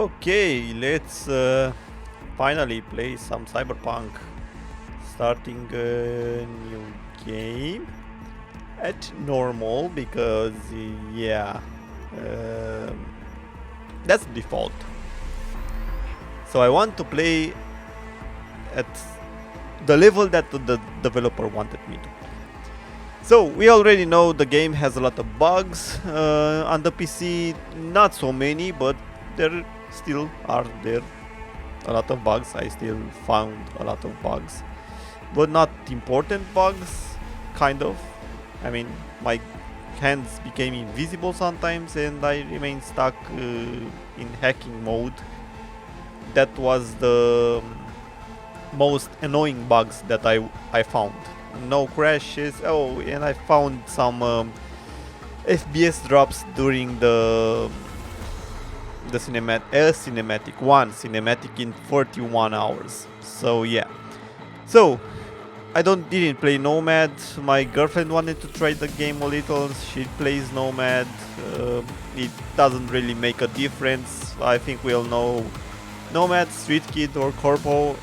Okay, let's finally play some Cyberpunk. Starting a new game at normal because yeah, um, that's default. So I want to play at the level that the developer wanted me to. So we already know the game has a lot of bugs. On the PC, not so many, but there still are there a lot of bugs. I still found a lot of bugs, but not important bugs, kind of. I mean, my hands became invisible sometimes and I remained stuck in hacking mode. That was the most annoying bugs that I found. No crashes. Oh, and I found some FPS drops during the cinematic in 41 hours. So yeah. So I didn't play Nomad. My girlfriend wanted to try the game a little. She plays Nomad. It doesn't really make a difference. I think we all know Nomad, Street Kid, or Corpo.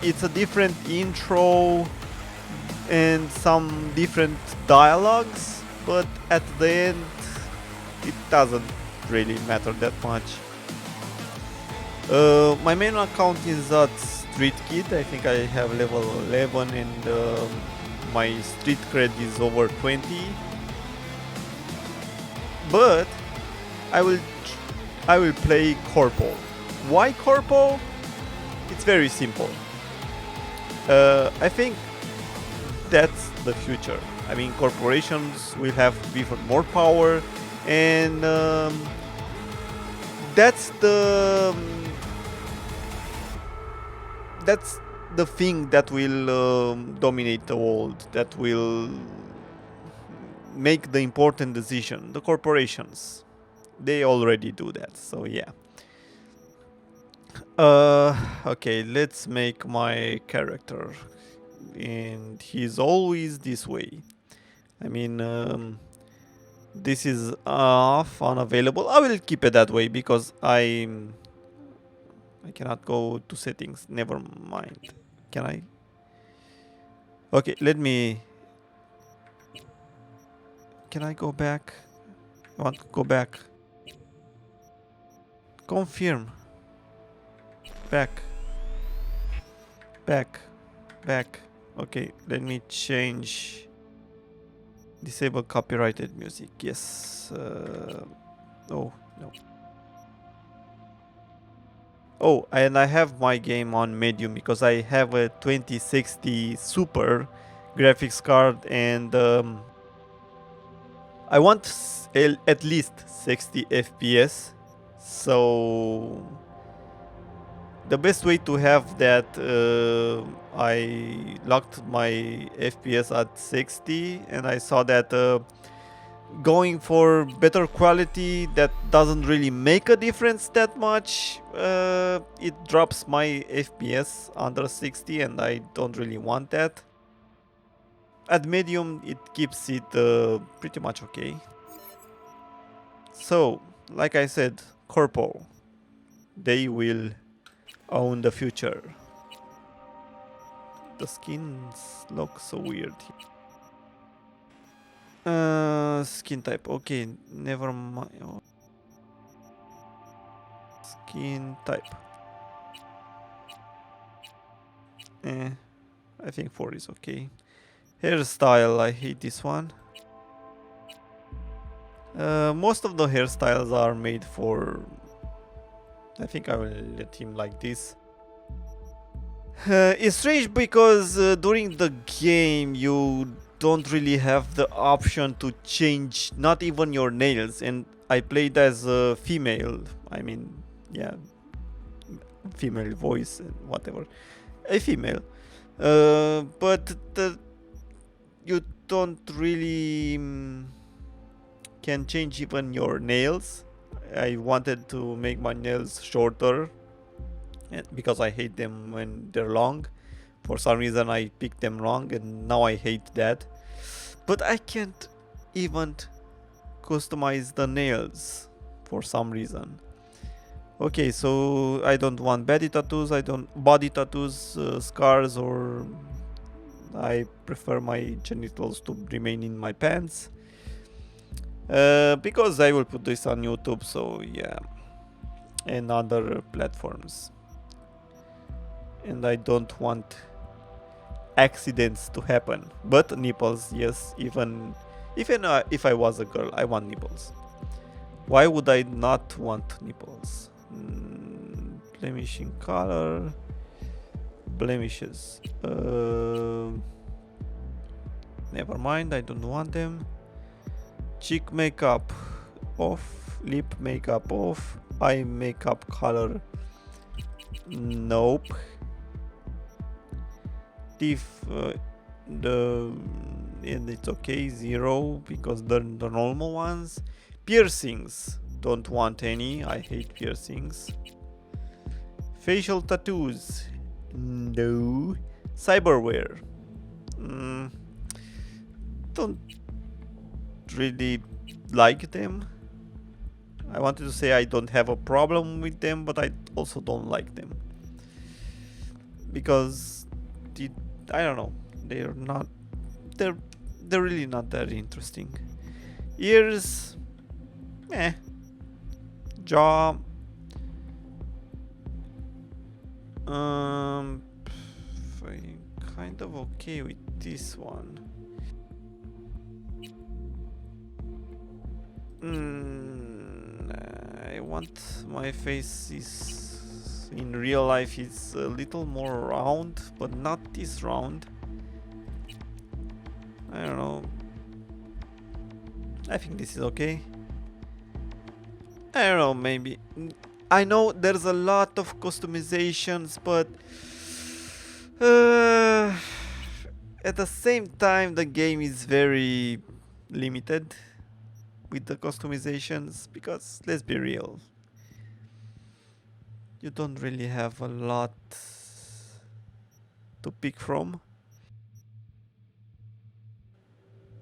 It's a different intro and some different dialogues, but at the end, it doesn't really matter that much. My main account is at Street Kid. I think I have level 11 and my street cred is over 20. But I will play Corpo. Why Corpo? It's very simple. I think that's the future. I mean, corporations will have even more power, and that's the thing that will dominate the world. That will make the important decision. The corporations, they already do that. So yeah. Okay, let's make my character, and he's always this way. I mean, this is unavailable. I will keep it that way because I cannot go to settings. Never mind. Can I? Okay, let me. Can I go back? I want to go back. Confirm. Back. Okay, let me change. Disable copyrighted music. Yes. Oh, no. Oh, and I have my game on medium because I have a 2060 Super graphics card and I want at least 60 FPS. So the best way to have that, I locked my FPS at 60 and I saw that going for better quality that doesn't really make a difference that much. It drops my FPS under 60 and I don't really want that. At medium it keeps it pretty much okay. So, like I said, Corpo, they will own the future. The skins look so weird. Skin type. Okay, never mind. Oh. Skin type. I think 4 is okay. Hairstyle, I hate this one. Most of the hairstyles are made for... I think I will let him like this. It's strange because during the game you don't really have the option to change not even your nails, and I played as a female. I mean, yeah, female voice and whatever, a female. But you don't really can change even your nails. I wanted to make my nails shorter because I hate them when they're long. For some reason I picked them wrong and now I hate that. But I can't even customize the nails for some reason. Okay, so I don't want body tattoos, scars, or I prefer my genitals to remain in my pants. Because I will put this on YouTube, so yeah, and other platforms. And I don't want accidents to happen. But nipples, yes, even if I was a girl, I want nipples. Why would I not want nipples? Blemishing color, blemishes. Never mind, I don't want them. Cheek makeup off, lip makeup off, eye makeup color. Nope. Teeth, the and it's okay, 0 because they're the normal ones. Piercings, don't want any. I hate piercings. Facial tattoos, no. Cyberware, don't really like them. I wanted to say I don't have a problem with them, but I also don't like them because I don't know, they're not they're they're really not that interesting. Ears, eh. Jaw, I'm kind of okay with this one. I want my face is in real life is a little more round, but not this round. I don't know. I think this is okay. I don't know, maybe. I know there's a lot of customizations, but uh, at the same time, the game is very limited with the customizations because let's be real, you don't really have a lot to pick from,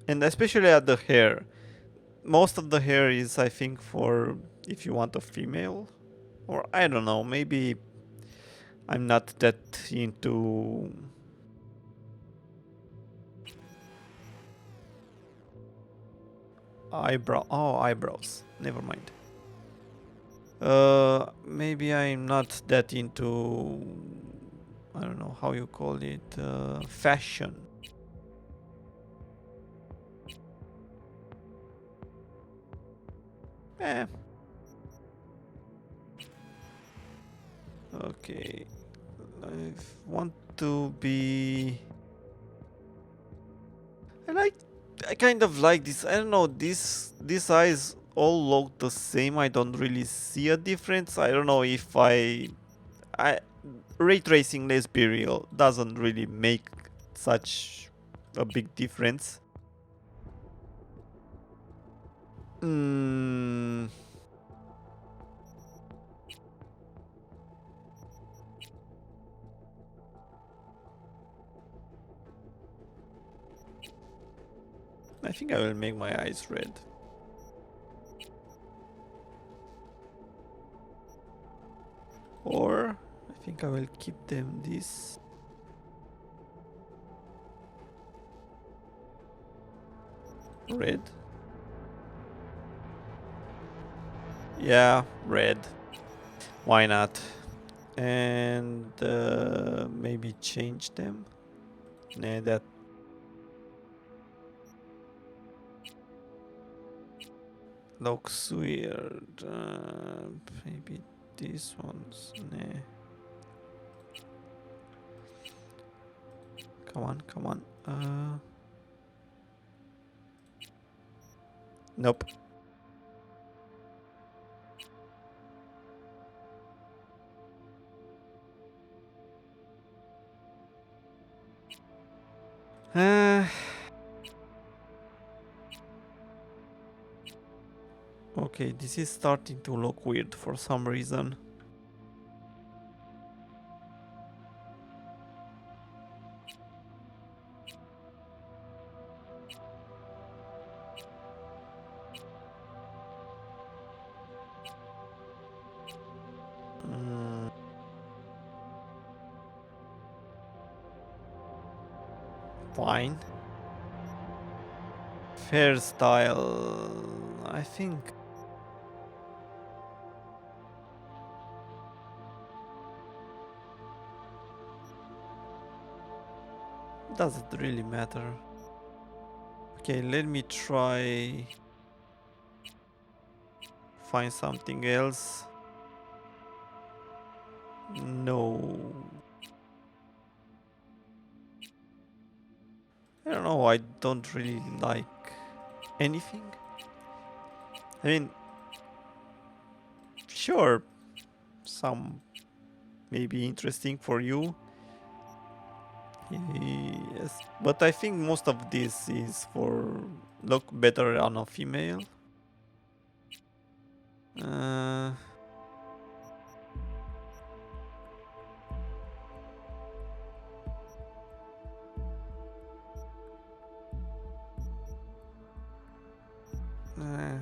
and especially at the hair. Most of the hair is, I think, for if you want a female, or I don't know, maybe I'm not that into eyebrows. Never mind. Maybe I'm not that into, I don't know how you call it, fashion. Eh, okay. I want to be. I like. I kind of like this. I don't know. These eyes all look the same. I don't really see a difference. I don't know if I ray tracing. Let's be real, doesn't really make such a big difference. Hmm. I think I will make my eyes red. Or I think I will keep them this. Red? Yeah, red. Why not? And maybe change them? Nah, that looks weird. Maybe these ones. Nah. Come on, come on. Nope. Uh, okay, this is starting to look weird for some reason. Mm, fine. Hairstyle. I think. Doesn't really matter. Okay, let me try find something else. No. I don't know, I don't really like anything. I mean, sure, some maybe interesting for you. Yes, but I think most of this is for look better on a female. Uh, uh,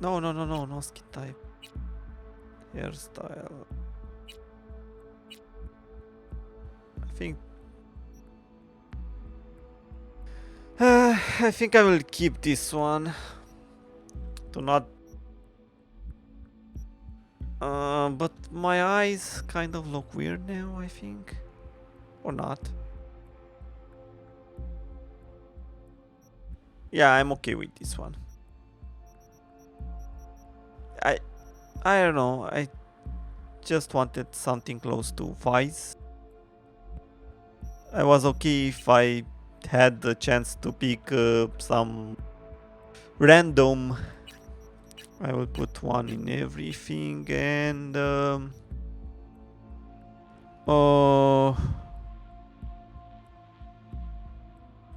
no skin type. Hairstyle. I think. I think I will keep this one. To not. But my eyes kind of look weird now, I think. Or not. Yeah, I'm okay with this one. I I don't know. I just wanted something close to Vice. I was okay if I had the chance to pick some random. I will put one in everything and oh,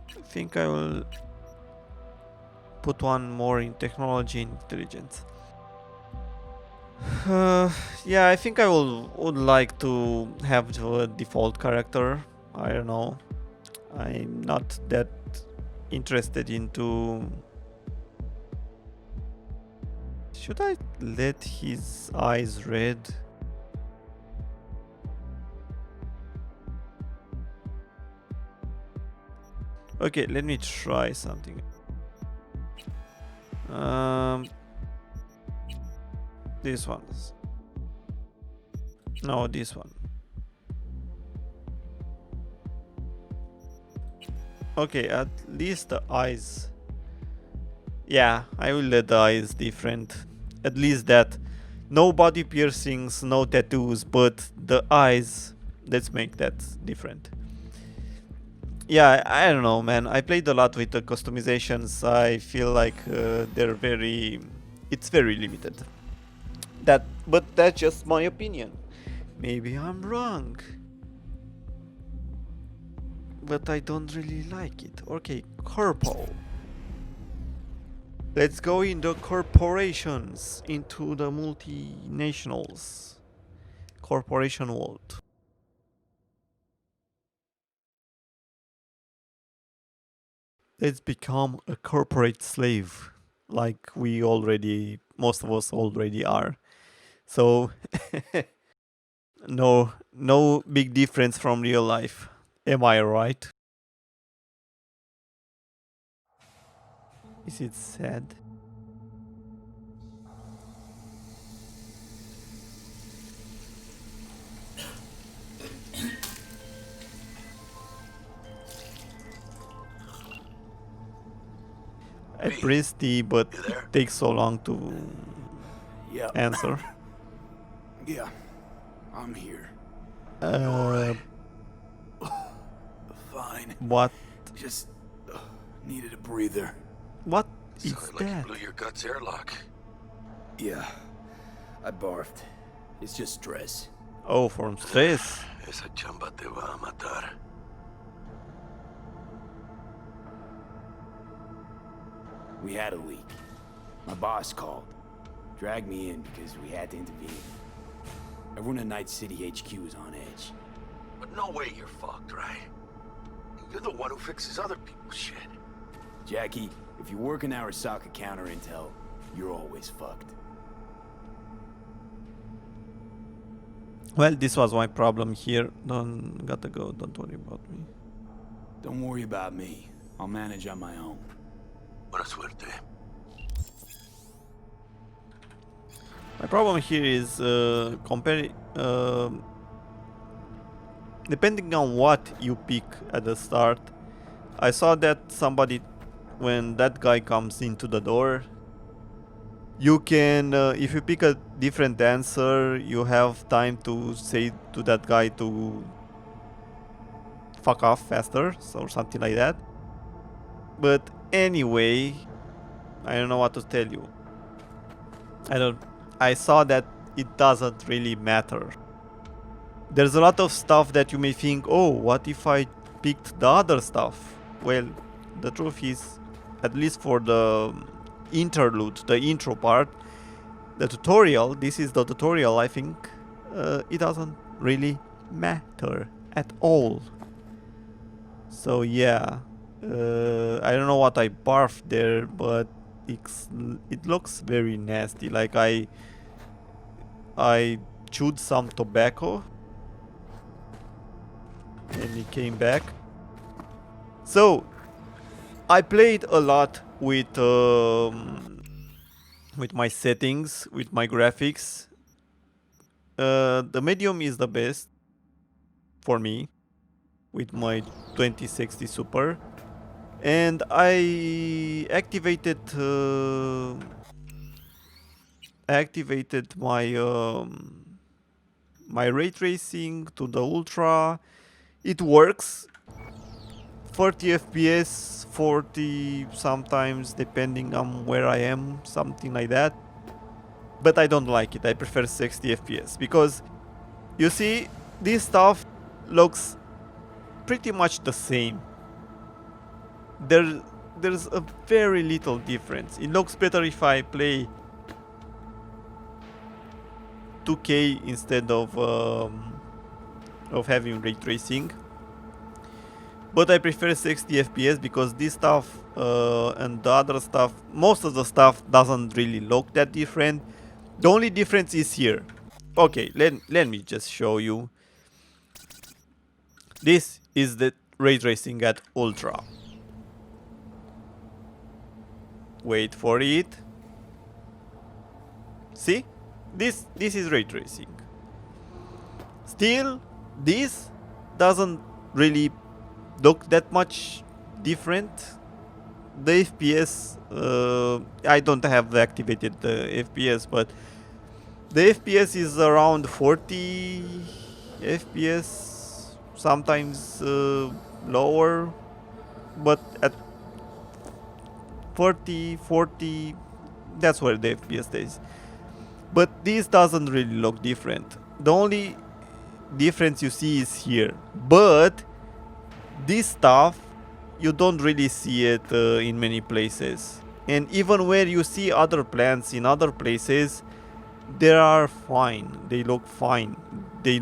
I think I will put one more in technology and intelligence. Yeah, I think I would like to have the default character. I don't know. I'm not that interested into. Should I let his eyes red? Okay, let me try something. This one. No, this one. Okay, at least the eyes. Yeah, I will let the eyes different. At least that. No body piercings, no tattoos, but the eyes. Let's make that different. Yeah, I don't know, man. I played a lot with the customizations. I feel like they're very. It's very limited. But that's just my opinion. Maybe I'm wrong. But I don't really like it. Okay, Corpo. Let's go into corporations, into the multinationals. Corporation world. Let's become a corporate slave. Like we already, most of us already are. So, no big difference from real life. Am I right? Is it sad? I press D, but it takes so long to answer. Yeah, I'm here. Uh, Fine. what? Just needed a breather. What is Sounded like you that? blew your guts airlock. Yeah, I barfed. It's just stress. Oh, from stress. Esa chamba te va a matar. We had a leak. My boss called. Dragged me in because we had to intervene. Everyone in Night City HQ is on edge. But no way you're fucked, right? You're the one who fixes other people's shit. Jackie, if you work in Arasaka counter intel, you're always fucked. Well, this was my problem here. Gotta go, don't worry about me. Don't worry about me. I'll manage on my own. Buena suerte. My problem here is depending on what you pick at the start. I saw that somebody, when that guy comes into the door, you can, if you pick a different dancer, you have time to say to that guy to fuck off faster, or something like that. But anyway, I don't know what to tell you. I saw that it doesn't really matter. There's a lot of stuff that you may think, oh, what if I picked the other stuff? Well, the truth is, at least for the interlude, the intro part, the tutorial, this is the tutorial, I think, it doesn't really matter at all. So yeah, I don't know what I barfed there, but it looks very nasty. Like I chewed some tobacco and it came back. So I played a lot with my settings, with my graphics. The medium is the best for me with my 2060 Super, and I activated my ray tracing to the ultra. It works. 30 FPS, 40 sometimes, depending on where I am, something like that. But I don't like it. I prefer 60 FPS because, you see, this stuff looks pretty much the same. There's a very little difference. It looks better if I play 2K instead of having ray tracing. But I prefer 60 FPS because this stuff and the other stuff, most of the stuff doesn't really look that different. The only difference is here. Okay, let me just show you. This is the ray tracing at ultra. Wait for it. See? This is ray tracing. Still, this doesn't really look that much different. The FPS, I don't have activated the FPS, but the FPS is around 40 FPS, sometimes lower, but at 40, that's where the FPS stays. But this doesn't really look different. The only difference you see is here, but this stuff you don't really see it in many places, and even where you see other plants in other places, they are fine. They look fine. They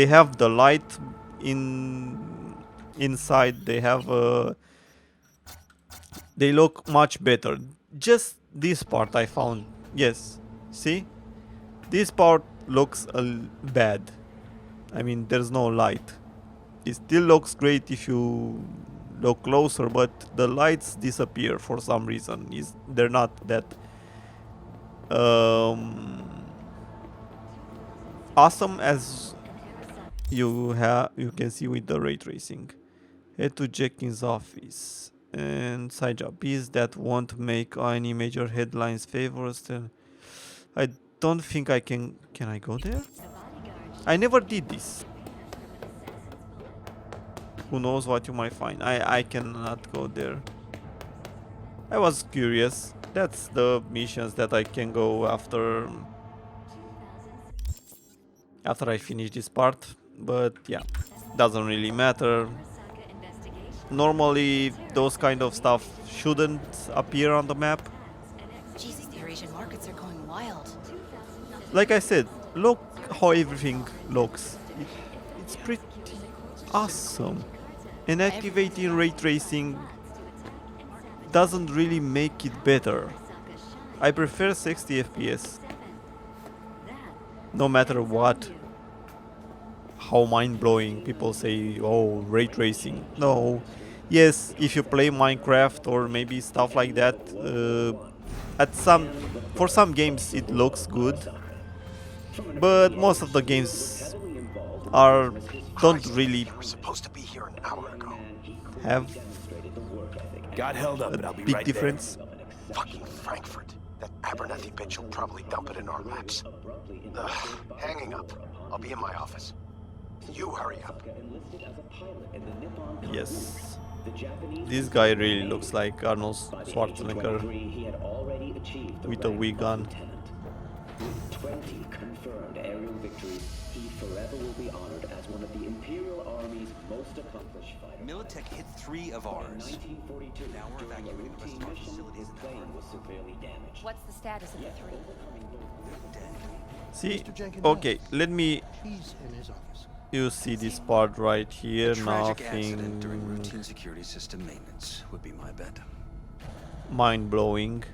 have the light inside. They look much better. Just this part I found. Yes, see, this part looks bad. I mean, there's no light. It still looks great if you look closer, but the lights disappear for some reason. They're not that awesome as you can see with the ray tracing. Head to Jenkins' office and side job. Bees that won't make any major headlines favors. I don't think I can. Can I go there? I never did this. Who knows what you might find. I cannot go there. I was curious. That's the missions that I can go after I finish this part. But yeah, doesn't really matter. Normally those kind of stuff shouldn't appear on the map. Jesus, the Eurasian markets are going wild. Like I said, look how everything looks. It's pretty awesome. And activating ray tracing doesn't really make it better. I prefer 60 FPS. No matter what. how mind-blowing people say, oh, ray tracing. No, yes, if you play Minecraft or maybe stuff like that, for some games it looks good, but most of the games are don't really They were supposed to be here an hour ago. have Got held up, a but I'll be big right difference. Fucking Frankfurt. That Abernathy bitch will probably dump it in our laps. Ugh, hanging up. I'll be in my office. You hurry up. Yes, this guy really looks like Arnold Schwarzenegger with a wig on. With 20 confirmed aerial victories, he forever will be honored as one of the Imperial Army's most accomplished fighters. Militech hit 3 of ours. In 1942, Now we're during a evacuating the rest routine of our mission, facilities his in plane Denver. was severely damaged. What's the status of the three? See, okay, let me. He's in his office. You see this part right here. A tragic accident during Nothing routine security system maintenance would be my bet. mind-blowing.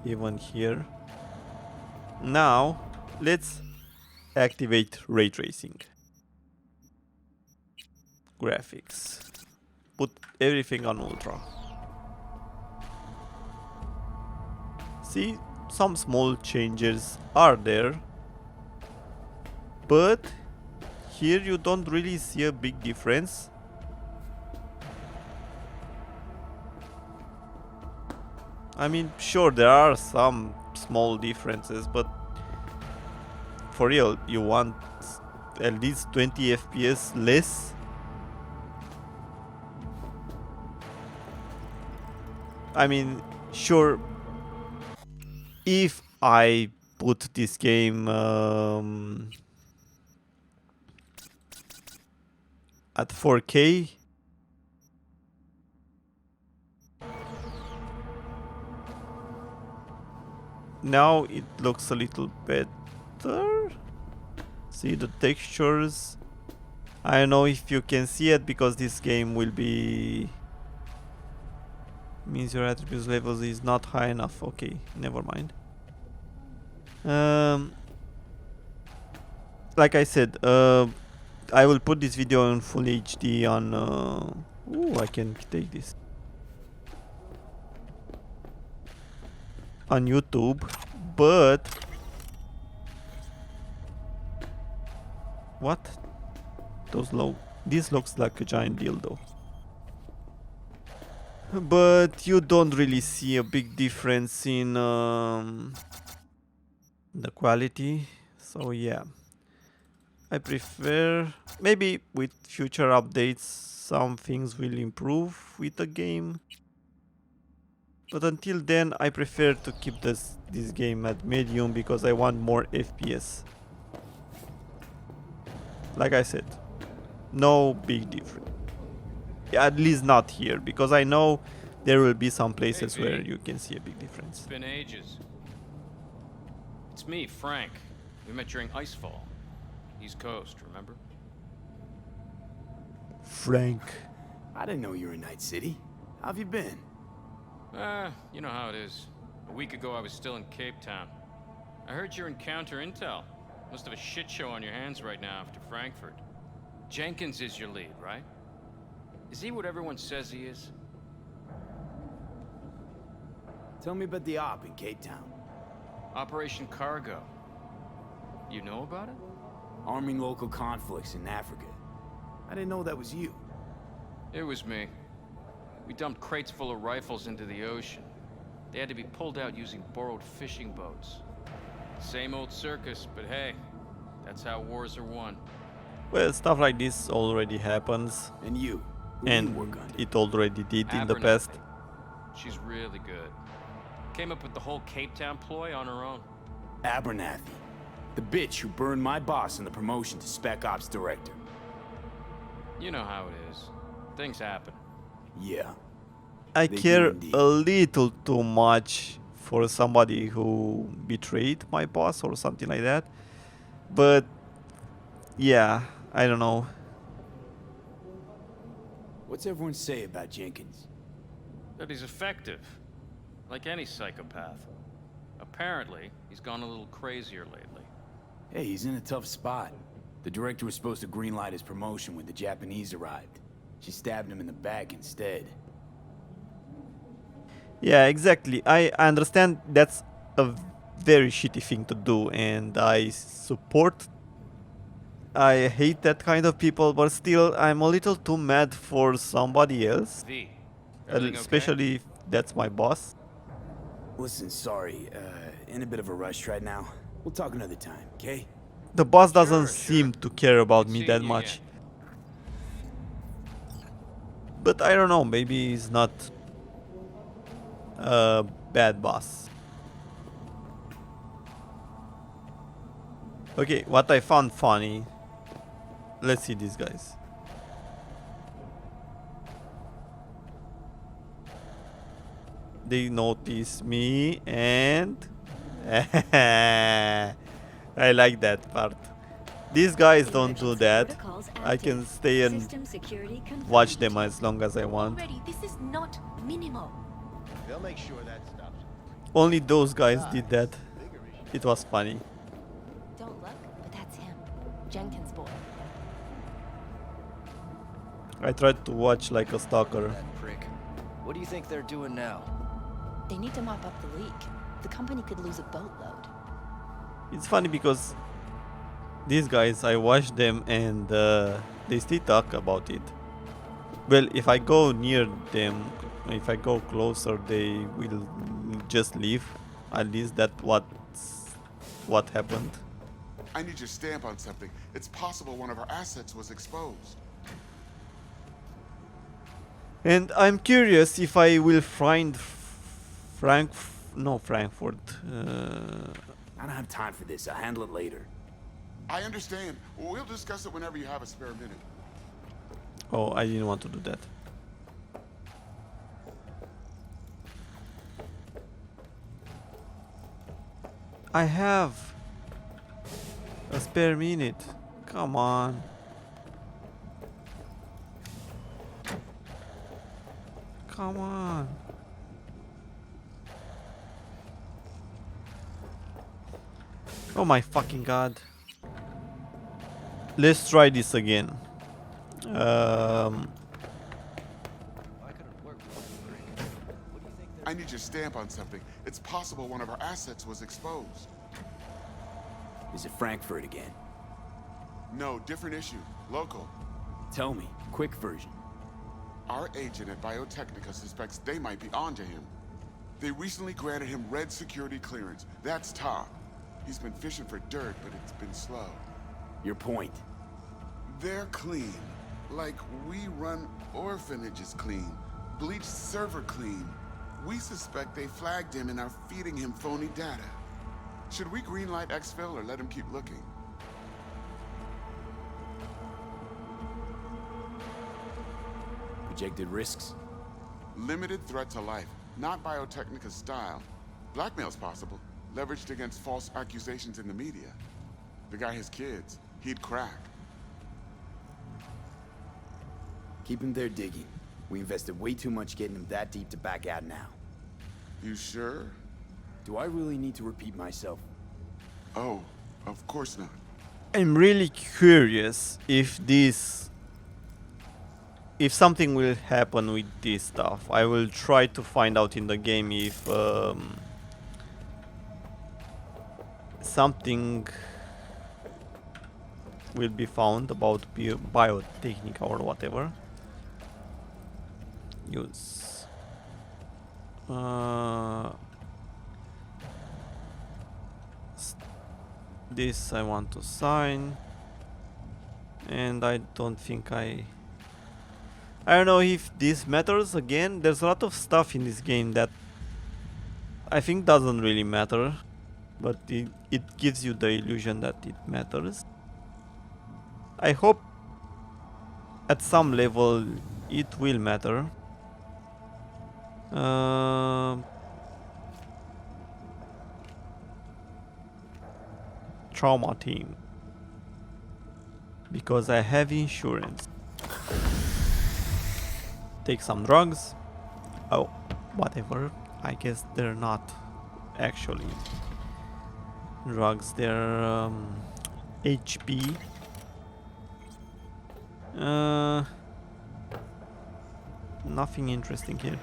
Even here. Now, let's activate ray tracing. Graphics. Put everything on ultra. See, some small changes are there, but here you don't really see a big difference. I mean, sure, there are some small differences, but for real, you want at least 20 FPS less? I mean, sure, if I put this game at 4K, now it looks a little better. See the textures. I don't know if you can see it because this game will be means your attributes levels is not high enough. Okay, never mind. Like I said, I will put this video in full HD on. Ooh, I can take this on YouTube, but what? This looks like a giant dildo. But you don't really see a big difference in the quality. So yeah, I prefer, maybe with future updates some things will improve with the game. But until then, I prefer to keep this game at medium because I want more FPS. Like I said, no big difference. At least not here, because I know there will be some places where you can see a big difference. It's been ages. It's me, Frank. We met during Icefall. East Coast, remember? Frank. I didn't know you were in Night City. How have you been? You know how it is. A week ago I was still in Cape Town. I heard you're in counter intel. Must have a shit show on your hands right now after Frankfurt. Jenkins is your lead, right? Is he what everyone says he is? Tell me about the op in Cape Town. Operation Cargo. You know about it? Arming local conflicts in Africa. I didn't know that was you. It was me. We dumped crates full of rifles into the ocean. They had to be pulled out using borrowed fishing boats. Same old circus, but hey, that's how wars are won. Well, stuff like this already happens, And you? Who do you and work under? it already did in the past. Abernathy. She's really good. Came up with the whole Cape Town ploy on her own. Abernathy. The bitch who burned my boss in the promotion to Spec Ops Director. You know how it is. Things happen. Yeah. I They do care indeed. a little too much for somebody who betrayed my boss or something like that. But yeah, I don't know. What's everyone say about Jenkins? That he's effective. Like any psychopath. Apparently, he's gone a little crazier lately. Hey, he's in a tough spot. The director was supposed to greenlight his promotion when the Japanese arrived. She stabbed him in the back instead. Yeah, exactly. I understand that's a very shitty thing to do, and I hate that kind of people, but still, I'm a little too mad for somebody else. V, everything okay? Especially if that's my boss. Listen, sorry, in a bit of a rush right now. We'll talk another time, okay? The boss doesn't Sure. seem to care about me Seeing that you much. again. But I don't know, maybe he's not a bad boss. Okay, what I found funny. Let's see these guys. They notice me and I like that part. These guys don't do that. I can stay and watch them as long as I want. Already, this is not minimal. They'll make sure that stops. Only those guys did that. It was funny. Don't look, but that's him. Jenkins' boy. I tried to watch like a stalker. That prick. What do you think they're doing now? They need to mop up the leak. The company could lose a boatload. It's funny because these guys, I watch them and they still talk about it. Well, if I go near them, if I go closer, they will just leave. At least that's what happened. I need your stamp on something. It's possible one of our assets was exposed. And I'm curious if I will find Frankfurt. I don't have time for this. I'll handle it later. I understand. We'll discuss it whenever you have a spare minute. Oh, I didn't want to do that. I have a spare minute. Come on. Come on. Oh my fucking god. Let's try this again. I need your stamp on something. It's possible one of our assets was exposed. Is it Frankfurt again? No, different issue. Local. Tell me, quick version. Our agent at Biotechnica suspects they might be onto him. They recently granted him red security clearance. That's top. He's been fishing for dirt, but it's been slow. Your point. They're clean. Like we run orphanages clean. Bleached server clean. We suspect they flagged him and are feeding him phony data. Should we greenlight exfil or let him keep looking? Projected risks? Limited threat to life. Not Biotechnica's style. Blackmail's possible. Leveraged against false accusations in the media. The guy has kids. He'd crack. Keep him there digging. We invested way too much getting him that deep to back out now. You sure? Do I really need to repeat myself? Oh, of course not. I'm really curious if something will happen with this stuff. I will try to find out in the game if something will be found about Biotechnica or whatever. Use this I want to sign, and I don't think I don't know if this matters. Again, there's a lot of stuff in this game that I think doesn't really matter, but it gives you the illusion that it matters. I hope at some level it will matter. Trauma team, because I have insurance. Take some drugs. Oh, whatever. I guess they're not actually drugs, they're HP. Nothing interesting here.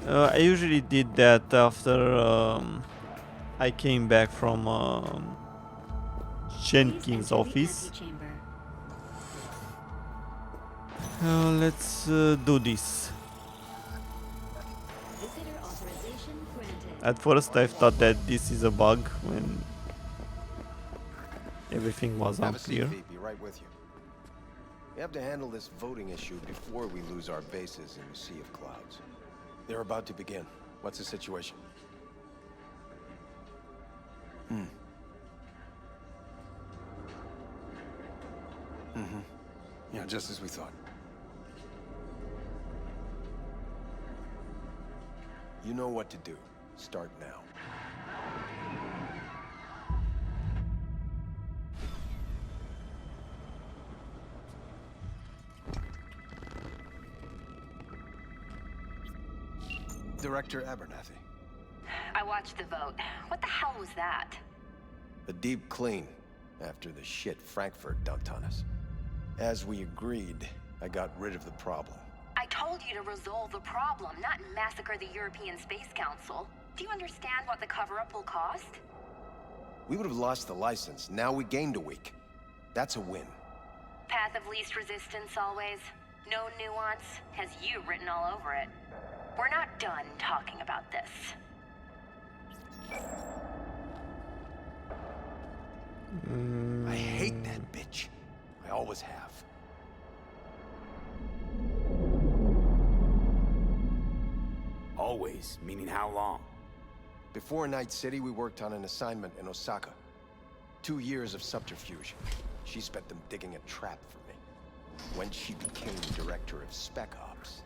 I usually did that after I came back from Jenkins' office. Let's do this. At first I thought that this is a bug when everything was unclear. Be right with you. We have to handle this voting issue before we lose our bases in the sea of clouds. They're about to begin. What's the situation? Yeah, just as we thought. You know what to do. Start now. Director Abernathy. I watched the vote. What the hell was that? A deep clean after the shit Frankfurt dumped on us. As we agreed, I got rid of the problem. I told you to resolve the problem, not massacre the European Space Council. Do you understand what the cover-up will cost? We would have lost the license. Now we gained a week. That's a win. Path of least resistance always. No nuance. Has you written all over it. We're not done talking about this. I hate that bitch. I always have. Always, meaning how long? Before Night City, we worked on an assignment in Osaka. 2 years of subterfuge. She spent them digging a trap for me. When she became director of Spec Ops,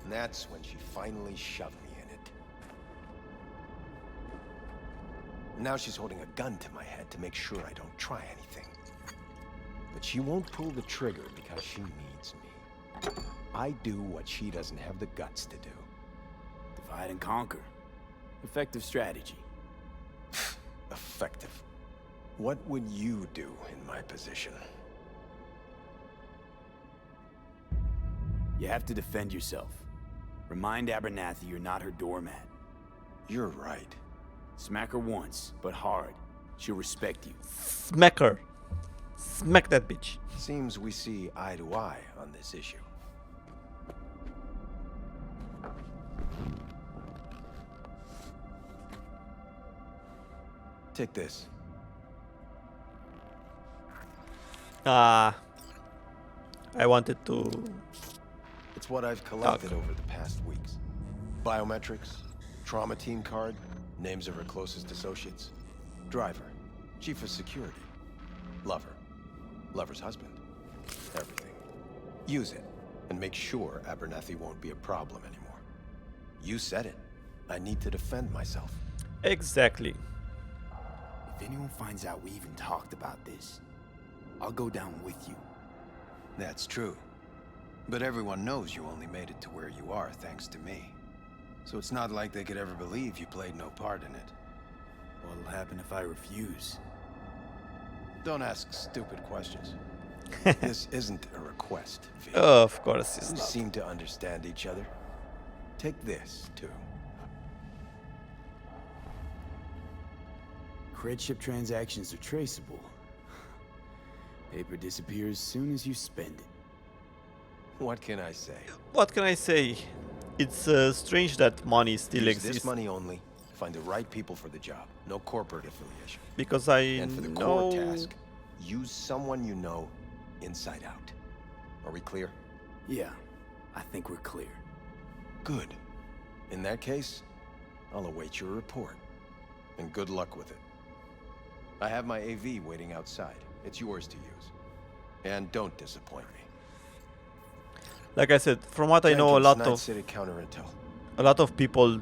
and that's when she finally shoved me in it. Now she's holding a gun to my head to make sure I don't try anything. But she won't pull the trigger because she needs me. I do what she doesn't have the guts to do. Divide and conquer. Effective strategy. Effective. What would you do in my position? You have to defend yourself. Remind Abernathy you're not her doormat. You're right. Smack her once, but hard. She'll respect you. Smack her. Smack that bitch. Seems we see eye to eye on this issue. Take this. I wanted to... It's what I've collected over the past weeks. Biometrics, trauma team card, names of her closest associates. Driver, chief of security, lover, lover's husband, everything. Use it, and make sure Abernathy won't be a problem anymore. You said it. I need to defend myself. Exactly. If anyone finds out we even talked about this, I'll go down with you. That's true. But everyone knows you only made it to where you are thanks to me. So it's not like they could ever believe you played no part in it. What'll happen if I refuse? Don't ask stupid questions. This isn't a request, V. Of course it's We not. seem to understand each other. Take this, too. Credship transactions are traceable. Paper disappears soon as you spend it. What can I say? What can I say? It's strange that money still Use exists. this money only. Find the right people for the job. No corporate affiliation. Because I And for the know... core task, use someone you know inside out. Are we clear? Yeah, I think we're clear. Good. In that case, I'll await your report. And good luck with it. I have my AV waiting outside. It's yours to use. And don't disappoint me. Like I said, from what I know, Night City a lot of people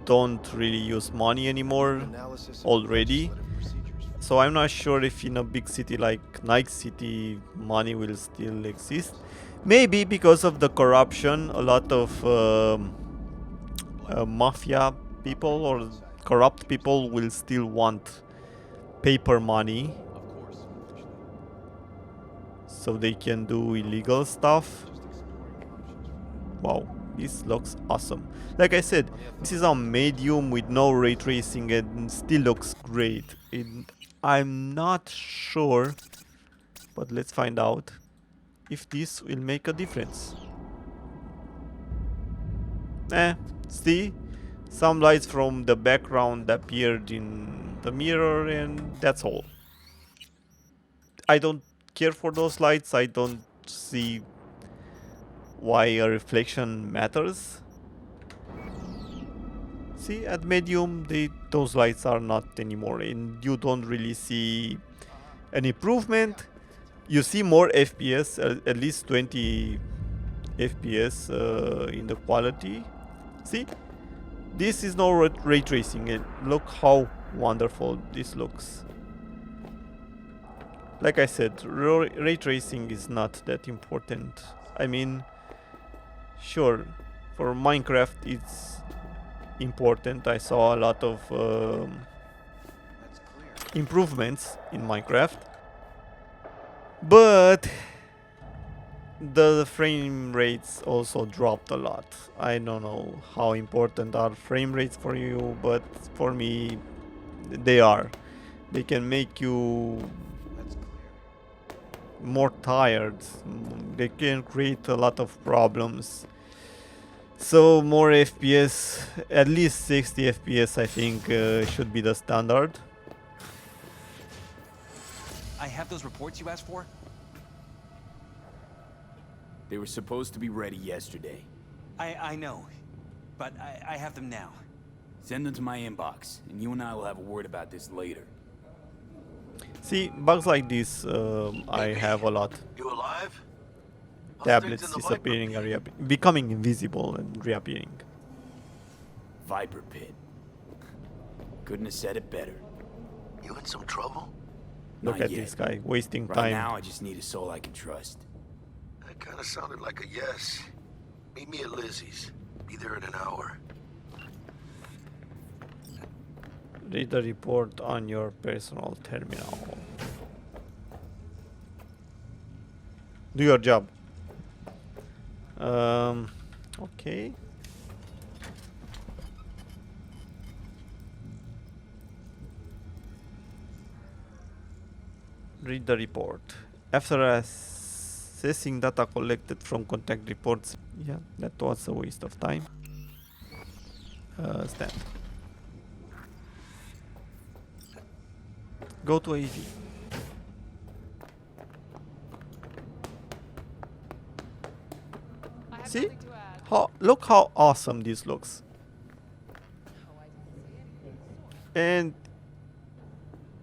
don't really use money anymore Analysis of already. legislative procedures. So I'm not sure if in a big city like Night City money will still exist. Maybe because of the corruption, a lot of mafia people or corrupt people will still want paper money. Of course. so they can do illegal stuff. Wow, this looks awesome. Like I said, this is on medium with no ray tracing and still looks great. I'm not sure, but let's find out if this will make a difference. See? Some lights from the background appeared in the mirror and that's all. I don't care for those lights. I don't see why a reflection matters. See, at medium, those lights are not anymore, and you don't really see an improvement. You see more FPS, at least 20 FPS in the quality. See, this is no ray tracing, and look how wonderful this looks. Like I said, ray tracing is not that important. I mean, sure, for Minecraft it's important. I saw a lot of improvements in Minecraft, but the frame rates also dropped a lot. I don't know how important are frame rates for you, but for me they are. They can make you more tired. They can create a lot of problems. So more FPS, at least 60 FPS I think should be the standard. I have those reports you asked for? They were supposed to be ready yesterday. I know, but I have them now. Send them to my inbox, and you and I will have a word about this later. See, bugs like this I have a lot. You alive? Tablets disappearing and becoming invisible and reappearing. Viper pit. Couldn't have said it better. You in some trouble? Look at this guy, wasting right time. Now I just need a soul I can trust. That kind of sounded like a yes. Meet me at Lizzie's. Be there in an hour. Read the report on your personal terminal. Do your job. Okay. Read the report. After assessing data collected from contact reports, yeah, that was a waste of time. Stand. Go to AV. See? Look how awesome this looks. And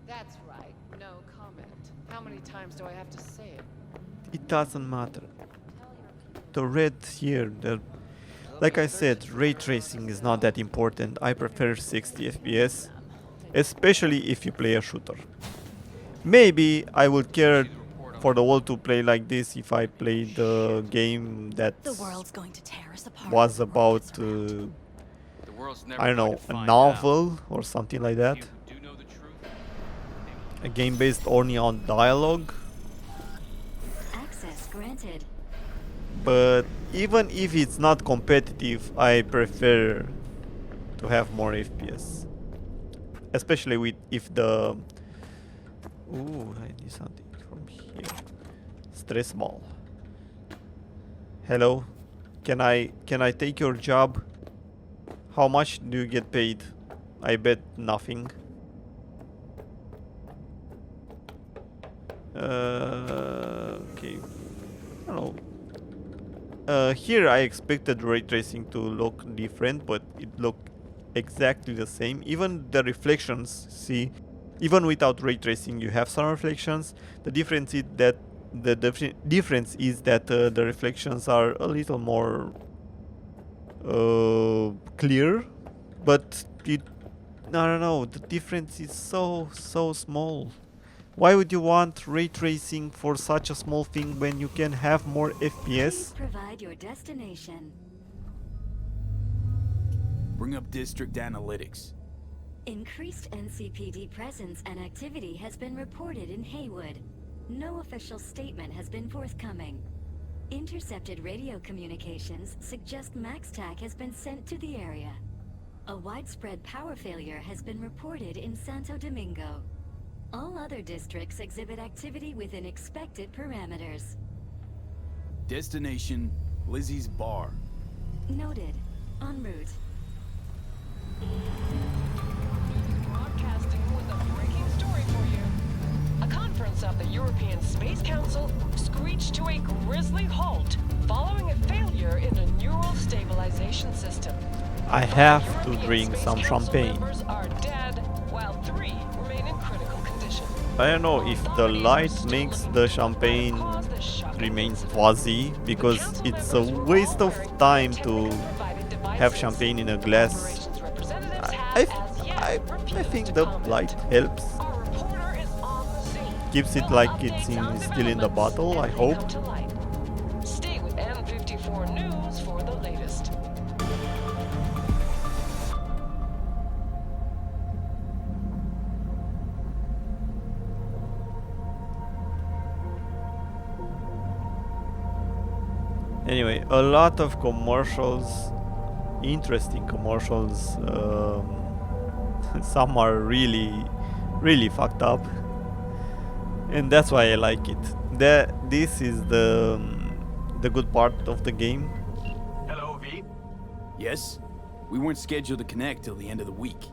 that's right. No comment. How many times do I have to say it? It doesn't matter. The red here, like I said, ray tracing is not that important. I prefer 60 FPS, especially if you play a shooter. Maybe I would care for the world to play like this if I played a game that was about, I don't know, a novel or something like that. A game based only on dialogue. Access granted. But even if it's not competitive, I prefer to have more FPS. Especially with if the... Ooh, I need something from here. Stress ball. Hello, can I take your job? How much do you get paid? I bet nothing. Okay, I don't know. Here I expected ray tracing to look different, but it looked exactly the same. Even the reflections, see, even without ray tracing you have some reflections. The difference is that the reflections are a little more clear, but I don't know, the difference is so small. Why would you want ray tracing for such a small thing when you can have more FPS? Please provide your destination. Bring up district analytics. Increased NCPD presence and activity has been reported in Haywood. no official statement has been forthcoming. Intercepted radio communications suggest MaxTac has been sent to the area. A widespread power failure has been reported in Santo Domingo. All other districts exhibit activity within expected parameters. Destination, Lizzie's bar. Noted. En route. Broadcasting with a breaking story for you. A conference of the European Space Council screeched to a grisly halt following a failure in a neural stabilization system. I have to drink some champagne. Members are dead, while 3 remain in critical condition. I don't know if the light makes the champagne remain fuzzy, because it's a waste of time to have champagne in a glass. I think the light helps. Keeps it like it's still in the bottle, I hope. Stay with M54 News for the latest. Anyway, a lot of commercials, interesting commercials. Some are really fucked up, and that's why I like it. This is the good part of the game. Hello, V. Yes? We weren't scheduled to connect till the end of the week.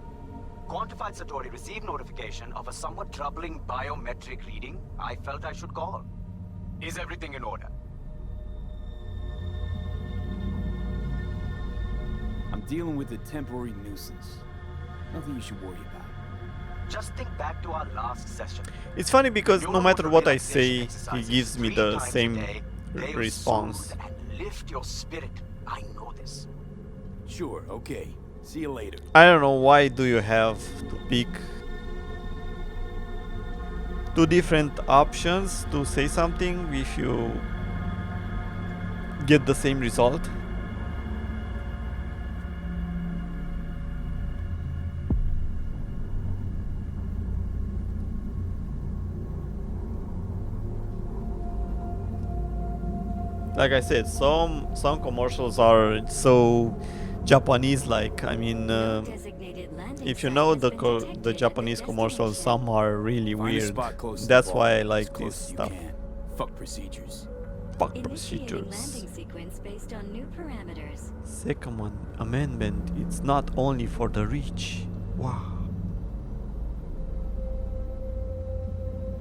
Quantified Satori received notification of a somewhat troubling biometric reading. I felt I should call. Is everything in order? I'm dealing with a temporary nuisance. Nothing you should worry about. Just think back to our last session. It's funny because no matter what I say, he gives me the same response. And lift your spirit. I know this. Sure, okay. See you later. I don't know why do you have to pick 2 different options to say something if you get the same result. Like I said, some commercials are so Japanese-like. I mean, if you know the Japanese commercials, some are really weird. That's why I like this stuff. Fuck procedures. Fuck procedures. Landing sequence based on new parameters. Second amendment. It's not only for the rich. Wow.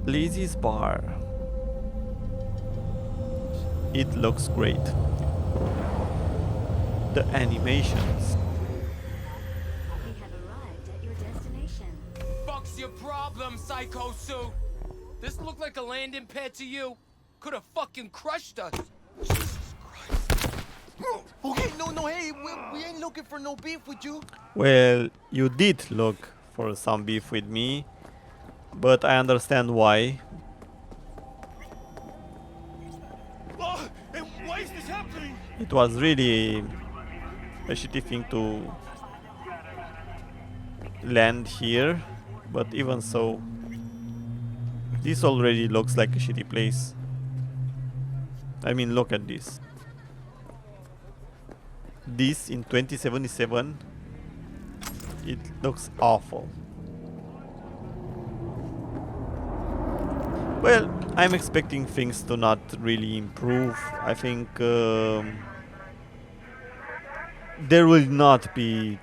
Lizzie's bar. It looks great. The animations. We have arrived at your destination. Fuck's your problem, Psycho Sue? This looked like a landing pad to you? Could have fucking crushed us. Jesus Christ. Okay, no, hey, we ain't looking for no beef with you. Well, you did look for some beef with me, but I understand why. Why is this happening? It was really a shitty thing to land here, but even so, this already looks like a shitty place. I mean, look at this. This in 2077, it looks awful. Well, I'm expecting things to not really improve. I think there will not be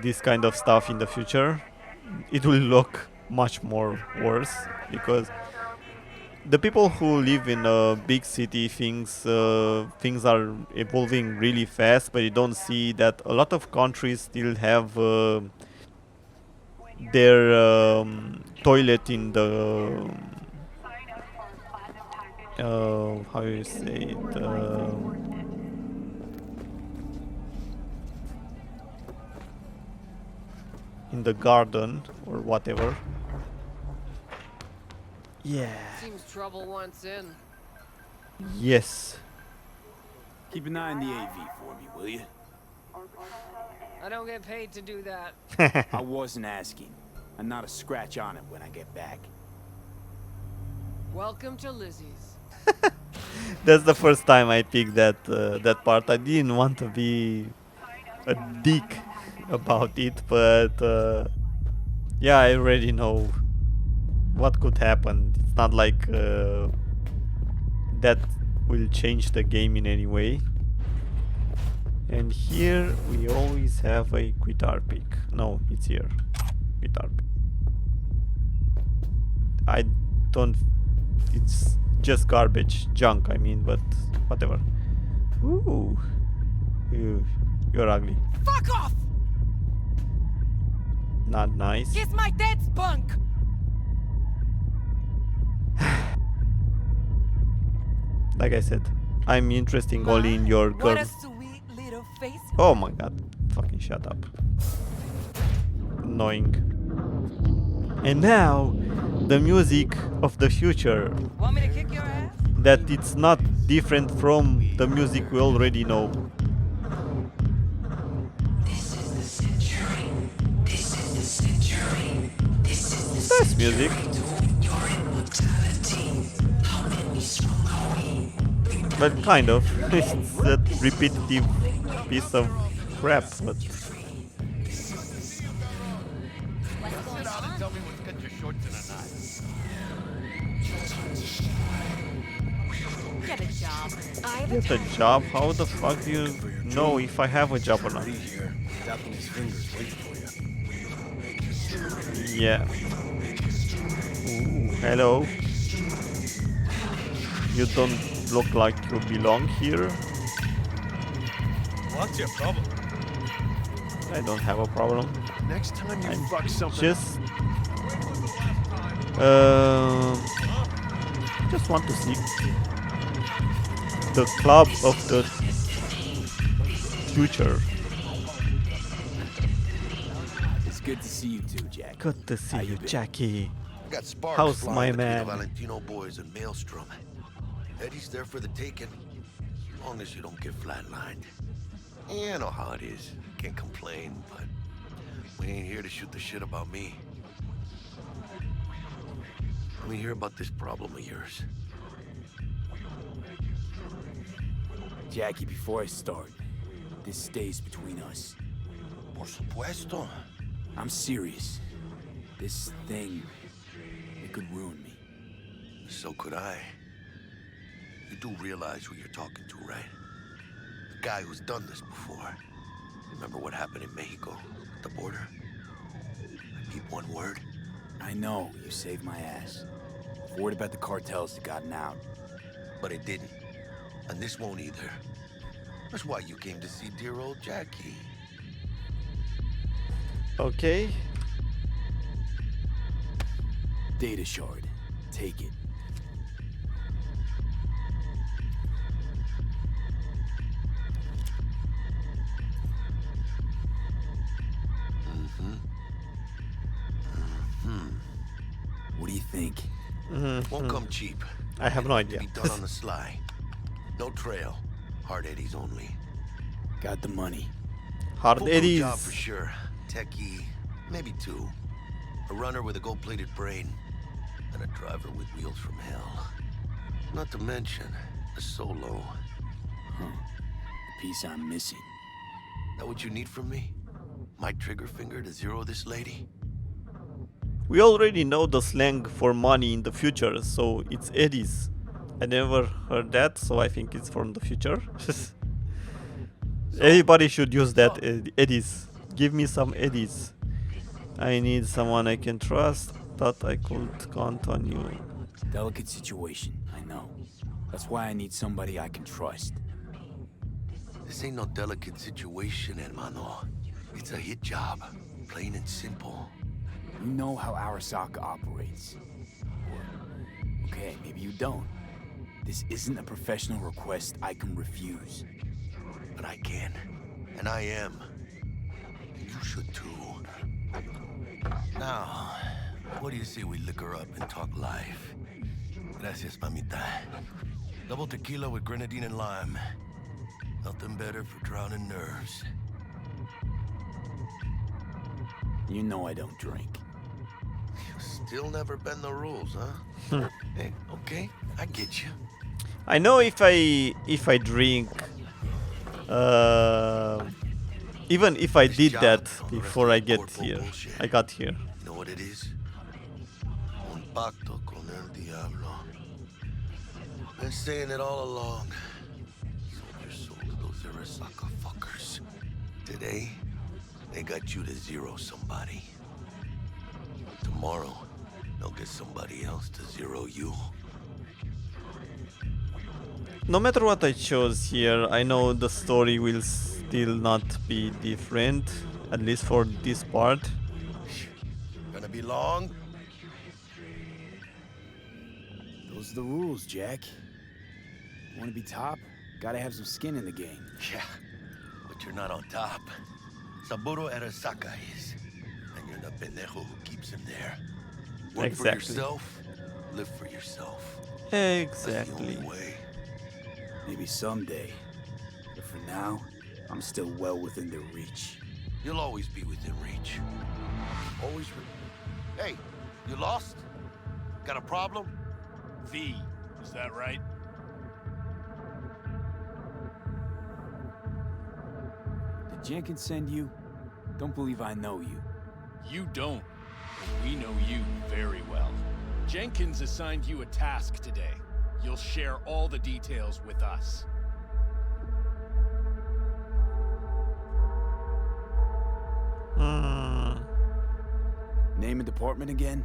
this kind of stuff in the future. It will look much more worse because the people who live in a big city things are evolving really fast, but you don't see that a lot of countries still have their toilet in the how you say it, in the garden or whatever. Yeah. Seems trouble wants in. Yes. Keep an eye on the AV for me, will you? I don't get paid to do that. I wasn't asking. I'm not a scratch on it when I get back. Welcome to Lizzie's. That's the first time I picked that part. I didn't want to be a dick about it, but yeah, I already know what could happen. It's not like that will change the game in any way. And here we always have a quitar pick. No, it's here. Quitar pick. I don't. It's just garbage, junk. I mean, but whatever. Ooh, you're ugly. Fuck off! Not nice. Kiss my dead spunk! Like I said, I'm interested only in your What girl. a sweet little face. Oh my god, fucking shut up. Annoying. And now, the music of the future. Want me to kick your ass? That it's not different from the music we already know. This is the century. This is the century. This is the Nice music. Your immortality. How many strong are we? But kind of. It's a repetitive piece of crap, but Get a job. get a job? How the fuck do you know if I have a job or not? Yeah. Ooh, hello. You don't look like you belong here. What's your problem? I don't have a problem. Next time you I'm fuck something just want to see the club of the future. It's good to see you too, Jack. Good to see you, Jackie. Got sparks How's flying my between man? the Valentino boys and Maelstrom. Eddie's there for the taking, as long as you don't get flatlined. Yeah, I know how it is. Can't complain, but we ain't here to shoot the shit about me. Let me hear about this problem of yours. Jackie, before I start, this stays between us. Por supuesto. I'm serious. This thing, it could ruin me. So could I. You do realize who you're talking to, right? The guy who's done this before. Remember what happened in Mexico, at the border? I peep one word. I know, you saved my ass. Worried about the cartels that gotten out. But it didn't. And this won't either. That's why you came to see dear old Jackie. Okay. Data shard. Take it. What do you think? Won't come cheap. I have no idea. Be done on the sly. No trail. Hard eddies only. Got the money. Hard Full crew eddies. job for sure. Techie, maybe two. A runner with a gold-plated brain, and a driver with wheels from hell. Not to mention a solo. Huh. The piece I'm missing. That what you need from me? My trigger finger to zero this lady? We already know the slang for money in the future, so it's eddies. I never heard that, so I think it's from the future. Everybody should use that, eddies. Give me some eddies. I need someone I can trust. Thought I could count on you. Delicate situation, I know. That's why I need somebody I can trust. This ain't no delicate situation, hermano. It's a hit job. Plain and simple. You know how Arasaka operates. Or, okay, maybe you don't. This isn't a professional request I can refuse. But I can. And I am. And you should too. Now, what do you say we liquor up and talk life? Gracias, mamita. Double tequila with grenadine and lime. Nothing better for drowning nerves. You know I don't drink. Still never bend the rules, huh? Hey, okay, I get you. I know if I drink, even if I did that before I got here. You know what it is? Un pacto con el diablo. Been saying it all along. Sold your soul to those Arasaka fuckers. Today, they got you to zero somebody. Tomorrow, they'll get somebody else to zero you. No matter what I chose here, I know the story will still not be different, at least for this part. Gonna be long? Those are the rules, Jack. Want to be top? Gotta have some skin in the game. Yeah, but you're not on top. Saburo Arasaka is. And you're the pendejo who keeps him there. Work for yourself, live for yourself. Exactly. That's the only way. Maybe someday. But for now, I'm still well within their reach. You'll always be within reach. Always Hey, you lost? Got a problem? V, is that right? Did Jenkins send you? Don't believe I know you. You don't, but we know you very well. Jenkins assigned you a task today. You'll share all the details with us. Name and department again?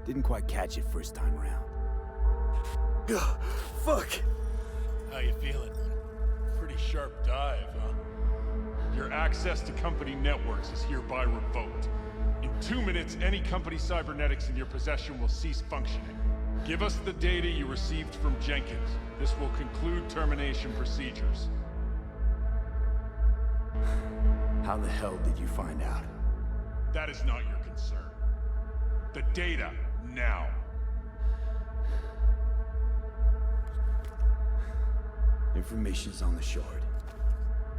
Didn't quite catch it first time around. Fuck! How you feeling? Pretty sharp dive, huh? Your access to company networks is hereby revoked. In 2 minutes, any company cybernetics in your possession will cease functioning. Give us the data you received from Jenkins. This will conclude termination procedures. How the hell did you find out? That is not your concern. The data, now. Information's on the shard.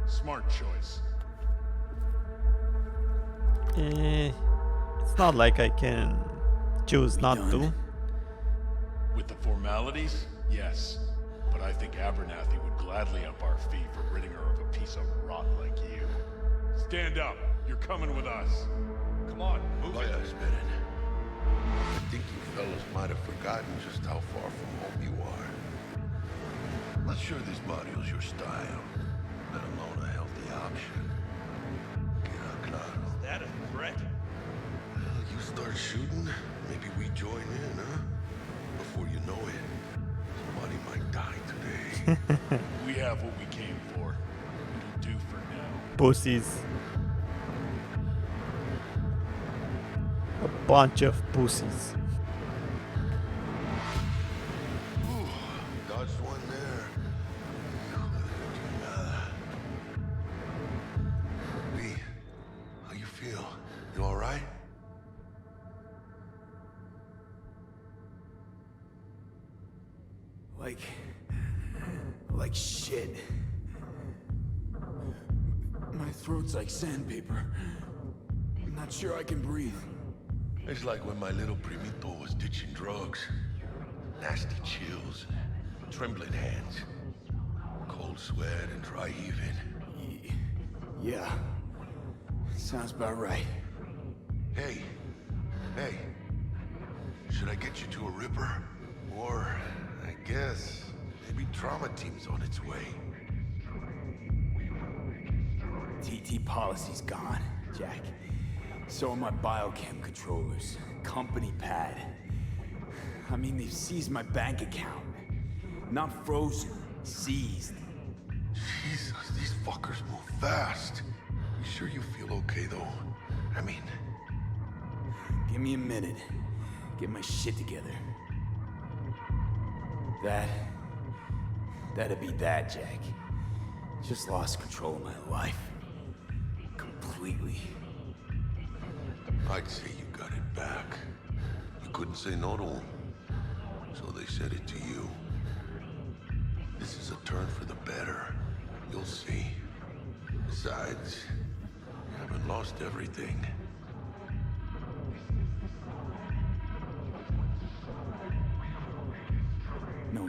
Smart choice. It's not like I can choose not to. With the formalities, yes. But I think Abernathy would gladly up our fee for ridding her of a piece of rot like you. Stand up. You're coming with us. Come on, move it. I think you fellas might have forgotten just how far from home you are. Not sure this barrio's your style, let alone a healthy option. Queda claro. Is that a threat? Well, you start shooting, maybe we join in, huh? Before you know it, somebody might die today. We have what we came for. It'll do for now. Pussies. A bunch of pussies. Ooh, dodged one there. B, how you feel? You all right? Like shit. My throat's like sandpaper. I'm not sure I can breathe. It's like when my little primito was ditching drugs. Nasty chills, trembling hands, cold sweat and dry heaving. Yeah, sounds about right. Hey, should I get you to a Ripper? Or, I guess, maybe trauma team's on its way. TT policy's gone, Jack. So are my biochem controllers. Company pad. I mean, they've seized my bank account. Not frozen, seized. Jesus, these fuckers move fast. You sure you feel okay, though? I mean... Give me a minute. Get my shit together. That'd be that, Jack. Just lost control of my life. Completely. I'd say you got it back. You couldn't say no to them. So they said it to you. This is a turn for the better. You'll see. Besides, you haven't lost everything.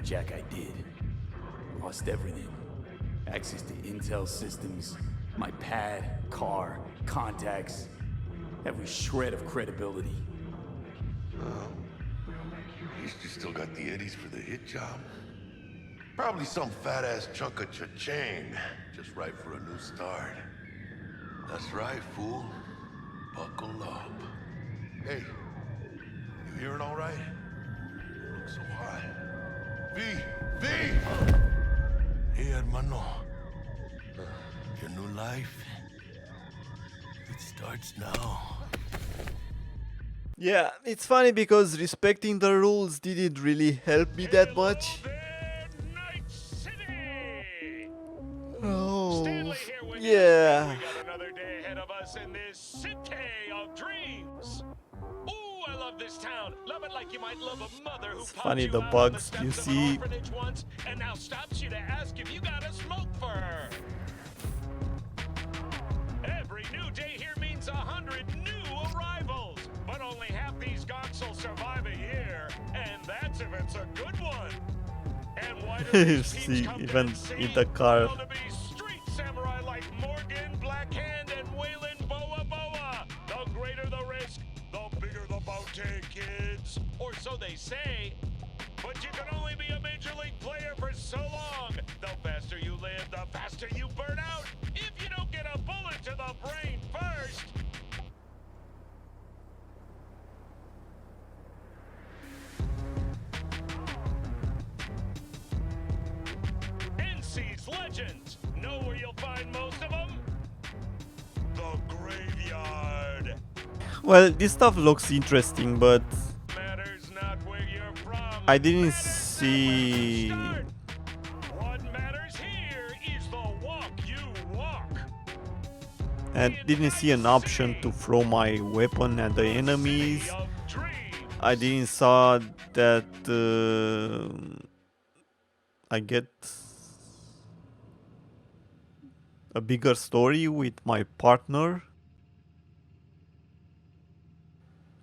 Jack, I did. Lost everything. Access to Intel systems, my pad, car, contacts, every shred of credibility. Well, at least you still got the eddies for the hit job. Probably some fat-ass chunk of cha-ching, just right for a new start. That's right, fool. Buckle up. Hey, you hearing all right? You look so hot. V! V! Hey, hermano. Your new life, it starts now. Yeah, it's funny because respecting the rules didn't really help me that much. Oh, yeah. Another day ahead of us in this city of dreams. Ooh, I love this town. Love it like you might love a mother who It's funny the out bugs on the you steps of an see. orphanage once and now stops you to ask if you got a smoke for her. Every new day here means 100 new arrivals, but only half these gonks will survive a year, and that's if it's a good one. And why do these teams See, come even to the in sea? the car. Well, to be street samurai like Morgan, Blackhand, and Waylon Boa Boa. The greater the risk, the bigger the bounty, kids. Or so they say. But you can only be a major league player for so long. The faster you live, the faster you burn out. If you don't get a bullet to the brain first. NC's legends. Know where you'll find most of them? The graveyard. Well, this stuff looks interesting, but I didn't see. What matters here is the walk you walk. And didn't see an option to throw my weapon at the enemies. I didn't saw that I get a bigger story with my partner.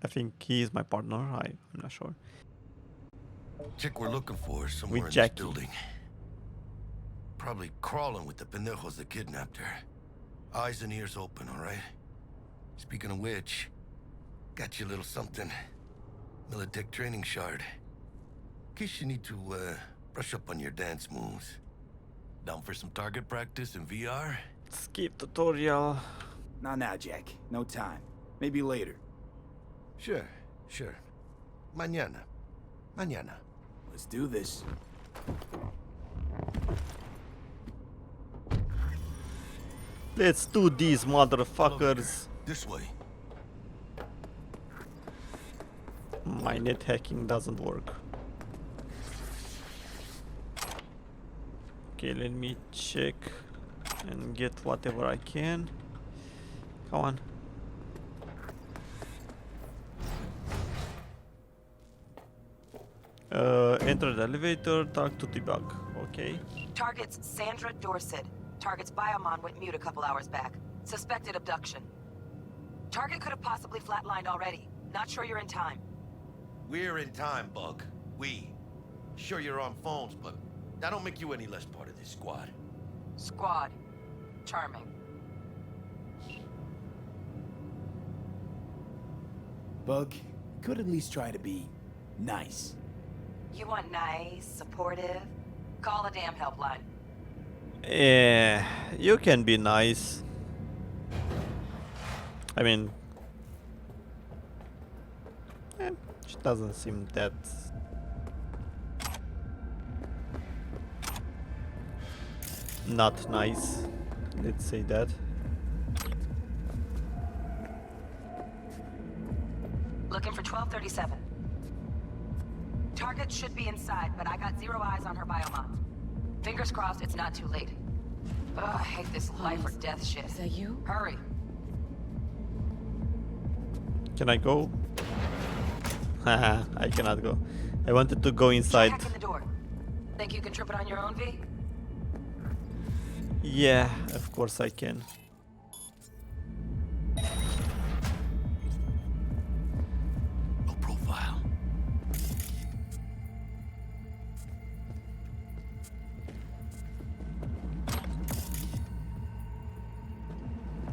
I think he is my partner. I'm not sure. Chick we're looking for is somewhere in this Jackie. building. Probably crawling with the pendejos that kidnapped her. Eyes and ears open, all right? Speaking of which, got you a little something. Militech training shard. In case you need to brush up on your dance moves. Down for some target practice in VR? Skip tutorial. Not now, Jack. No time. Maybe later. Sure. Mañana. Let's do this. Let's do these motherfuckers. This way. My net hacking doesn't work. Okay, let me check and get whatever I can. Come on. Enter the elevator, talk to debug. Okay. Target's Sandra Dorset. Target's biomon went mute a couple hours back. Suspected abduction. Target could have possibly flatlined already. Not sure you're in time. We're in time, Bug. We. Sure you're on phones, but that don't make you any less part of this squad. Squad. Charming. Bug, could at least try to be nice. You want nice, supportive? Call a damn helpline. Yeah, you can be nice. I mean, she doesn't seem that. Not nice. Let's say that. Looking for 1237. Target should be inside, but I got zero eyes on her biomon. Fingers crossed it's not too late. Ugh, I hate this life or death shit. Is that you? Hurry. Can I go? Haha, I cannot go. I wanted to go inside. Hack in the door. Think you can trip it on your own, V? Yeah, of course I can. No profile.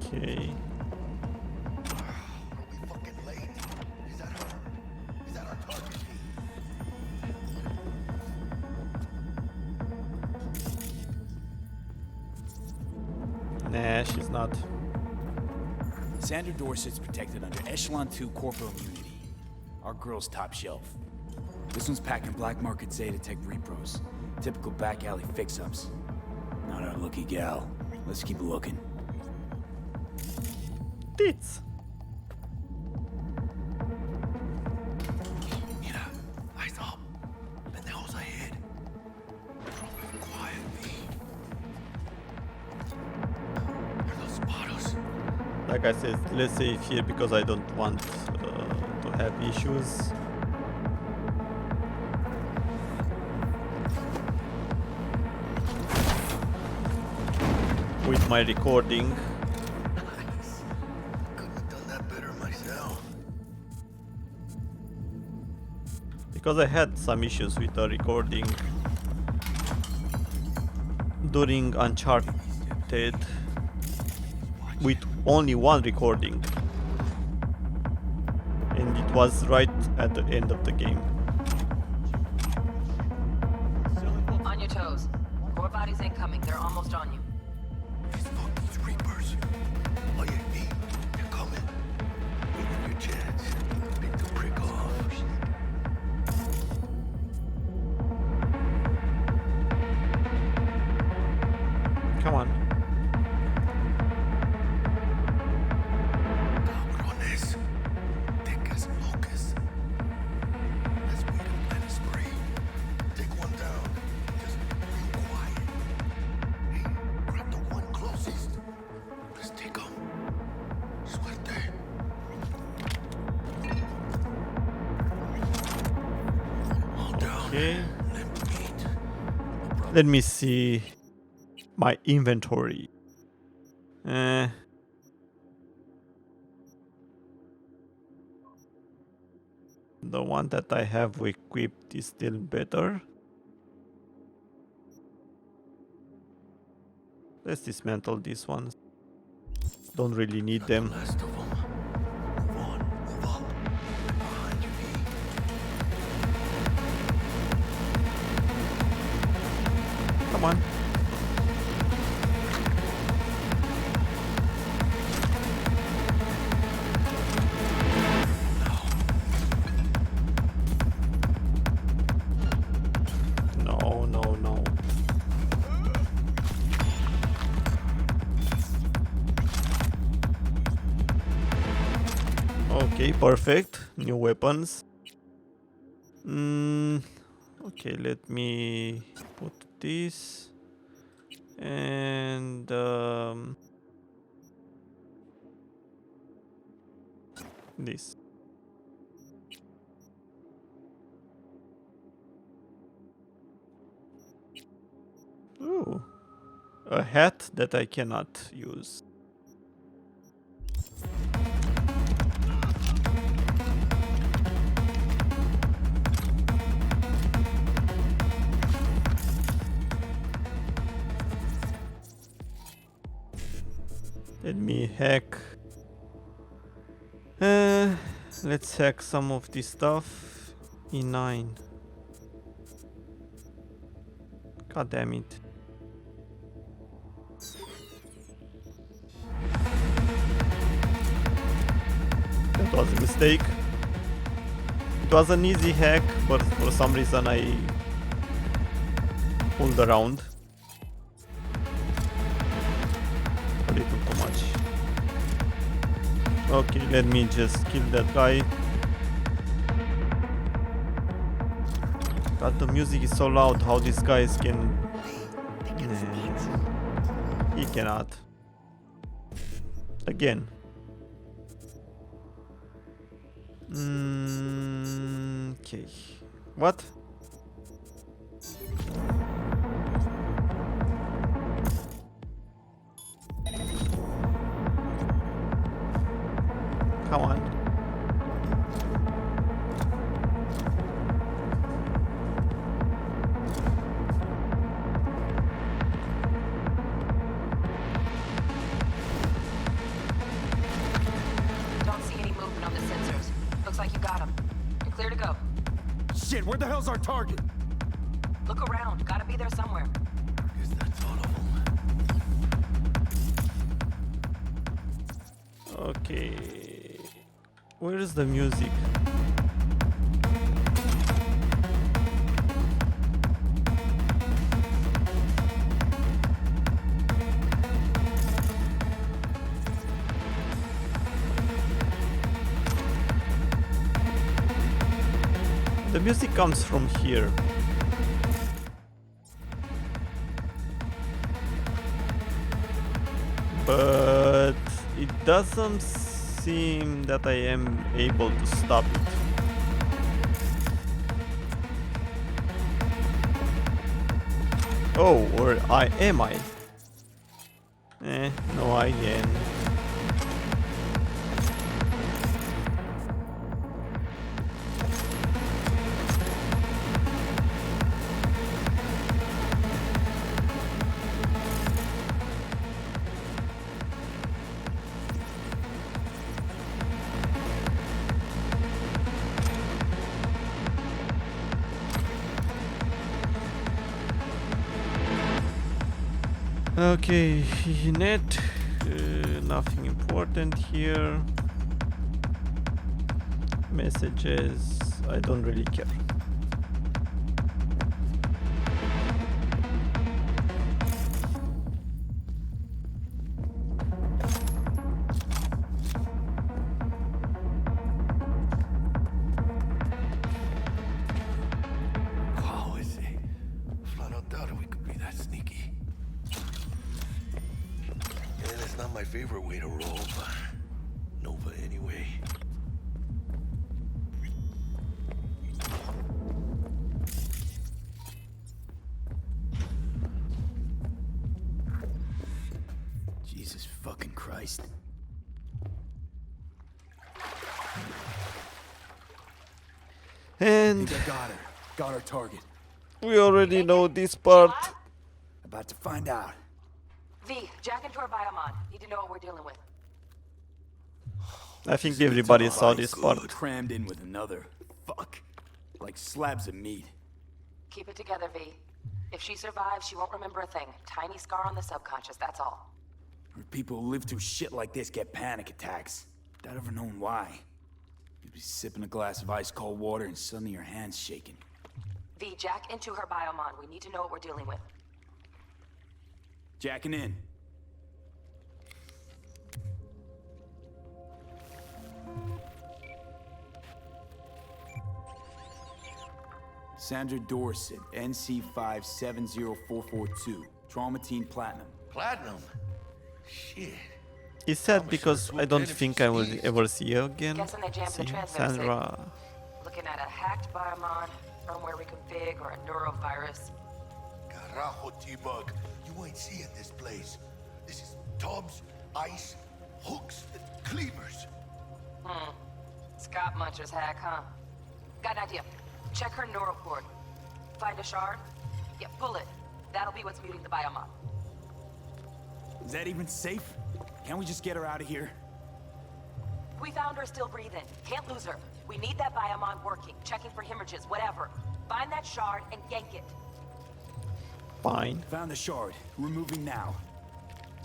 Okay. Nah, she's not. Sandra Dorset's protected under Echelon 2 corporal immunity. Our girl's top shelf. This one's packing black market Zeta Tech repros. Typical back alley fix-ups. Not our lucky gal. Let's keep looking. Tits. Mira, eyes up. Pendejos ahead. Quietly. They'll spot us. Like I said, let's save here because I don't want to have issues. With my recording. Couldn't have done that better myself. Because I had some issues with the recording during Uncharted with only one recording, and it was right at the end of the game. On your toes. Core bodies incoming. They're almost on you. These Reapers. On your feet. They're coming. Wait your chance. Pick the prick off. Come on. Cabrones. Thick as locusts. Let's wait and plan a spree. Take one down. Just real quiet. Hey, grab the one closest. Let's take him. Suerte. All down. Okay. Let me see my inventory. The one that I have equipped is still better. Let's dismantle these ones. Don't really need them. Come on. No, no, no. Okay, perfect. New weapons. Okay, let me put this and this. Ooh, a hat that I cannot use. Let me hack. Let's hack some of this stuff. E9. God damn it. That was a mistake. It was an easy hack, but for some reason I pulled around a little too much. Okay, let me just kill that guy. God, the music is so loud. How these guys can... Nah, he cannot. Again. Okay. What? Come on. where the hell's our target? Look around. Gotta be there somewhere. Guess that's all of them. Okay. Where is the music? The music comes from here. But it doesn't seem that I am able to stop it. Oh, or am I? No idea. Okay, net, nothing important here. Messages, I don't really care. Wow, is it? Flat out doubted we could be that sneaky. And it's not my favorite way to roll, but Nova anyway. Jesus fucking Christ. And I got her. Got our target. we already know this part. About to find out. V, jack into our biomon. Need to know what we're dealing with. I think everybody saw this part. Crammed in with another. Fuck. Like slabs of meat. Keep it together, V. If she survives, she won't remember a thing. Tiny scar on the subconscious, that's all. People who live through shit like this get panic attacks. Without ever knowing why. You'd be sipping a glass of ice cold water and suddenly your hand's shaking. V, jack into her biomon. We need to know what we're dealing with. Jacking in. Sandra Dorset, NC570442. Traumatine Platinum. Platinum? Shit. It's sad because I don't think I will ever see her again. Guessing they jammed the See transmitter Sandra. Looking at a hacked biomon, firmware reconfig, or a neurovirus. Carajo, T-Bug. You ain't seeing this place. This is tubs, ice, hooks, and cleavers. Scott Muncher's hack, huh? Got an idea. Check her neural cord. Find a shard? Yeah, pull it. That'll be what's muting the biomon. Is that even safe? Can't we just get her out of here? We found her still breathing. Can't lose her. We need that biomon working, checking for hemorrhages, whatever. Find that shard and yank it. Fine. Found the shard. We're moving now.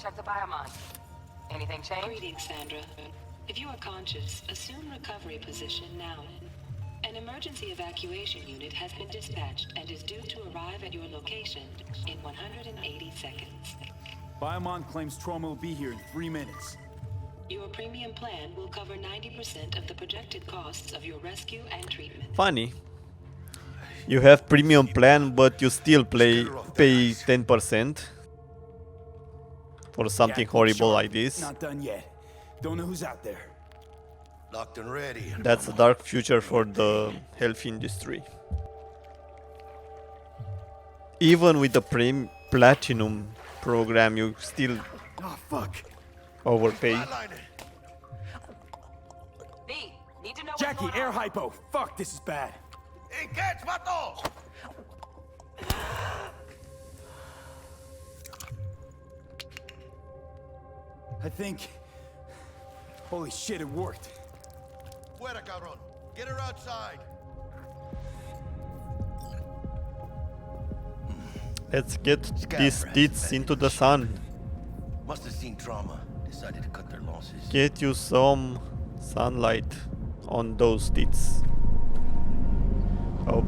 Check the biomon. Anything change? Greetings, Sandra. If you are conscious, assume recovery position now. An emergency evacuation unit has been dispatched and is due to arrive at your location in 180 seconds. Biomon claims trauma will be here in 3 minutes. Your premium plan will cover 90% of the projected costs of your rescue and treatment. Funny. You have premium plan, but you still pay 10% for something horrible like this. Not done yet. Don't know who's out there. Locked and ready. That's a dark future for the health industry. Even with the platinum program, you still overpay. B, need to know Jackie, air hypo. Fuck, this is bad. Hey, catch, vato! I think... Holy shit, it worked. Fuera, cabrón. Get her outside. Let's get these tits into the sun. Must have seen trauma. Decided to cut their losses. Get you some sunlight on those tits. Oh,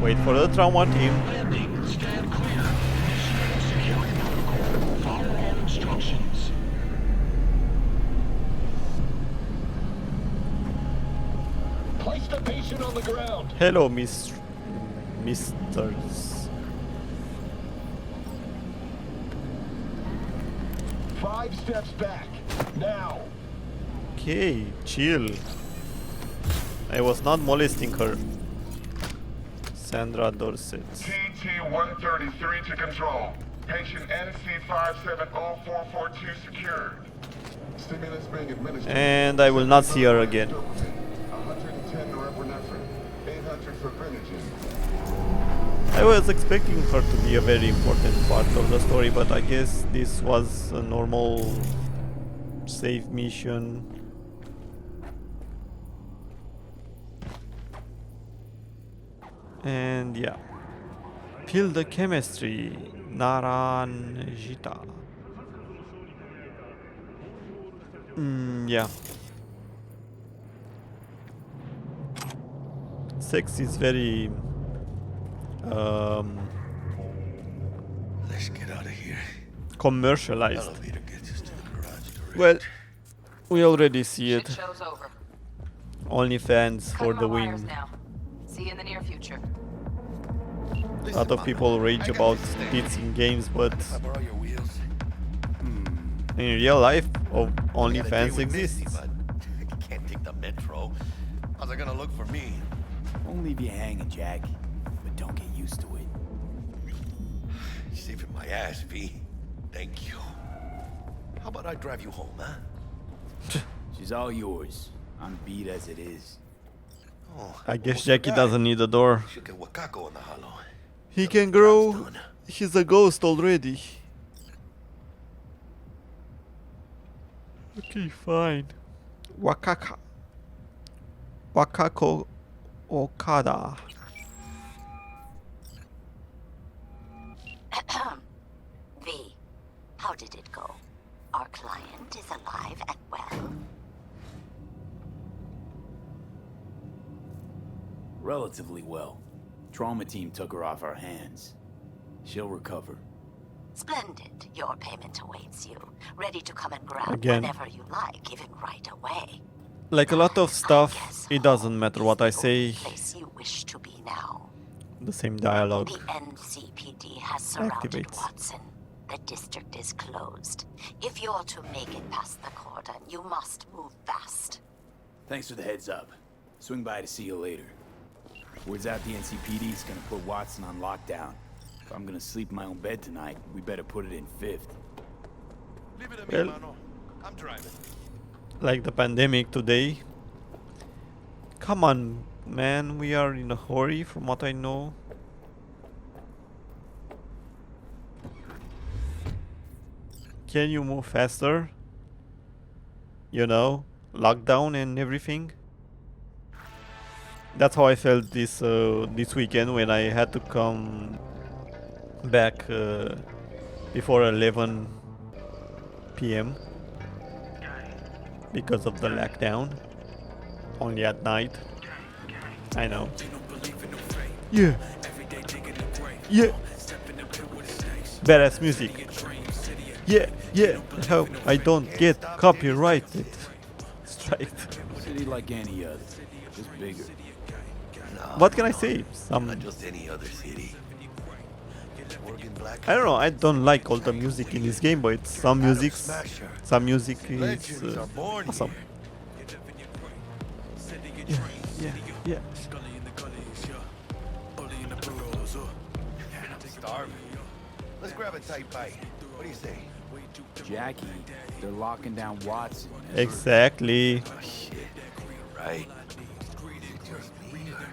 wait for the trauma team. Landing. Stand clear. Initiate security protocol. Follow all instructions. Place the patient on the ground. Hello, misters. 5 steps back. Now. Okay, chill. I was not molesting her. Sandra Dorset. TT-133 to control. Patient NC570442 secured. Stimulus being administered. And I will not see her again. 110 norepinephrine. 800 for Phenergen. I was expecting her to be a very important part of the story, but I guess this was a normal save mission. And yeah. Kill the chemistry. Naranjita. Yeah. Sex is very Let's get out of here. commercialized. Elevator gets us to the garage direct. Well, we already see it. Shit show's over. OnlyFans for Cutting the my wires win. now. See you in the near future. A lot of people rage about tits in games, but If I borrow your wheels, in real life, I got a OnlyFans date with Misty, exists. but I can't take the metro. How's they gonna look for me? Won't leave you hanging, Jack. But don't get used to it. You're saving my ass, V. Thank you. How about I drive you home, huh? She's all yours. I'm beat as it is. Oh, I guess Jackie doesn't need a door. should get Wakako in the hollow. He can grow. He's a ghost already. Okay, fine. Wakako Okada. V, how did it go? Our client is alive and well? Relatively well. Trauma team took her off our hands. She'll recover. Splendid. Your payment awaits you. Ready to come and grab Again. whenever you like, even right away. Like a lot of stuff, it doesn't matter what I say. Place you wish to be now. The same dialogue The NCPD has surrounded activates. Watson. The district is closed. If you're to make it past the cordon, you must move fast. Thanks for the heads up. Swing by to see you later. Word's out the NCPD's gonna put Watson on lockdown. If I'm gonna sleep in my own bed tonight, we better put it in 5th. Leave it to Well- me, mano. I'm driving. Like the pandemic today. Come on, man, we are in a hurry from what I know. Can you move faster? You know, lockdown and everything. That's how I felt this weekend when I had to come back before 11 p.m. because of the lockdown. Only at night. I know. Yeah. Yeah. Badass music. Yeah, yeah. How I don't get copyrighted strike. City like any other, just bigger. What can I say? Some Not just any other city. Working black. I don't know. I don't like all the music in this game, but some music is Legends are born awesome. Yeah, yeah, yeah. Starving. Let's grab a tight bite. What do you say? Jackie, they're locking down Watson. Exactly. Oh, shit. You're right. Just leave her.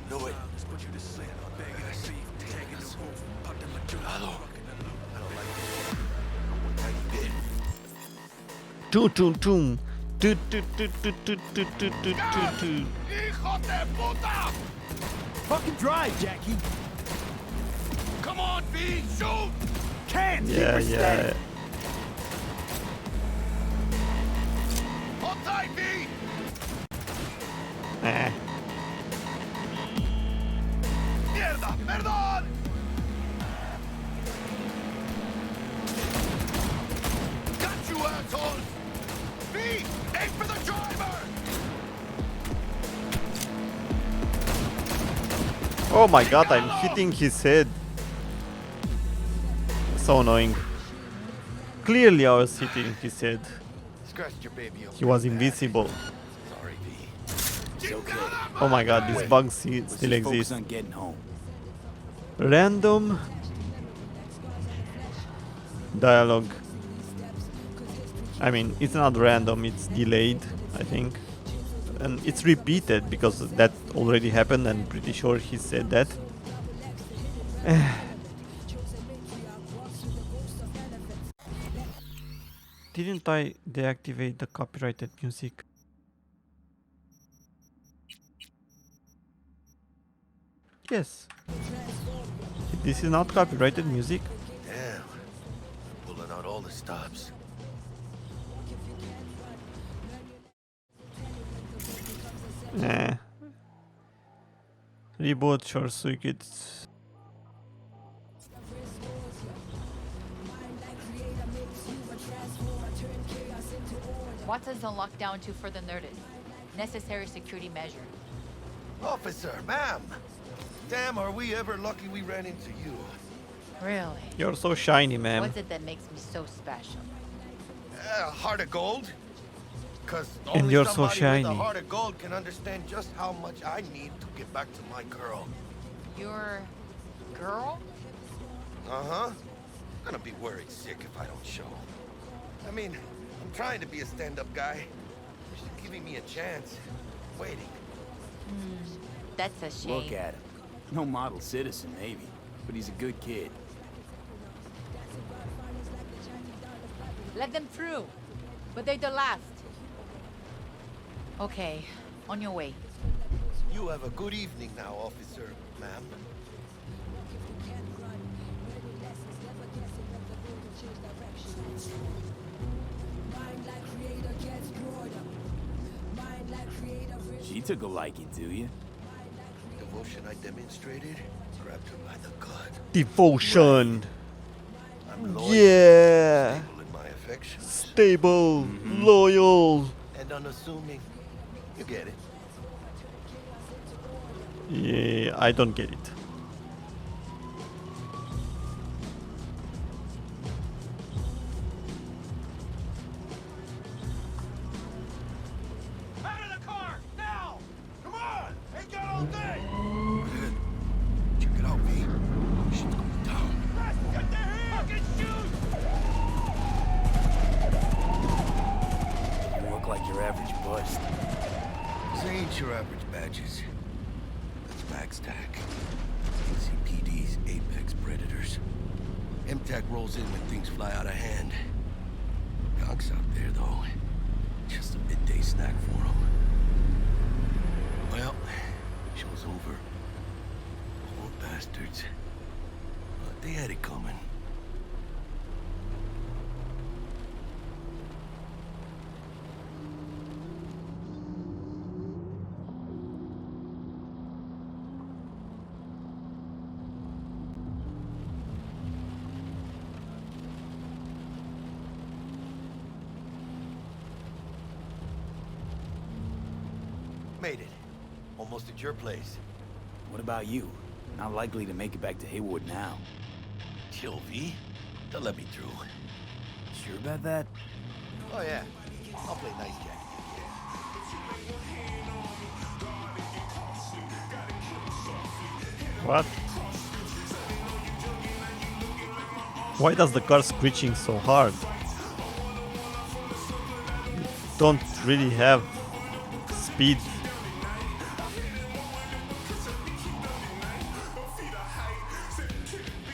Do it. Hello. I don't like this. I did. Toom toom toom. Toot toot toot toot toot toot toot toot toot. Fucking drive, Jackie. V, shoot! Can't! Yeah, yeah. Hold tight, V! Eh. Mierda! Perdón! Got you, assholes! V! Aim for the driver! Oh my god, I'm hitting his head. So annoying. Clearly I was hitting his head. Scratched your baby open. He was invisible. Sorry, V. It's okay. Oh my god, this bug still Let's just focus exists. on getting home. Random dialogue. I mean, it's not random, it's delayed, I think. And it's repeated because that already happened. I'm pretty sure he said that. Didn't I deactivate the copyrighted music? Yes. This is not copyrighted music. Damn. Pulling out all the stops. Eh. Reboot short circuits. Watson's on lockdown to further notice. Necessary security measure. Officer, ma'am. Damn, are we ever lucky we ran into you. Really? You're so shiny, man. What's it that makes me so special? Heart of gold? Cause And only you're so somebody with shiny. a heart of gold can understand just how much I need to get back to my girl. Your girl? Uh-huh. Gonna be worried sick if I don't show. I mean, I'm trying to be a stand-up guy. She's giving me a chance. Waiting. That's a shame. Look at him. No model citizen, maybe, but he's a good kid. Let them through. But they're the last. Okay, on your way. You have a good evening now, officer, ma'am. She took a liking to you. Devotion I demonstrated, grabbed her by the gut. Devotion. I'm loyal, Yeah. stable in my affections, Stable, loyal. and unassuming. You get it. Yeah, I don't get it. Out of the car! Now! Come on! Ain't got all day! Check it out, V. Shit's going down. Get their hands! Fucking shoot! You look like your average bust. This ain't your average badges. That's MaxTac. NCPD's apex predators. MTAC rolls in when things fly out of hand. Gonks out there, though. Just a midday snack for them. Well, show's over. Poor bastards. But they had it coming. Made it. Almost at your place. What about you? Not likely to make it back to Haywood now. Chill, V. They'll let me through. Sure about that? Oh, yeah. I'll play nice, Jack. What? Why does the car screeching so hard? Don't really have speed.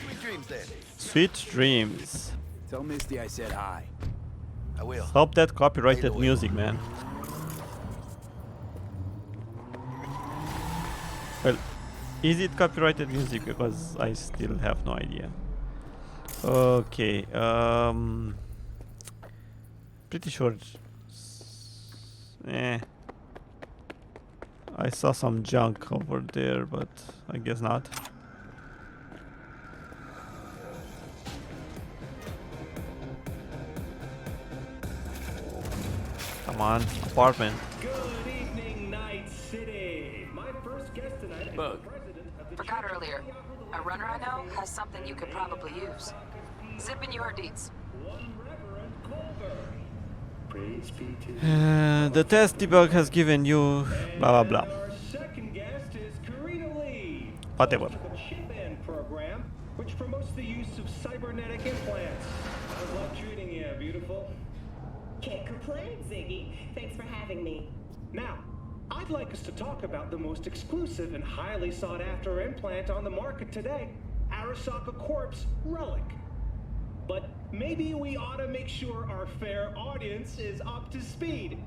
Sweet dreams, then. Sweet dreams. Tell Misty I said hi. I will. Stop that copyrighted music, man. Well, is it copyrighted music? Because I still have no idea. Okay. Pretty sure. I saw some junk over there, but I guess not. Come on, apartment. Good evening, Night City. My first guest tonight is the president of the Forgot earlier. A runner I know has something you could probably use. Zip in your deets. Praise be to The test debug has given you blah blah blah. Our second guest is Karina Lee. Whatever. Host of the Chip-In program, which promotes the use of cybernetic implants. How's life treating you, beautiful? Can't complain, Ziggy. Thanks for having me. Now, I'd like us to talk about the most exclusive and highly sought-after implant on the market today, Arasaka Corp's Relic. But maybe we ought to make sure our fair audience is up to speed.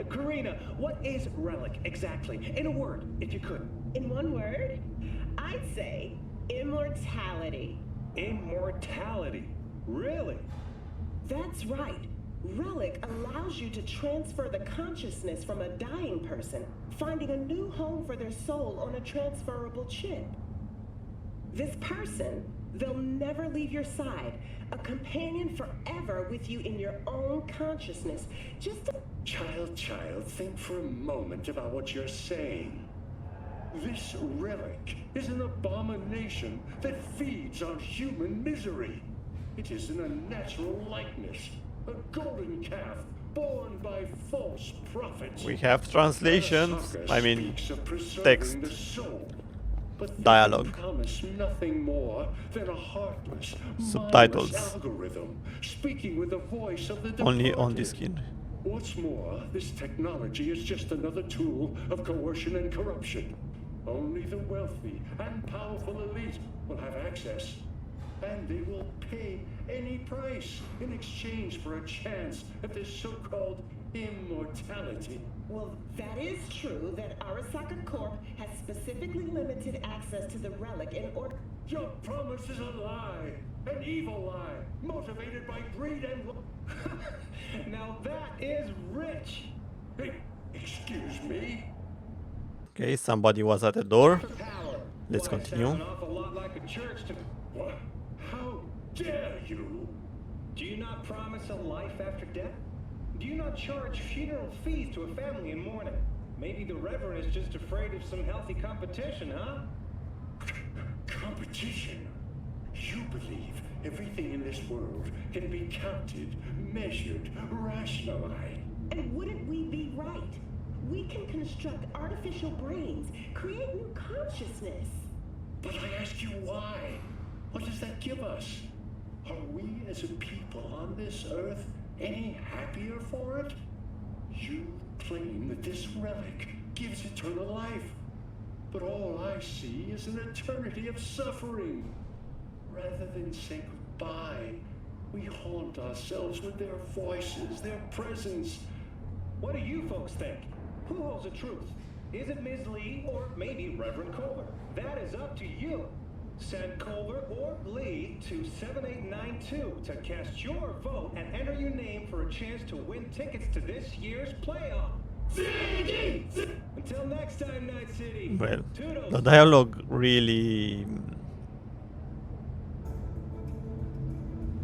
Karina, what is Relic exactly? In a word, if you could. In one word, I'd say immortality. Immortality? Really? That's right. Relic allows you to transfer the consciousness from a dying person, finding a new home for their soul on a transferable chip. This person, they'll never leave your side, a companion forever with you in your own consciousness. Just a... Child, think for a moment about what you're saying. This relic is an abomination that feeds on human misery. It is an unnatural likeness, a golden calf born by false prophets. We have translations. I mean, text. The soul, but dialogue. Promise nothing more than a heartless, Subtitles. mindless algorithm speaking with the voice of the Only departed. on this skin. What's more, this technology is just another tool of coercion and corruption. Only the wealthy and powerful elite will have access, and they will pay any price in exchange for a chance at this so-called immortality. Well, that is true that Arasaka Corp has specifically limited access to the relic in order... Your promise is a lie, an evil lie, motivated by greed and... Now that is rich. Hey, excuse me? Okay, somebody was at the door. Let's Well, continue. An awful lot like a church to... What? How dare you? Do you not promise a life after death? Do you not charge funeral fees to a family in mourning? Maybe the Reverend is just afraid of some healthy competition, huh? Competition? You believe everything in this world can be counted, measured, rationalized. And wouldn't we be right? We can construct artificial brains, create new consciousness. But I ask you why? What does that give us? Are we as a people on this earth any happier for it? You claim that this relic gives eternal life, but all I see is an eternity of suffering. Rather than say goodbye, we haunt ourselves with their voices, their presence. What do you folks think? Who holds the truth? Is it Ms. Lee or maybe Reverend Culver? That is up to you. Send Culver or Lee to 7892 to cast your vote and enter your name for a chance to win tickets to this year's playoff. Until next time, Night City. Well, Toodles. the dialogue really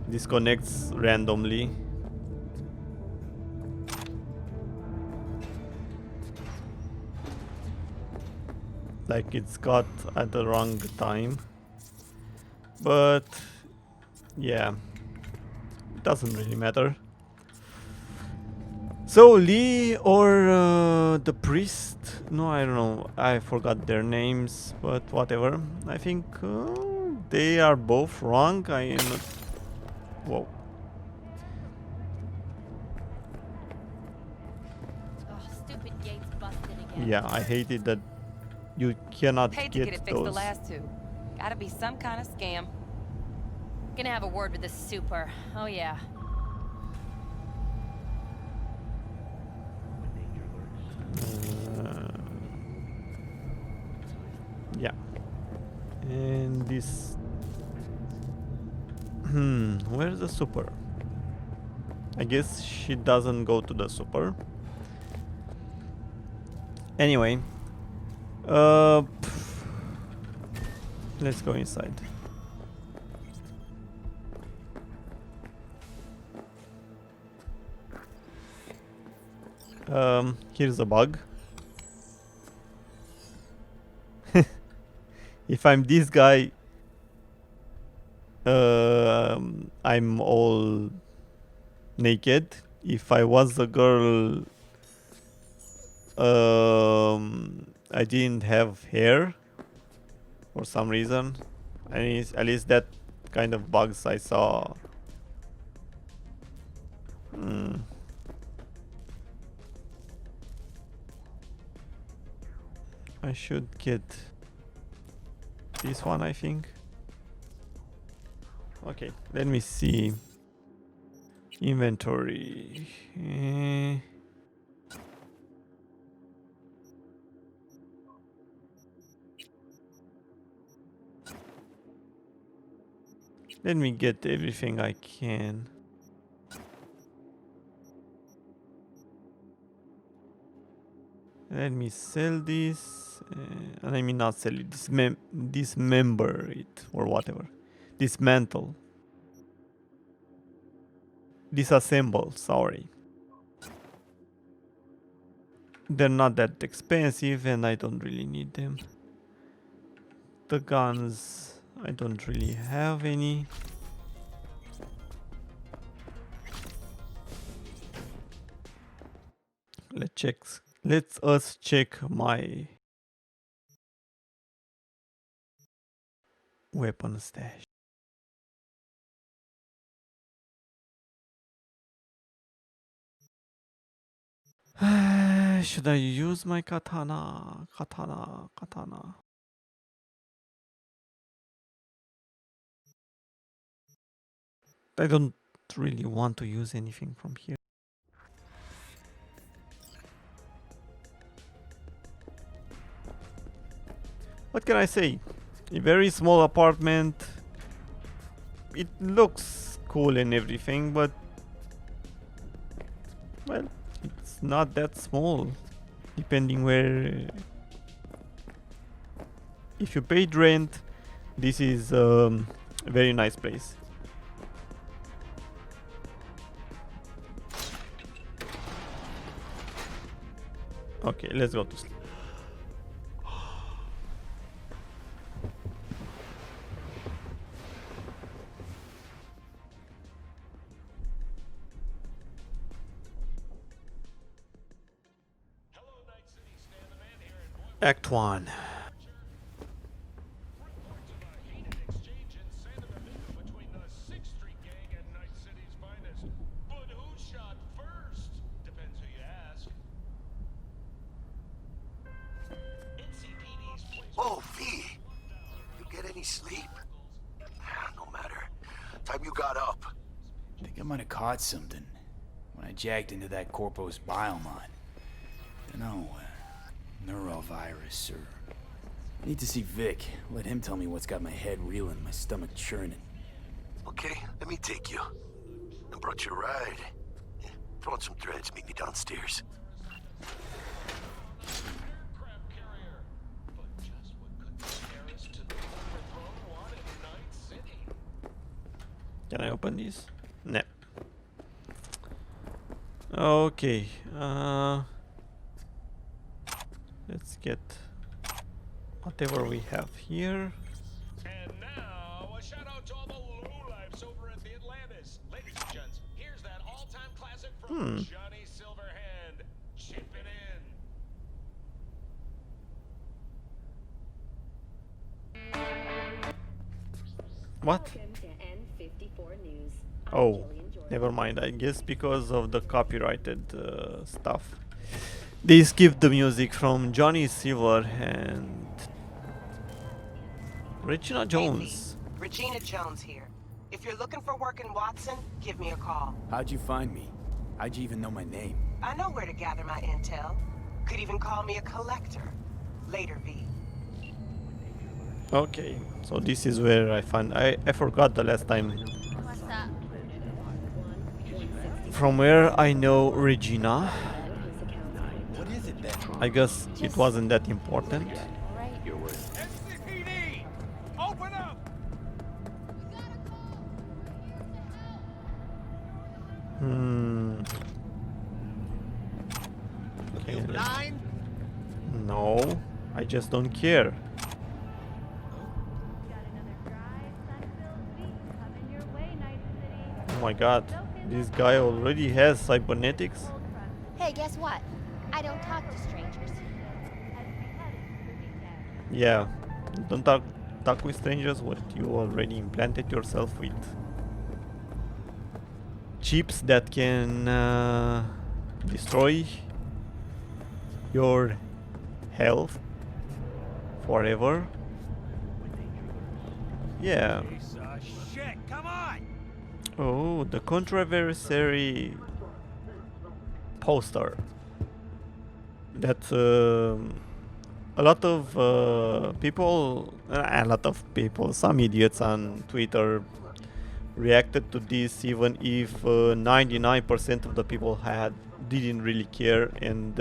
disconnects randomly. Like it's got at the wrong time. But yeah, it doesn't really matter. So Lee or the priest? No, I don't know. I forgot their names, but whatever. I think they are both wrong. I am not. Whoa. Oh, stupid gates busted again. Yeah, I hated that you cannot Paid to get it get fixed the those. last two. Gotta be some kind of scam. Gonna have a word with this super. Oh yeah. Yeah. And this Where's the super? I guess she doesn't go to the super. Anyway, let's go inside. Here's a bug. If I'm this guy, I'm all naked. If I was a girl, I didn't have hair for some reason. At least that kind of bugs I saw. I should get this one, I think. Okay, let me see. Inventory. Let me get everything I can. Let me sell this, and I mean not sell it, dismember it or whatever. Dismantle. Disassemble, sorry. They're not that expensive and I don't really need them. The guns, I don't really have any. Let us check my weapon stash. Should I use my katana? Katana. I don't really want to use anything from here. What can I say? A very small apartment. It looks cool and everything, but well, it's not that small. Depending where. If you paid rent, this is a very nice place. Okay, let's go to sleep. Act 1. Oh, V! You get any sleep? No matter. Time you got up. I think I might have caught something when I jacked into that Corpo's biomon. You know, neurovirus or... I need to see Vic. Let him tell me what's got my head reeling, my stomach churning. Okay, let me take you. I brought you a ride. Throw on some threads, meet me downstairs. Can I open these? No. Okay. Let's get whatever we have here. And now, a shout out to all the lowlifes over at the Atlantis. Ladies and gents, here's that all-time classic from Johnny Silverhand. Chip it in. What? Oh, never mind. I guess because of the copyrighted stuff. They skipped the music from Johnny Silverhand. Regina Jones. Hey, Regina Jones here. If you're looking for work in Watson, give me a call. How'd you find me? How'd you even know my name? I know where to gather my intel. Could even call me a collector. Later, V. Okay, so this is where I found. I forgot the last time From where I know Regina. What is it then? I guess it wasn't that important. Your word. SCPD! Open up! Okay, let's- Blind? No, I just don't care. Oh my god, this guy already has cybernetics? Hey, guess what? I don't talk to strangers. Yeah, don't talk with strangers what you already implanted yourself with. Chips that can destroy your health forever. Yeah. Shit, come on! Oh, the controversy poster. That a lot of people, some idiots on Twitter reacted to this, even if 99% of the people didn't really care, and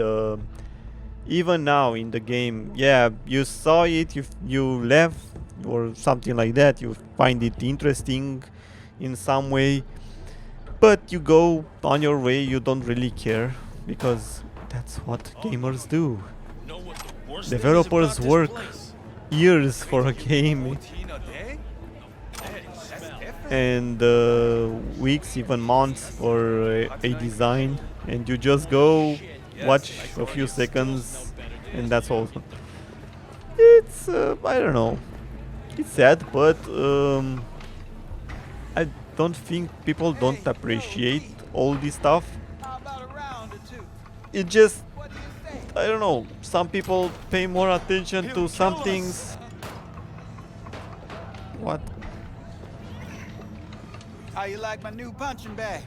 even now in the game, yeah, you saw it, you left or something like that, you find it interesting in some way, but you go on your way, you don't really care, because that's what gamers do. Developers work years for a game and weeks, even months for a design, and you just go watch a few seconds and that's all. It's I don't know, it's sad, but I don't think people don't appreciate all this stuff. It just, I don't know, some people pay more attention to some things. What? How you like my new punching bag?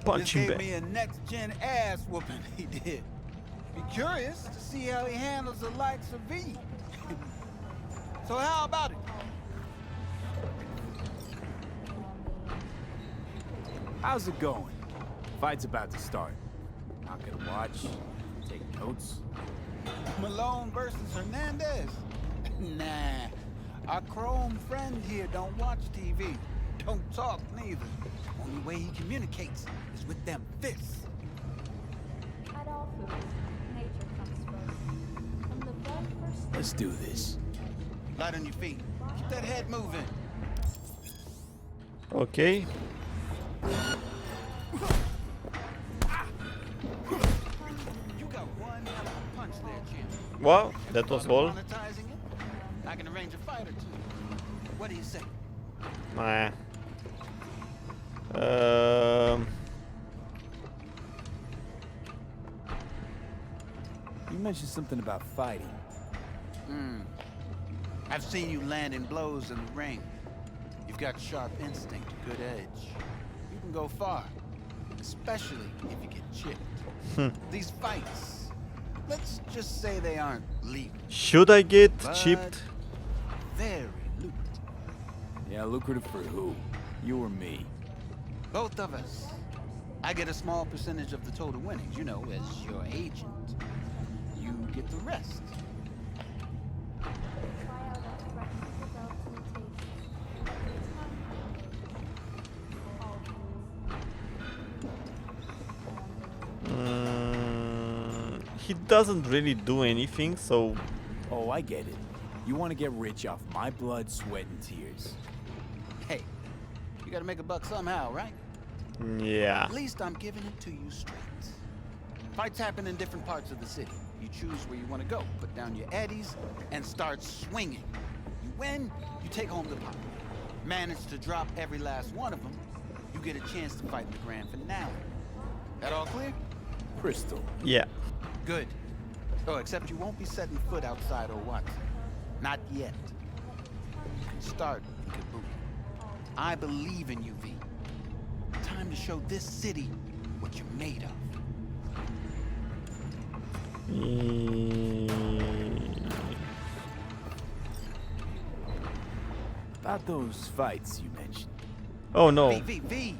Punching Just bag. gave me a next-gen ass whooping, he did. Be curious to see how he handles the likes of V. So how about it? How's it going? Fight's about to start. Not gonna watch, take notes. Malone versus Hernandez? Nah. Our Chrome friend here don't watch TV. Don't talk neither. Only way he communicates is with them fists. At all foods, nature comes first. From the blood first. Let's do this. Light on your feet. Keep that head moving. Okay. You got one hell of a punch there, champ. Well, that was all. Monetizing it? I can arrange a fight or two. What do you say? Nah. You mentioned something about fighting. I've seen you landing blows in the ring. You've got sharp instinct, good edge. You can go far, especially if you get chipped. These fights, let's just say they aren't lethal. Should I get but chipped? Very lucrative. Yeah, lucrative for who? You or me? Both of us. I get a small percentage of the total winnings, you know, as your agent. You get the rest. He doesn't really do anything, so... Oh, I get it. You want to get rich off my blood, sweat, and tears. Hey, you gotta make a buck somehow, right? Yeah. At least I'm giving it to you straight. Fights happen in different parts of the city. You choose where you want to go, put down your eddies, and start swinging. You win, you take home the pot. Manage to drop every last one of them, you get a chance to fight in the grand finale. That all clear? Crystal. Yeah. Good. Oh, except you won't be setting foot outside or what? Not yet. You can start in Kabuki. I believe in you, V. Time to show this city what you're made of. About those fights you mentioned. Oh no. V.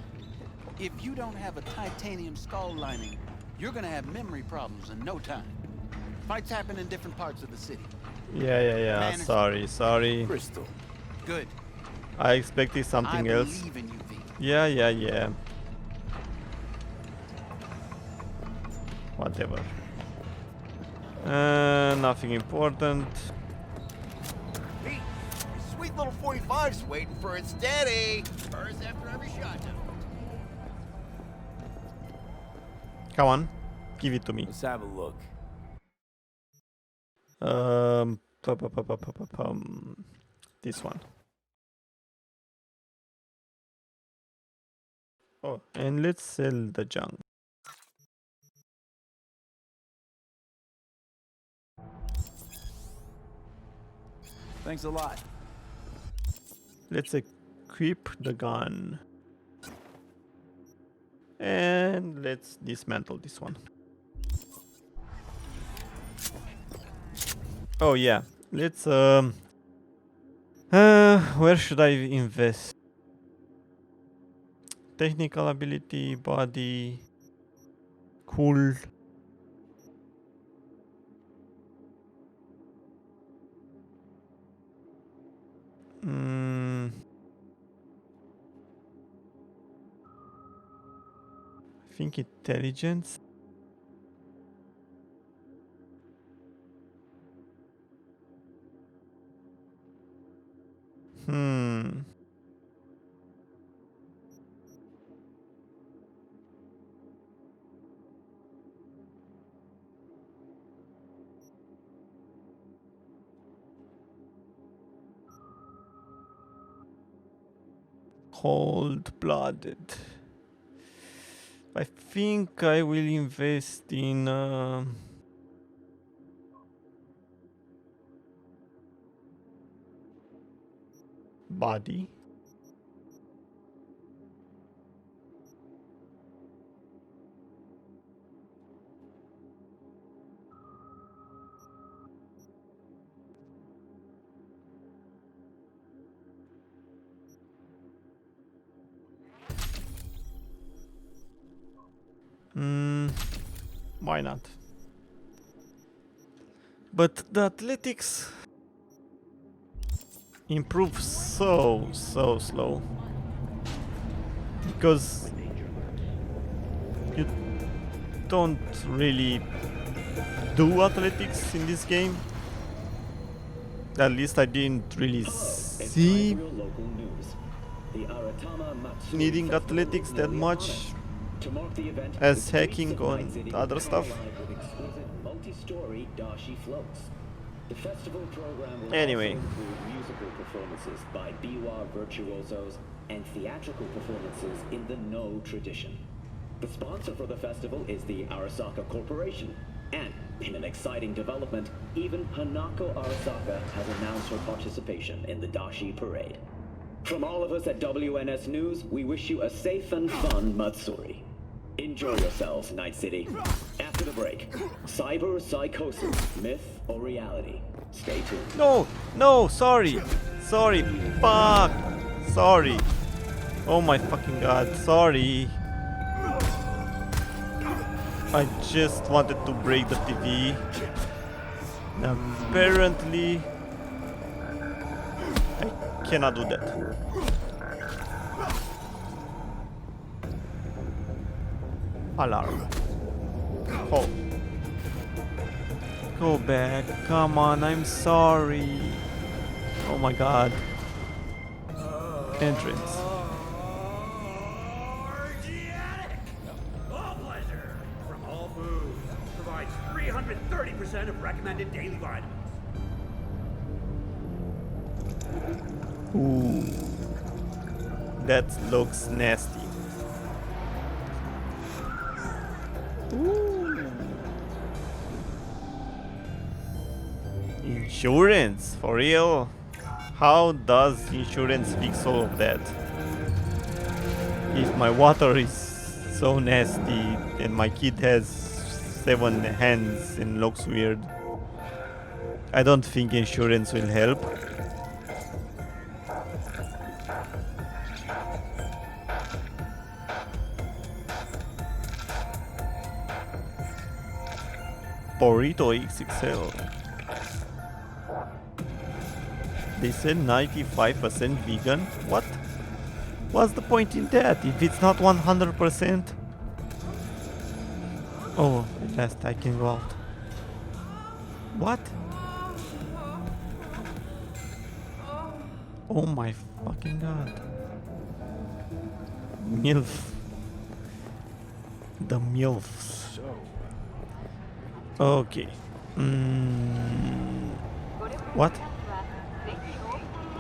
If you don't have a titanium skull lining, you're gonna have memory problems in no time. Fights happen in different parts of the city. Yeah. Man, Sorry. Crystal. Good. I expected something I else. believe in you, V. Yeah. Whatever. Nothing important. Pete, your sweet little 45's waiting for its daddy. Burrs after every shot. Come on, give it to me. Let's have a look. This one. Oh, and let's sell the junk. Thanks a lot. Let's equip the gun. And let's dismantle this one. Oh yeah, let's where should I invest? Technical ability, body, cool. I think intelligence. Cold-blooded. I think I will invest in body. Why not? But the athletics improves so slow because you don't really do athletics in this game. At least I didn't really see needing athletics that much as hacking on other stuff. The festival program will anyway, also include musical performances by biwa virtuosos and theatrical performances in the No tradition. The sponsor for the festival is the Arasaka Corporation, and in an exciting development, even Hanako Arasaka has announced her participation in the Dashi Parade. From all of us at WNS News, we wish you a safe and fun Matsuri. Enjoy yourselves, Night City. After the break, cyber psychosis, myth or reality? Stay tuned. No, sorry, fuck, sorry. Oh my fucking god, sorry. I just wanted to break the TV. Apparently, I cannot do that. Alarm. Oh. Go back. Come on, I'm sorry. Oh my god. Entrance. All pleasure from all foods. Provides 330% of recommended daily vitamins. Ooh. That looks nasty. Ooh. Insurance, for real? How does insurance fix all of that? If my water is so nasty and my kid has 7 hands and looks weird, I don't think insurance will help. Burrito XXL. They said 95% vegan. What? What's the point in that if it's not 100%? Oh, at last I can go out. What? Oh my fucking god. MILF. The MILFs. Okay. What?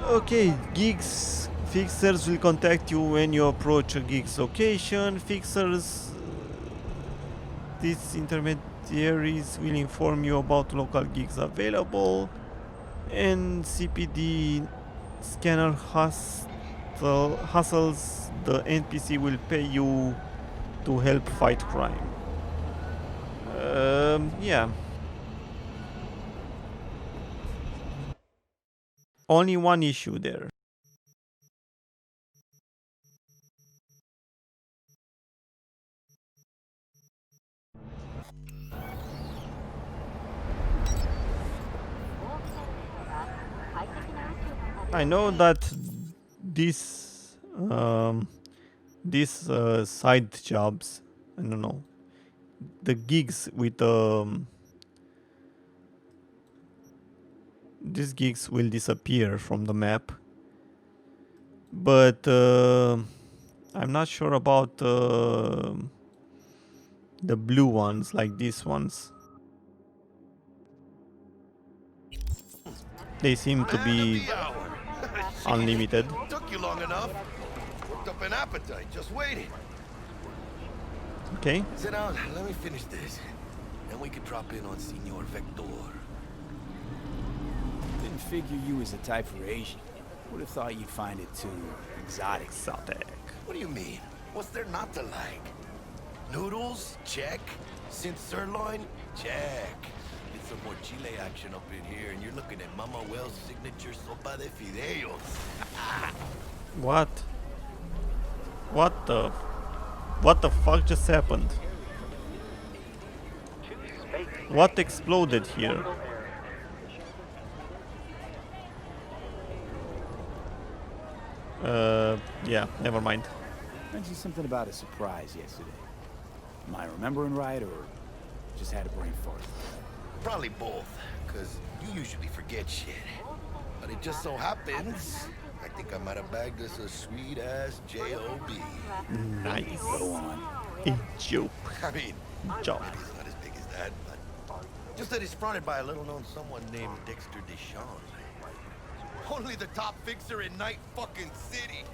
Okay, gigs. Fixers will contact you when you approach a gig's location. Fixers. These intermediaries will inform you about local gigs available. And CPD scanner hustles. The NPC will pay you to help fight crime. Yeah. Only one issue there. I know that these side jobs, I don't know, the gigs with these gigs will disappear from the map, but I'm not sure about the blue ones, like these ones. They seem to be unlimited. Took you long enough. Worked up an appetite, just waiting. Okay. Sit down, let me finish this. Then we could drop in on Senor Vector. Didn't figure you was the type for Asian. Would have thought you'd find it too exotic. What do you mean? What's there not to like? Noodles? Check. Synth sirloin? Check. Get some more chile action up in here, and you're looking at Mama Wells' signature sopa de fideos. What? What the fuck just happened? What exploded here? Yeah, never mind. Mentioned something about a surprise yesterday. Am I remembering right, or just had a brain fart? Probably both, because you usually forget shit. But it just so happens, I think I might have bagged us a sweet-ass J.O.B. Nice. Go on. A joke. I mean, Job. maybe it's not as big as that, but just that it's fronted by a little-known someone named Dexter Deshawn. Only the top fixer in Night fucking City.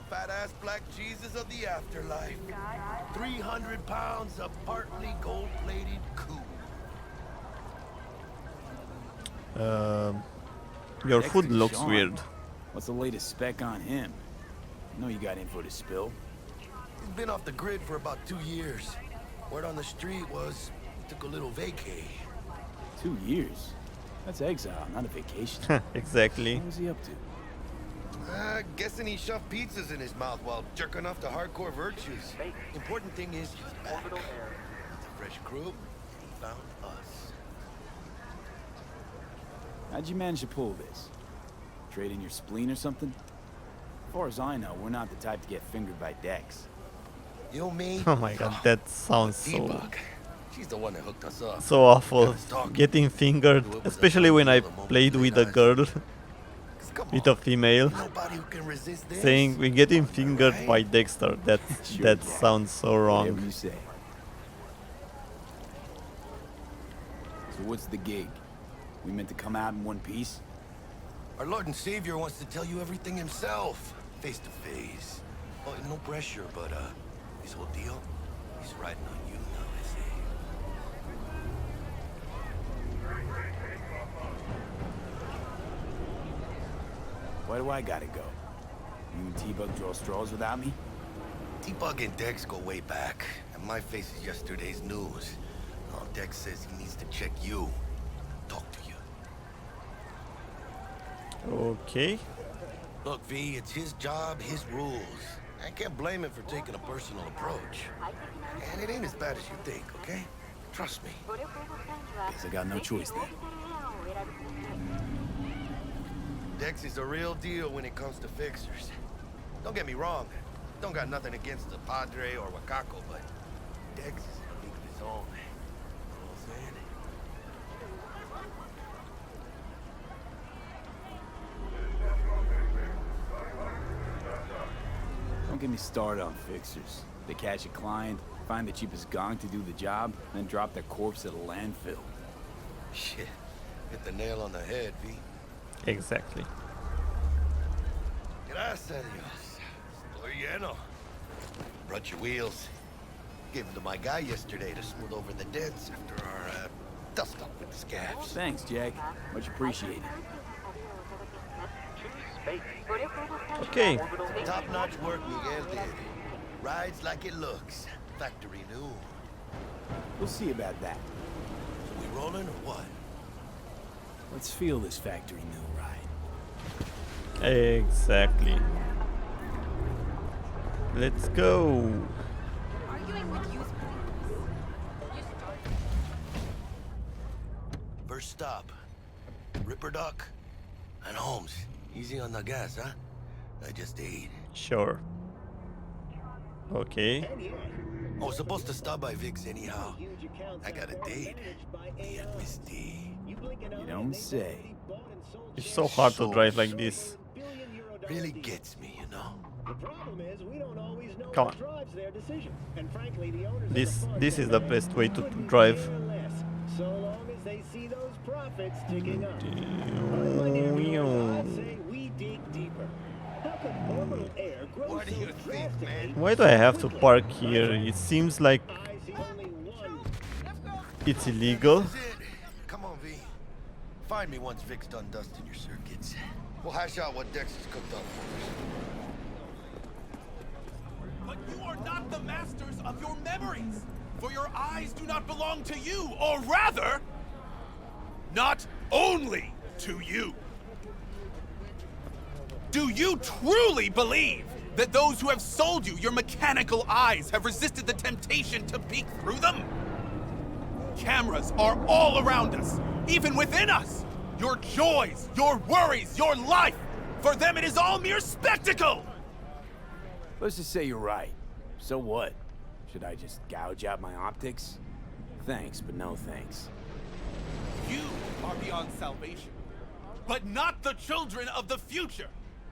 Fat-ass black Jesus of the afterlife. 300 pounds of partly gold-plated coup. Your Dexter food looks Deshawn. weird. What's the latest spec on him? I know you got info to spill. He's been off the grid for about 2 years. Word on the street was he took a little vacay. 2 years? That's exile, not a vacation. Exactly. What was he up to? Guessing he shoved pizzas in his mouth while jerking off to hardcore virtues. Important thing is he's back. It's a fresh crew. He found us. How'd you manage to pull this? Trade in your spleen or something? As far as I know, we're not the type to get fingered by Dex. You, me? Oh my god, that sounds so D-Bug. She's the one that hooked us up. so awful. Getting fingered, especially when I played with a girl, with a female, saying we're getting fingered by Dexter. That sounds so wrong. Whatever you say. So what's the gig? We meant to come out in one piece? Our Lord and Savior wants to tell you everything himself, face to face. Oh, no pressure, but his whole deal, he's riding on you now, I say. Why do I gotta go? You and T-Bug draw straws without me? T-Bug and Dex go way back, and my face is yesterday's news. Now Dex says he needs to check you, talk to you. Okay. Look, V, it's his job, his rules. I can't blame him for taking a personal approach. And it ain't as bad as you think, okay? Trust me. Guess I got no choice then. Dex is a real deal when it comes to fixers. Don't get me wrong. Don't got nothing against the Padre or Wakako, but Dex is in a league of his own. You know what I'm saying? Don't get me started on fixers. They catch a client, find the cheapest gong to do the job, then drop their corpse at a landfill. Shit. Hit the nail on the head, V. Exactly. Gracias, Dios. Estoy lleno. Brought your wheels. Gave them to my guy yesterday to smooth over the dents after our dust up with the scabs. Thanks, Jack. Much appreciated. Okay. Top-notch work Miguel did. Rides like it looks. Factory new. We'll see about that. So we rolling or what? Let's feel this factory new ride. Exactly. Let's go. First stop. Ripper Duck and Holmes. Easy on the gas, huh? I just ate. Sure. Okay. I was supposed to stop by Vic's anyhow. I got a date. Me and Misty. You don't say. It's so hard to drive like this. Really gets me, you know. The problem is we don't always know Come what on. drives their decision. And frankly, the owners This is the best way to drive. so long as they see those profits ticking up. I'd say we dig deeper. How could orbital air grow What do so you think, drastically? man? Why do I have to park here? It seems like it's illegal. This is it. Come on, V. Find me once Vic's done dusting your circuits. We'll hash out what Dex has cooked up for us. But you are not the masters of your memories, for your eyes do not belong to you, or rather, not only to you. Do you truly believe that those who have sold you your mechanical eyes have resisted the temptation to peek through them? Cameras are all around us, even within us. Your joys, your worries, your life, for them it is all mere spectacle! Let's just say you're right. So what? Should I just gouge out my optics? Thanks, but no thanks. You are beyond salvation, but not the children of the future.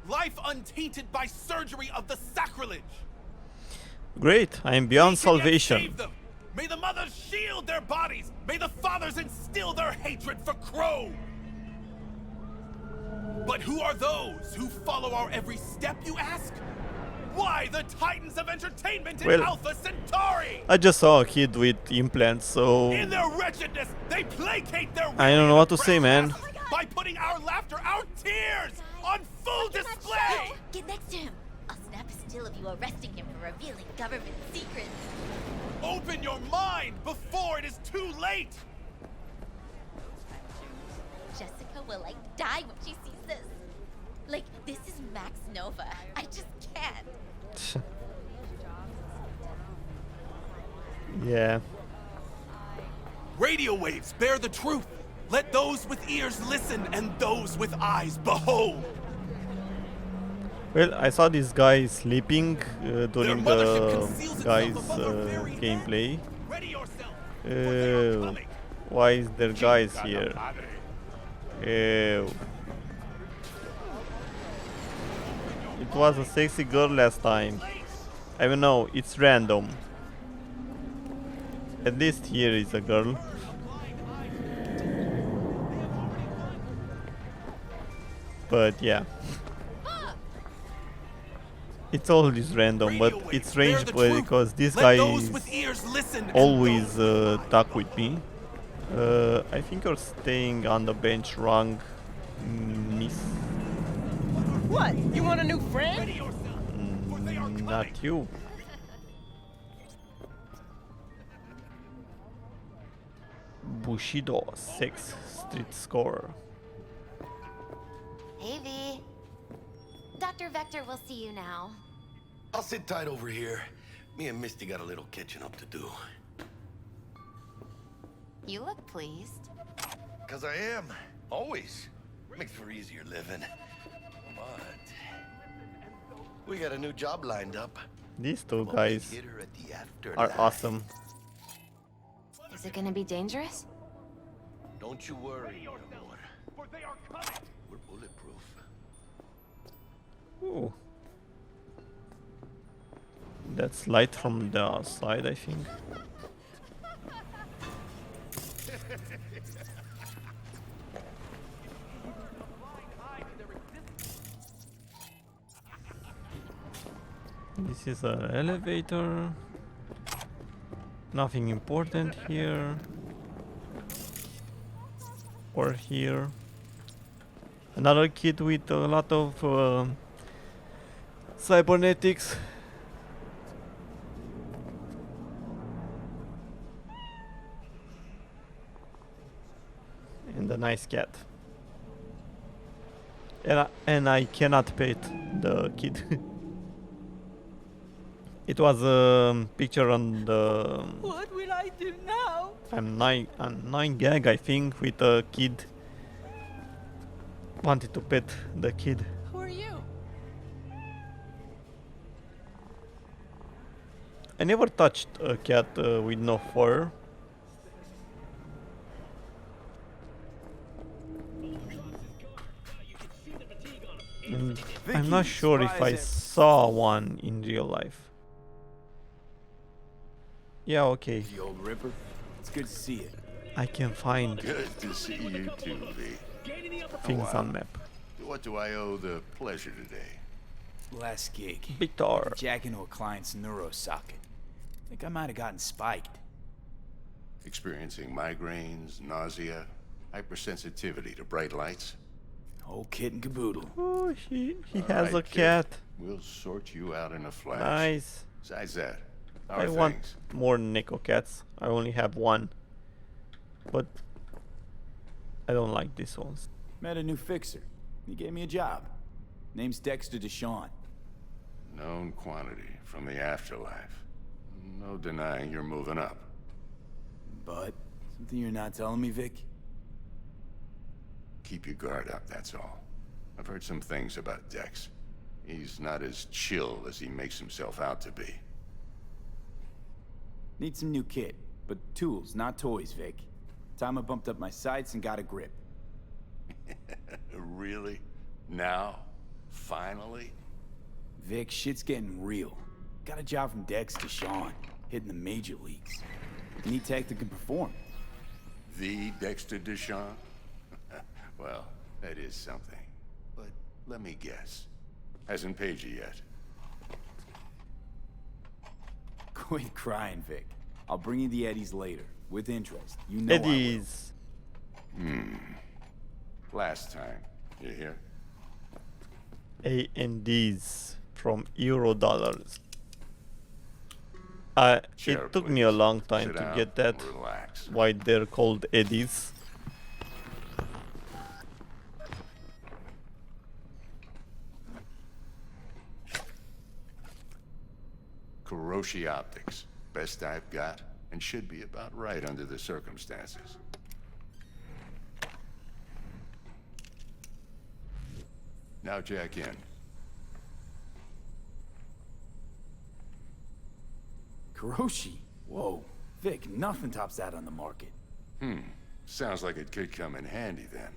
Life untainted by surgery of the sacrilege. Great, I am beyond We can yet salvation. save them. May the mothers shield their bodies. May the fathers instill their hatred for Crow. But who are those who follow our every step, you ask? Why the titans of entertainment in Well, Alpha Centauri? I just saw a kid with implants, so In their wretchedness, they placate their I don't know what to say, man. by putting our laughter, our tears, on full display. Get next to him. I'll snap a still of you arresting him for revealing government secrets. Open your mind before it is too late. Jessica will like die when she sees this. Like, this is Max Nova. I just can't. Yeah. Radio waves bear the truth. Let those with ears listen and those with eyes behold. Well, I saw this guy sleeping during the guy's gameplay. Why is there guys here? Ew. It was a sexy girl last time. I don't know, it's random. At least here is a girl. But yeah. It's always random, but it's strange because this guy is always stuck with me. I think you're staying on the bench wrong, miss. What? You want a new friend? Not you. Bushido 6 street score. Hey, V. Dr. Vector will see you now. I'll sit tight over here. Me and Misty got a little catching up to do. You look pleased. Because I am. Always. Makes for easier living. But we got a new job lined up. These two From a guys big hitter at the are afterlife. awesome. Is it gonna be dangerous? Don't you worry, mi amor. We're bulletproof. Ooh. That's light from the side, I think. This is an elevator. Nothing important here. Or here. Another kid with a lot of cybernetics. And a nice cat. And I cannot pet the kid. It was a picture on the. What will I do now? I'm 9 gag, I think, with a kid. Wanted to pet the kid. Who are you? I never touched a cat with no fur. And I'm not sure if I saw one in real life. Yeah, okay. The old Ripper. It's good to see you. I can find Good to see you too, V. things on map. What do I owe the pleasure today? Last gig. Victor. Jack into a client's neuro socket. Think I might have gotten spiked. Experiencing migraines, nausea, hypersensitivity to bright lights? Whole kit and caboodle. Oh, he All has right, a cat. kid. We'll sort you out in a flash. Nice. Besides that, how I are want things? more Neko cats. I only have one. But I don't like these ones. Met a new fixer. He gave me a job. Name's Dexter Deshawn. Known quantity from the afterlife. No denying you're moving up. But something you're not telling me, Vic? Keep your guard up, that's all. I've heard some things about Dex. He's not as chill as he makes himself out to be. Need some new kit, but tools, not toys, Vic. Time I bumped up my sights and got a grip. Really? Now? Finally? Vic, shit's getting real. Got a job from Dex to Sean, hitting the major leagues. Need tech that can perform. The Dexter Deshawn? Well, that is something. But let me guess. Hasn't paid you yet. Quit crying, Vic. I'll bring you the Eddies later, with interest. You know Eddies. Last time. You hear? AMDs from Euro dollars. It took me a long time Sit to down get that. and relax. Why they're called eddies. Kuroshi Optics. Best I've got, and should be about right under the circumstances. Now jack in. Kuroshi? Whoa. Vic, nothing tops that on the market. Sounds like it could come in handy then.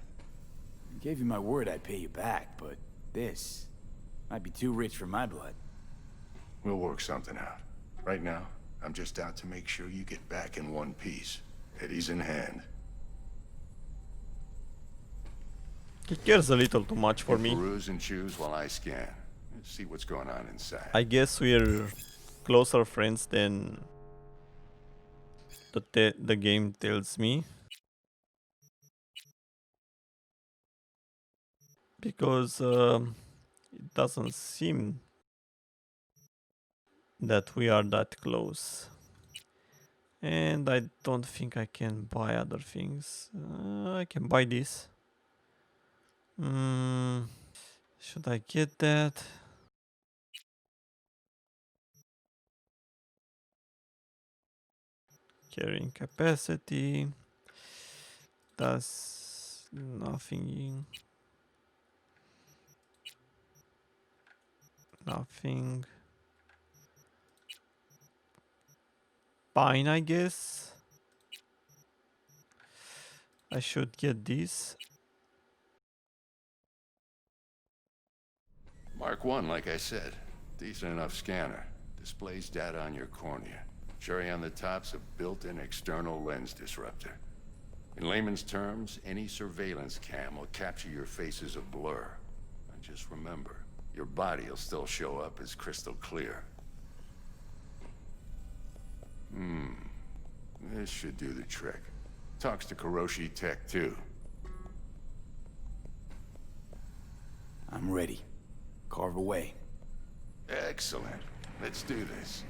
I gave you my word I'd pay you back, but this might be too rich for my blood. We'll work something out. Right now, I'm just out to make sure you get back in one piece. Eddie's in hand. He cares a little too much for me. Peruse and choose while I scan. Let's see what's going on inside. I guess we're closer friends than the game tells me. Because it doesn't seem that we are that close. And I don't think I can buy other things. I can buy this. Should I get that? Carrying capacity. does nothing. Nothing. Fine, I guess. I should get this. Mark 1, like I said. Decent enough scanner. Displays data on your cornea. Cherry on the top's a built-in external lens disruptor. In layman's terms, any surveillance cam will capture your face as a blur. And just remember, your body will still show up as crystal clear. This should do the trick. Talks to Kuroshi Tech, too. I'm ready. Carve away. Excellent. Let's do this.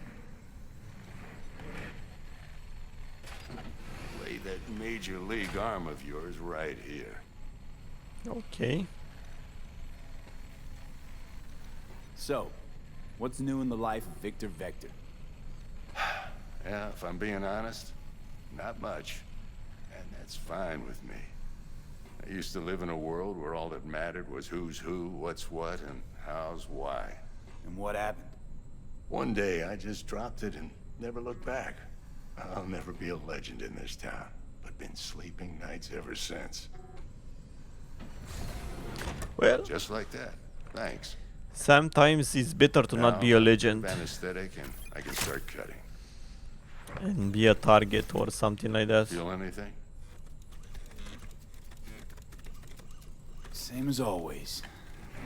Lay that major league arm of yours right here. Okay. So, what's new in the life of Victor Vector? Yeah, if I'm being honest, not much. And that's fine with me. I used to live in a world where all that mattered was who's who, what's what, and how's why. And what happened? One day, I just dropped it and never looked back. I'll never be a legend in this town, but been sleeping nights ever since. Well, just like that. Thanks. Sometimes it's better to not be a legend Anesthetic, and I can start cutting. and be a target or something like that. Feel anything? Same as always.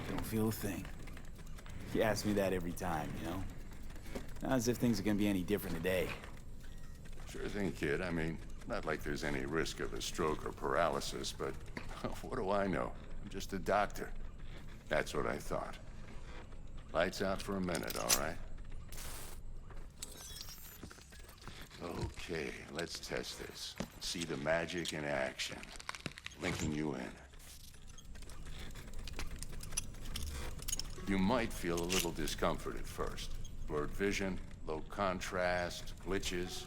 Don't feel a thing. You ask me that every time, you know? Not as if things are gonna be any different today. Sure thing, kid. I mean, not like there's any risk of a stroke or paralysis, but what do I know? I'm just a doctor. That's what I thought. Lights out for a minute, all right? Okay, let's test this. See the magic in action. Linking you in. You might feel a little discomfort at first. Blurred vision, low contrast, glitches.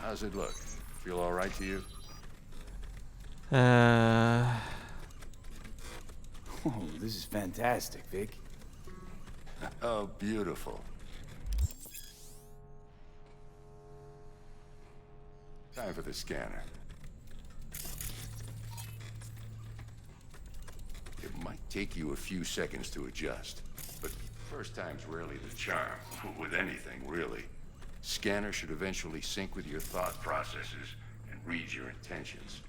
How's it look? Feel all right to you? Oh, this is fantastic, Vic. Oh, beautiful. Time for the scanner. It might take you a few seconds to adjust, but first time's rarely the charm. With anything, really. Scanner should eventually sync with your thought processes and read your intentions.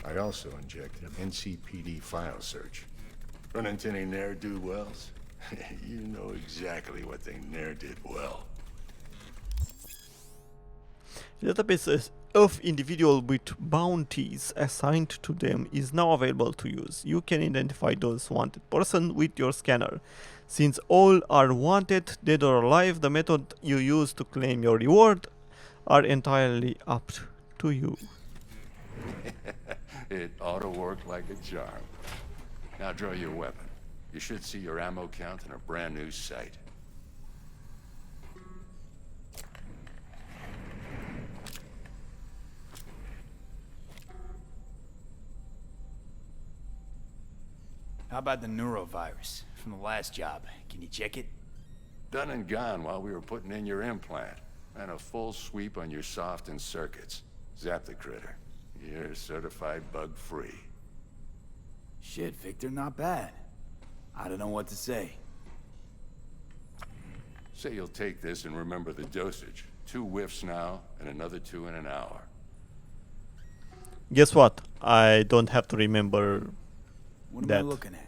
I also injected an NCPD file search. Run into any ne'er-do-wells? You know exactly what they ne'er did well. The database of individuals with bounties assigned to them is now available to use. You can identify those wanted persons with your scanner. Since all are wanted, dead or alive, the method you use to claim your reward are entirely up to you. It ought to work like a charm. Now draw your weapon. You should see your ammo count in a brand new sight. How about the neurovirus from the last job? Can you check it? Done and gone while we were putting in your implant. And a full sweep on your soft and circuits. Zap the critter. You're certified bug-free. Shit, Victor, not bad. I don't know what to say. Say you'll take this and remember the dosage. 2 whiffs now, and another 2 in an hour. Guess what? I don't have to remember What that. am I looking at?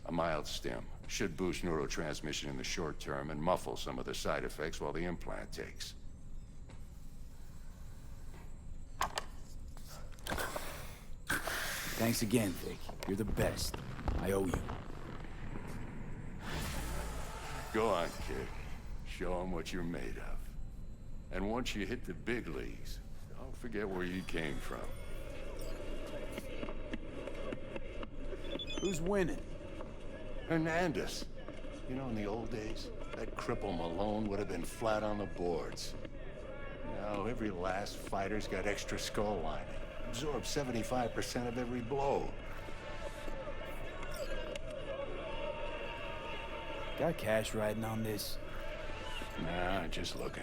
A mild stim. Should boost neurotransmission in the short term and muffle some of the side effects while the implant takes. Thanks again, Vic. You're the best. I owe you. Go on, kid. Show them what you're made of. And once you hit the big leagues, don't forget where you came from. Who's winning? Hernandez. You know, in the old days, that cripple Malone would have been flat on the boards. Now, every last fighter's got extra skull lining. Absorbs 75% of every blow. Got cash riding on this? Nah, just looking.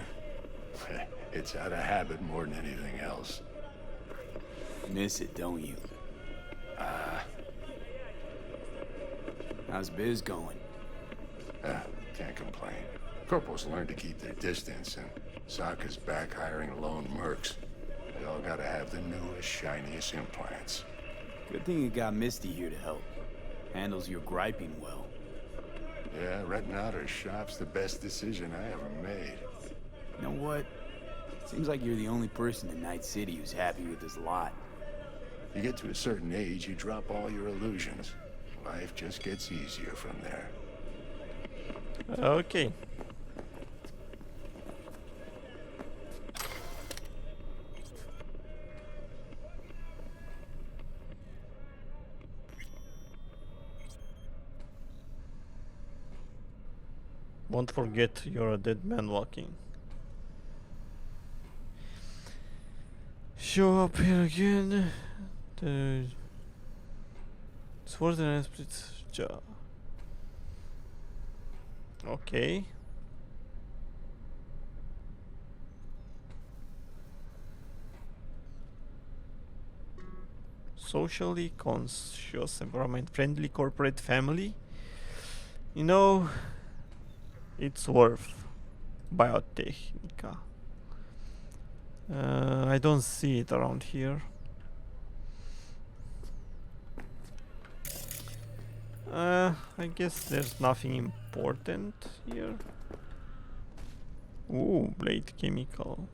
It's out of habit more than anything else. Miss it, don't you? How's biz going? Can't complain. Corporals learn to keep their distance, and Sokka's back hiring lone mercs. They all gotta have the newest, shiniest implants. Good thing you got Misty here to help. Handles your griping well. Yeah, renting out her shop's the best decision I ever made. You know what? Seems like you're the only person in Night City who's happy with this lot. You get to a certain age, you drop all your illusions. Life just gets easier from there. Okay. Won't forget you're a dead man walking. Show up here again. The sword and split jaw. Okay. Socially conscious, environment-friendly corporate family. You know, it's worth Biotechnica. I don't see it around here. I guess there's nothing important here. Ooh, blade chemical.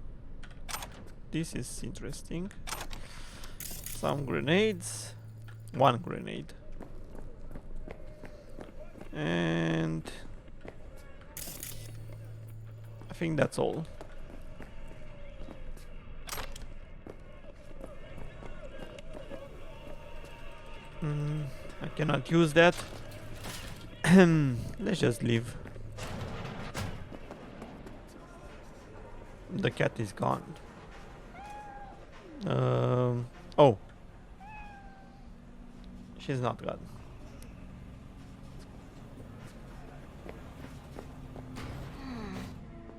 This is interesting. Some grenades. One grenade. And I think that's all. I cannot use that. Let's just leave. The cat is gone. Oh. She's not gone.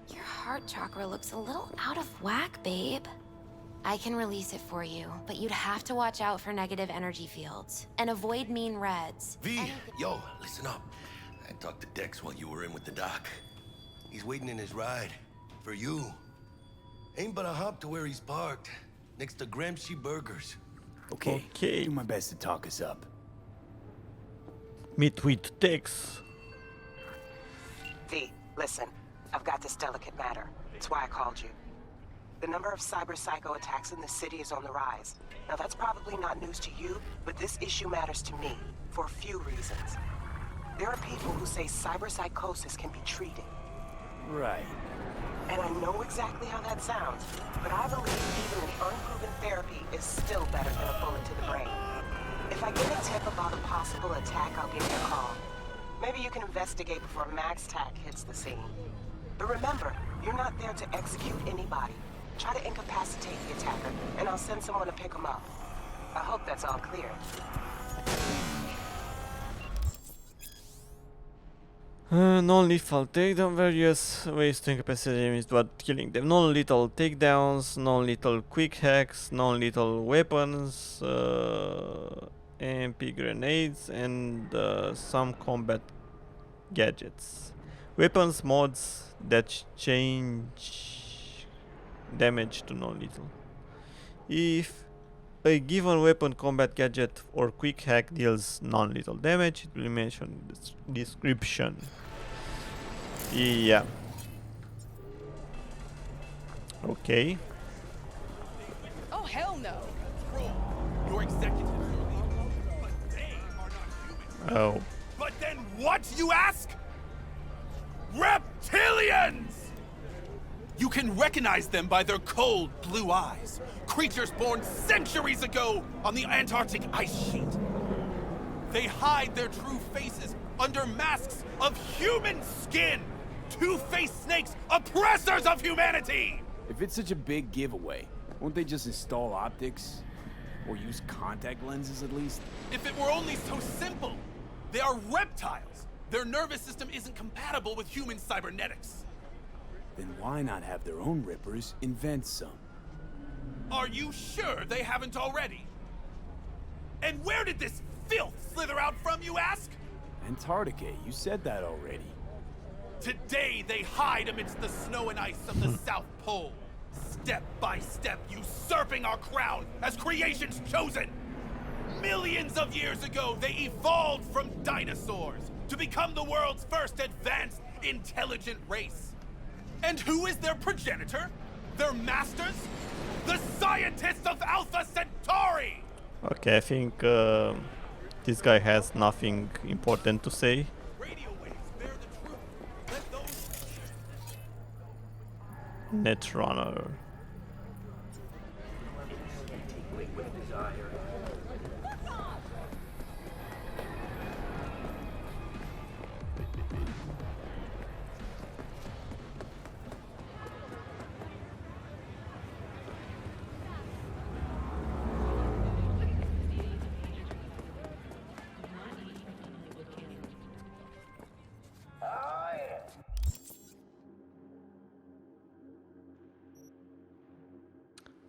Your heart chakra looks a little out of whack, babe. I can release it for you, but you'd have to watch out for negative energy fields and avoid mean reds. V, yo, listen up. I talked to Dex while you were in with the doc. He's waiting in his ride. For you. Ain't but a hop to where he's parked. Next to Gramsci Burgers. Okay. Do my best to talk us up. Meet with Dex. V, listen. I've got this delicate matter. That's why I called you. The number of cyber psycho attacks in the city is on the rise. Now that's probably not news to you, but this issue matters to me for a few reasons. There are people who say cyber psychosis can be treated. Right. And I know exactly how that sounds, but I believe even an unproven therapy is still better than a bullet to the brain. If I get a tip about a possible attack, I'll give you a call. Maybe you can investigate before MaxTac hits the scene. But remember, you're not there to execute anybody. Try to incapacitate the attacker, and I'll send someone to pick him up. I hope that's all clear. Non-lethal takedown, various ways to incapacitate enemies without killing them. Non-lethal takedowns, non-lethal quick hacks, non-lethal weapons, AMP grenades, and some combat gadgets. Weapons mods that change damage to non-lethal. If a given weapon, combat gadget, or quick hack deals non-lethal damage, it will be mentioned in the description. Yeah. Okay. Oh, hell no. Your executives. Oh. But then what, you ask? Reptilians! You can recognize them by their cold blue eyes. Creatures born centuries ago on the Antarctic ice sheet. They hide their true faces under masks of human skin! Two-faced snakes, oppressors of humanity! If it's such a big giveaway, won't they just install optics? Or use contact lenses at least? If it were only so simple! They are reptiles! Their nervous system isn't compatible with human cybernetics. Then why not have their own rippers invent some? Are you sure they haven't already? And where did this filth slither out from, you ask? Antarctica, you said that already. Today they hide amidst the snow and ice of the South Pole, step by step usurping our crown as creation's chosen. Millions of years ago, they evolved from dinosaurs to become the world's first advanced, intelligent race. And who is their progenitor? Their masters? The scientists of Alpha Centauri! Okay, I think this guy has nothing important to say. Netrunner.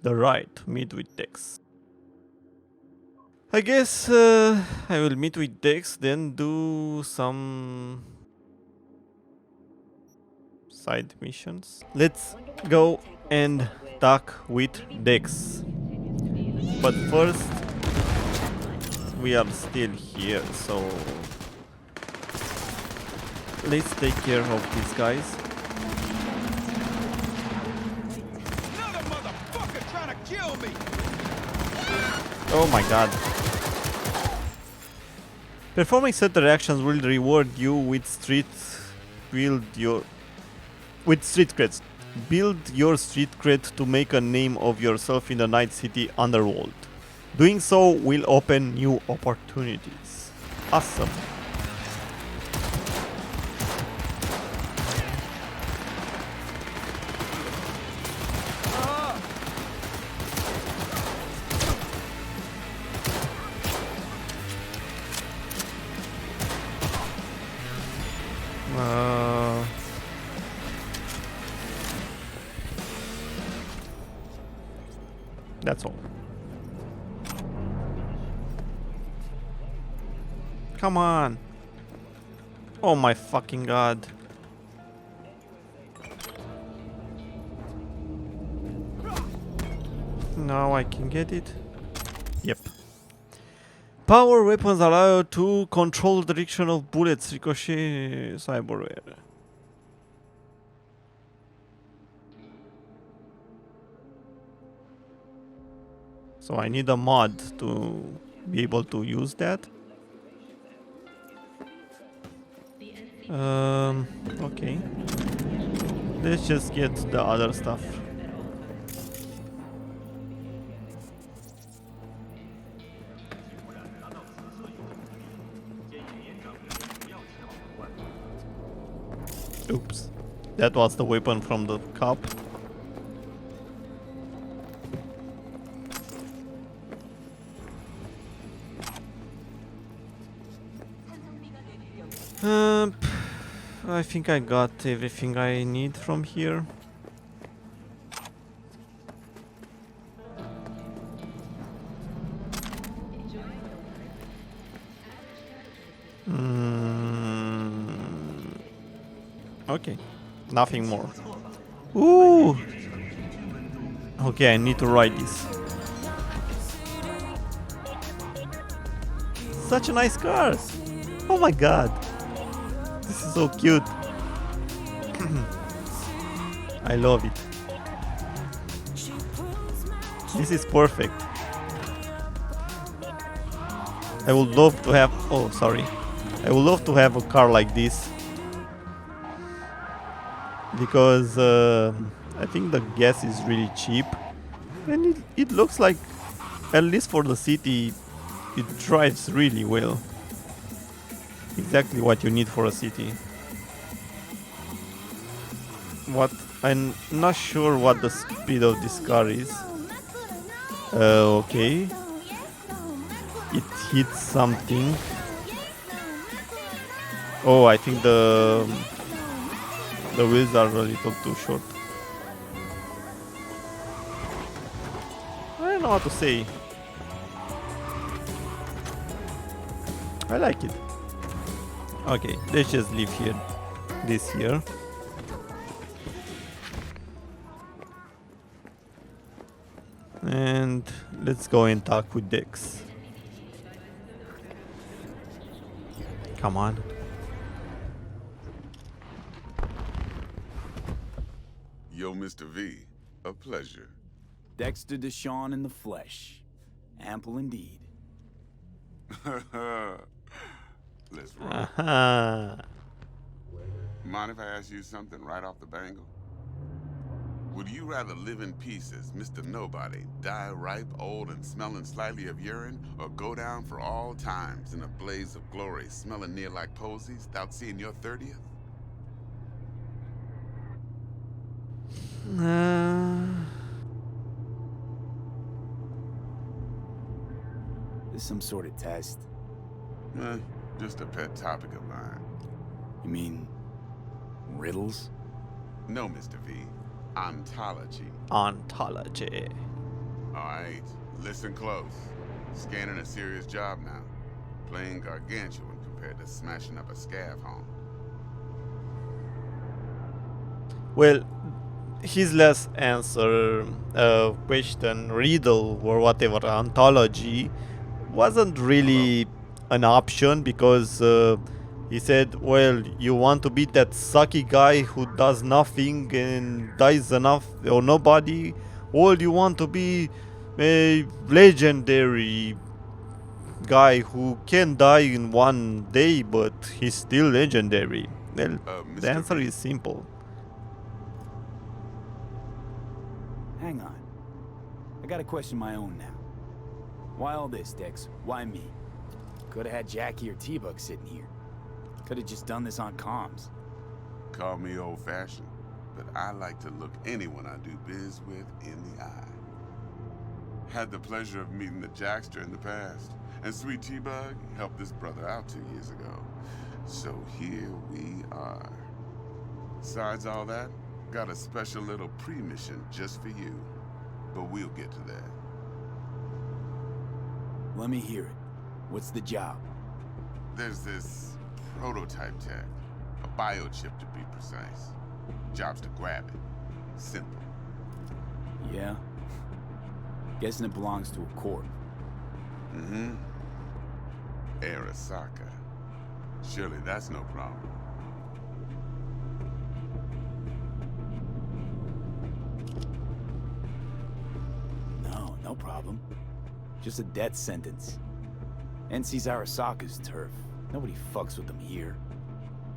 The right, meet with Dex. I guess I will meet with Dex, then do some side missions. Let's go and talk with Dex. But first, we are still here, so let's take care of these guys. Oh my god. Performing certain actions will reward you with street creds. Build your street cred to make a name of yourself in the Night City underworld. Doing so will open new opportunities. Awesome. That's all. Come on. Oh my fucking god. Now I can get it. Yep. Power weapons allow you to control the direction of bullets, ricochet, cyberware. So I need a mod to be able to use that. Okay. Let's just get the other stuff. Oops. That was the weapon from the cup. I think I got everything I need from here. Okay, nothing more. Ooh! Okay, I need to ride this. Such a nice car! Oh my god! This is so cute. I love it. This is perfect. I would love to have... Oh, sorry. I would love to have a car like this. Because I think the gas is really cheap. And it looks like, at least for the city, it drives really well. exactly what you need for a city. What I'm not sure what the speed of this car is. Okay. It hits something. Oh, I think the wheels are a little too short. I don't know what to say. I like it. Okay, let's just leave here. This here. And let's go and talk with Dex. Come on. Yo, Mr. V, a pleasure. Dexter Deshawn in the flesh. Ample indeed. Let's roll. Mind if I ask you something right off the bangle? Would you rather live in peace as Mr. Nobody, die ripe, old, and smelling slightly of urine, or go down for all times in a blaze of glory, smelling near like posies, without seeing your 30th? This some sort of test? Just a pet topic of mine. You mean riddles? No, Mr. V. Ontology. Ontology. Alright, listen close. Scanning a serious job now. Playing gargantuan compared to smashing up a scav home. Well, his last answer, question, riddle, or whatever, ontology, wasn't really an option because he said, well, you want to be that sucky guy who does nothing and dies enough or nobody, or you want to be a legendary guy who can die in one day but he's still legendary. Well, the answer is simple. Hang on. I gotta question my own now. Why all this, Dex? Why me? Could've had Jackie or T-Bug sitting here. Could've just done this on comms. Call me old-fashioned, but I like to look anyone I do biz with in the eye. Had the pleasure of meeting the Jackster in the past, and Sweet T-Bug helped this brother out 2 years ago. So here we are. Besides all that, got a special little pre-mission just for you. But we'll get to that. Let me hear it. What's the job? There's this prototype tech. A biochip to be precise. Job's to grab it. Simple. Yeah? Guessing it belongs to a corp. Mm-hmm. Arasaka. Surely that's no problem. No problem. Just a death sentence. NC's Arasaka's turf. Nobody fucks with them here.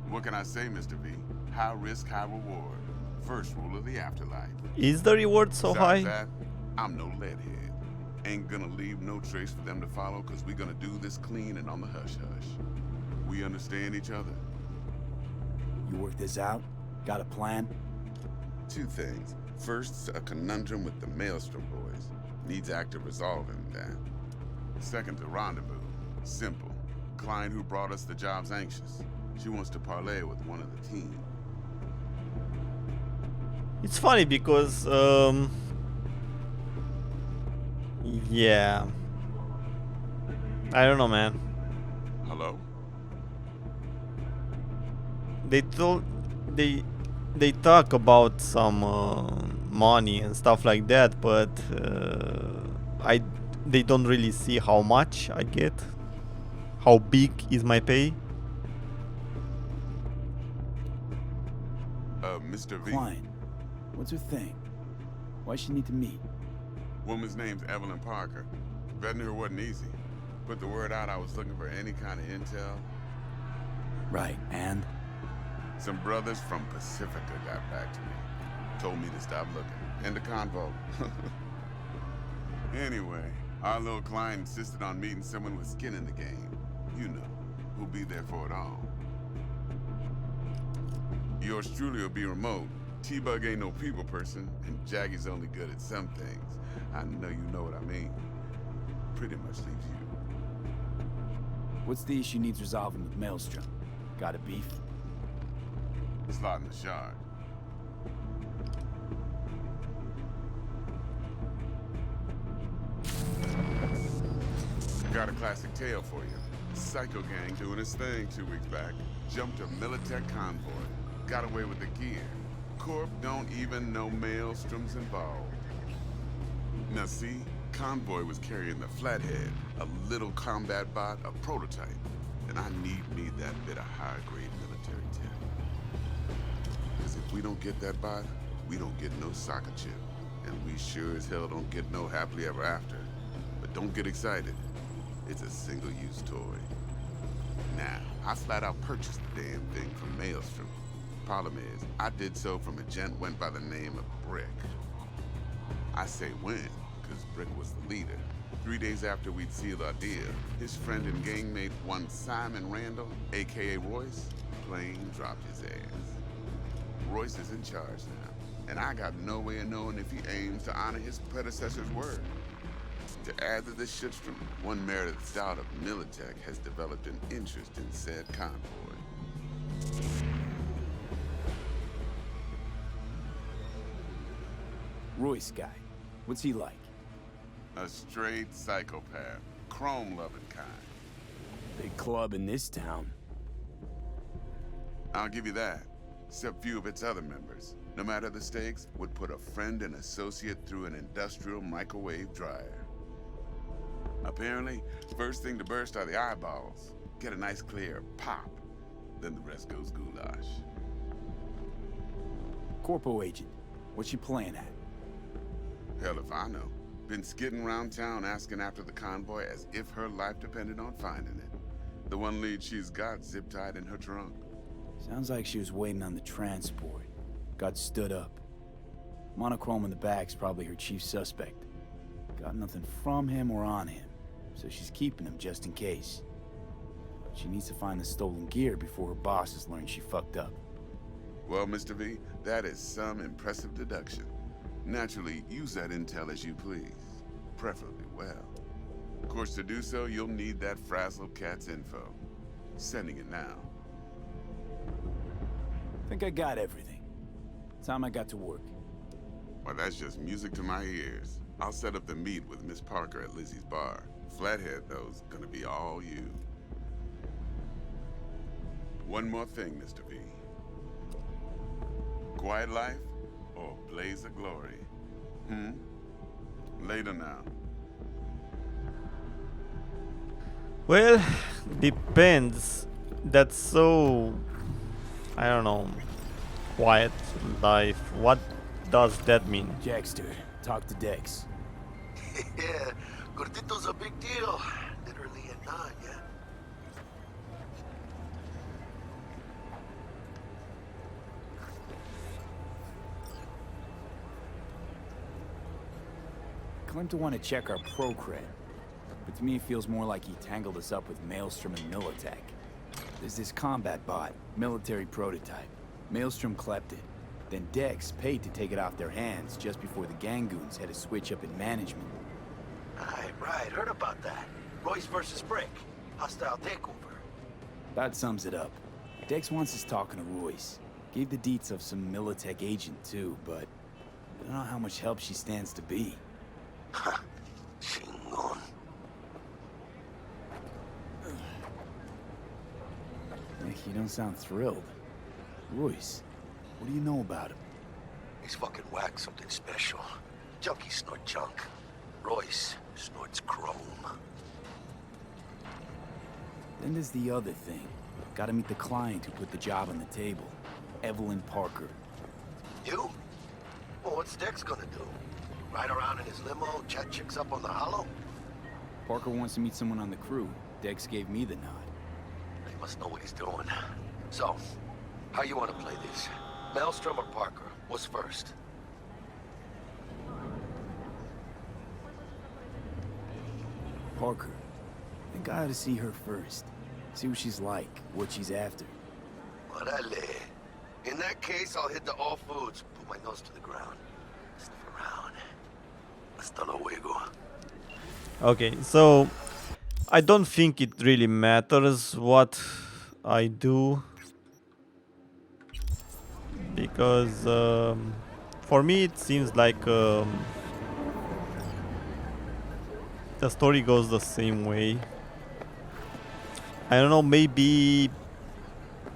What can I say, Mr. V? High risk, high reward. First rule of the afterlife. Is the reward so high? That, I'm no leadhead. Ain't gonna leave no trace for them to follow, cause we gonna do this clean and on the hush-hush. We understand each other. You work this out? Got a plan? Two things. First, a conundrum with the Maelstrom boys. Needs active resolving that. Second, a rendezvous. Simple. Client who brought us the job's anxious. She wants to parlay with one of the team. It's funny because, yeah. I don't know, man. Hello? They talk about some money and stuff like that, but they don't really see how much I get. How big is my pay? Mr. V. Client. What's her thing? Why's she need to meet? Woman's name's Evelyn Parker. Vetting her wasn't easy. Put the word out I was looking for any kind of intel. Right, and? Some brothers from Pacifica got back to me. Told me to stop looking. End of convo. Anyway, our little client insisted on meeting someone with skin in the game. You know, who'll be there for it all. Yours truly will be remote. T-Bug ain't no people person, and Jaggy's only good at some things. I know you know what I mean. Pretty much leaves you. What's the issue needs resolving with Maelstrom? Got a beef? It's lot in the shard. Got a classic tale for you. Psycho gang doing his thing 2 weeks back. Jumped a Militech convoy. Got away with the gear. Corp don't even know Maelstrom's involved. Now see, Convoy was carrying the Flathead, a little combat bot, a prototype. And I need me that bit of high-grade military tech. Because if we don't get that bot, we don't get no soccer chip. And we sure as hell don't get no happily ever after. But don't get excited. It's a single-use toy. Now, I flat out purchased the damn thing from Maelstrom. Problem is, I did so from a gent went by the name of Brick. I say when, because Brick was the leader. 3 days after we'd sealed our deal, his friend and gangmate, one Simon Randall, aka Royce, plain dropped his ass. Royce is in charge now, and I got no way of knowing if he aims to honor his predecessor's word. To add to this shitstorm, one Meredith Stout of Militech has developed an interest in said convoy. Royce guy. What's he like? A straight psychopath. Chrome-loving kind. Big club in this town. I'll give you that. Except few of its other members, no matter the stakes, would put a friend and associate through an industrial microwave dryer. Apparently, first thing to burst are the eyeballs. Get a nice clear pop. Then the rest goes goulash. Corpo agent. What's she playing at? Hell if I know. Been skidding around town asking after the convoy as if her life depended on finding it. The one lead she's got zip-tied in her trunk. Sounds like she was waiting on the transport. Got stood up. Monochrome in the back's probably her chief suspect. Got nothing from him or on him, so she's keeping him just in case. She needs to find the stolen gear before her bosses learn she fucked up. Well, Mr. V, that is some impressive deduction. Naturally, use that intel as you please. Preferably well. Of course, to do so, you'll need that Frazzle Cat's info. Sending it now. Think I got everything. Time I got to work. Well, that's just music to my ears. I'll set up the meet with Miss Parker at Lizzie's bar. Flathead, though's gonna be all you. One more thing, Mr. V. Quiet life or blaze of glory? Later now. Well, depends. That's so... I don't know. Quiet life. What does that mean? Jackster, talk to Dex. Yeah, Gordito's a big deal. Literally and not, yeah. Claimed to want to check our pro cred, but to me it feels more like he tangled us up with Maelstrom and Militech. There's this combat bot, military prototype. Maelstrom clept it. Then Dex paid to take it off their hands just before the Gangoons had a switch up in management. Right, heard about that. Royce versus Brick. Hostile takeover. That sums it up. Dex wants us talking to Royce. Gave the deets of some Militech agent too, but I don't know how much help she stands to be. Chingon. Nick, you don't sound thrilled. Royce, what do you know about him? He's fucking whack, something special. Junkies snort junk. Royce snorts chrome. Then there's the other thing. Gotta meet the client who put the job on the table. Evelyn Parker. You? Well, what's Dex gonna do? Ride around in his limo, chat chicks up on the hollow? Parker wants to meet someone on the crew. Dex gave me the nod. He must know what he's doing. So, how you want to play this? Maelstrom or Parker? What's first? Parker. I think I ought to see her first. See what she's like, what she's after. Orale. In that case, I'll hit the All Foods, put my nose to the ground. Sniff around. Hasta luego. Okay, so I don't think it really matters what I do, because for me it seems like the story goes the same way. I don't know, maybe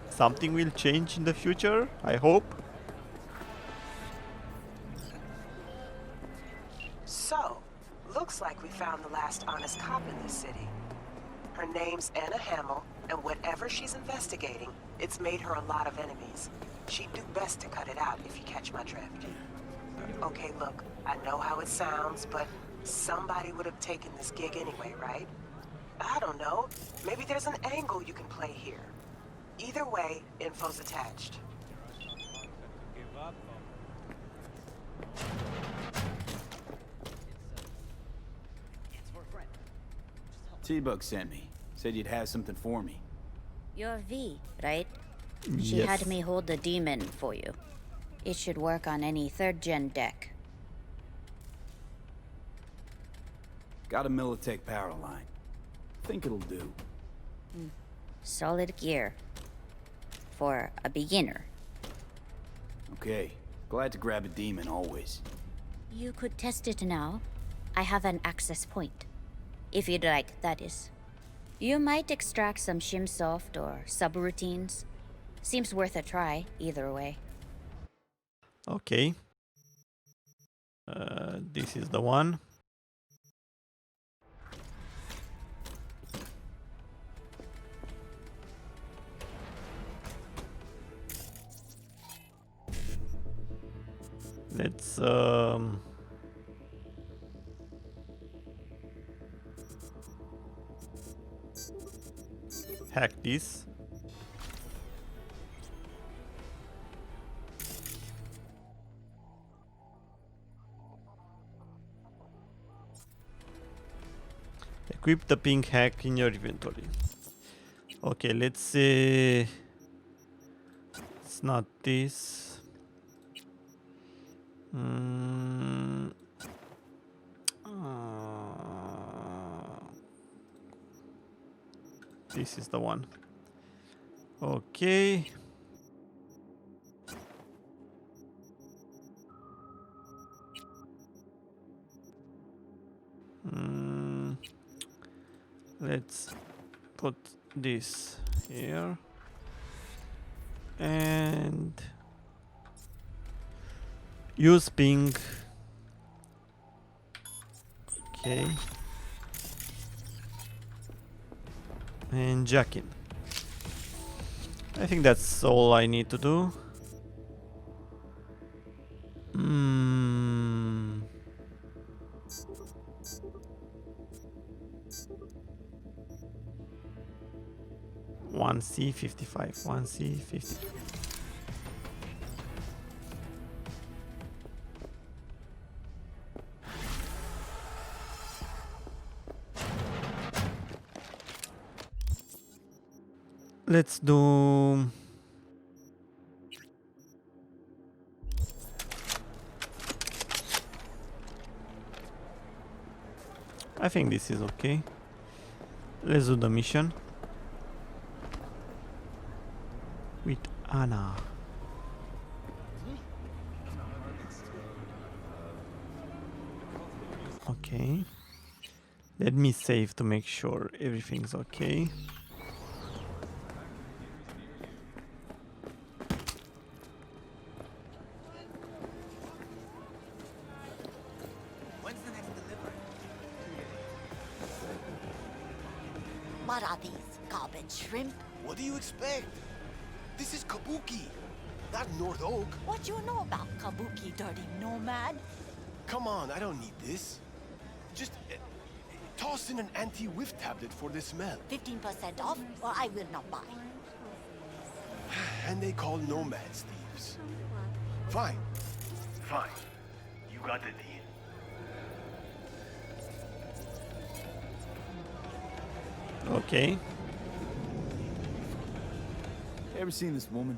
something will change in the future, I hope. So, looks like we found the last honest cop in this city. Her name's Anna Hamill, and whatever she's investigating, it's made her a lot of enemies. She'd do best to cut it out, if you catch my drift. Okay, look, I know how it sounds, but somebody would have taken this gig anyway, right? I don't know. Maybe there's an angle you can play here. Either way, info's attached. T-Bug sent me. Said you'd have something for me. You're V, right? She Yes. had me hold the demon for you. It should work on any 3rd-gen deck. Got a Militech power line. Think it'll do. Solid gear. For a beginner. Okay. Glad to grab a demon always. You could test it now. I have an access point. If you'd like, that is. You might extract some shimsoft or subroutines. Seems worth a try, either way. Okay. This is the one. Let's hack this. Equip the pink hack in your inventory. Okay, let's see. It's not this. This is the one. Okay. Let's put this here and use ping. Okay. And jack in. I think that's all I need to do. One C55, one C50. Let's do I think this is okay. Let's do the mission with Anna. Okay. Let me save to make sure everything's okay. What are these, garbage shrimp? What do you expect? This is Kabuki, not North Oak. What you know about Kabuki, dirty nomad? Come on, I don't need this. Just toss in an anti-whiff tablet for the smell. 15% off, or I will not buy. And they call nomads thieves. Fine. Fine. You got the deal. Okay. ever seen this woman?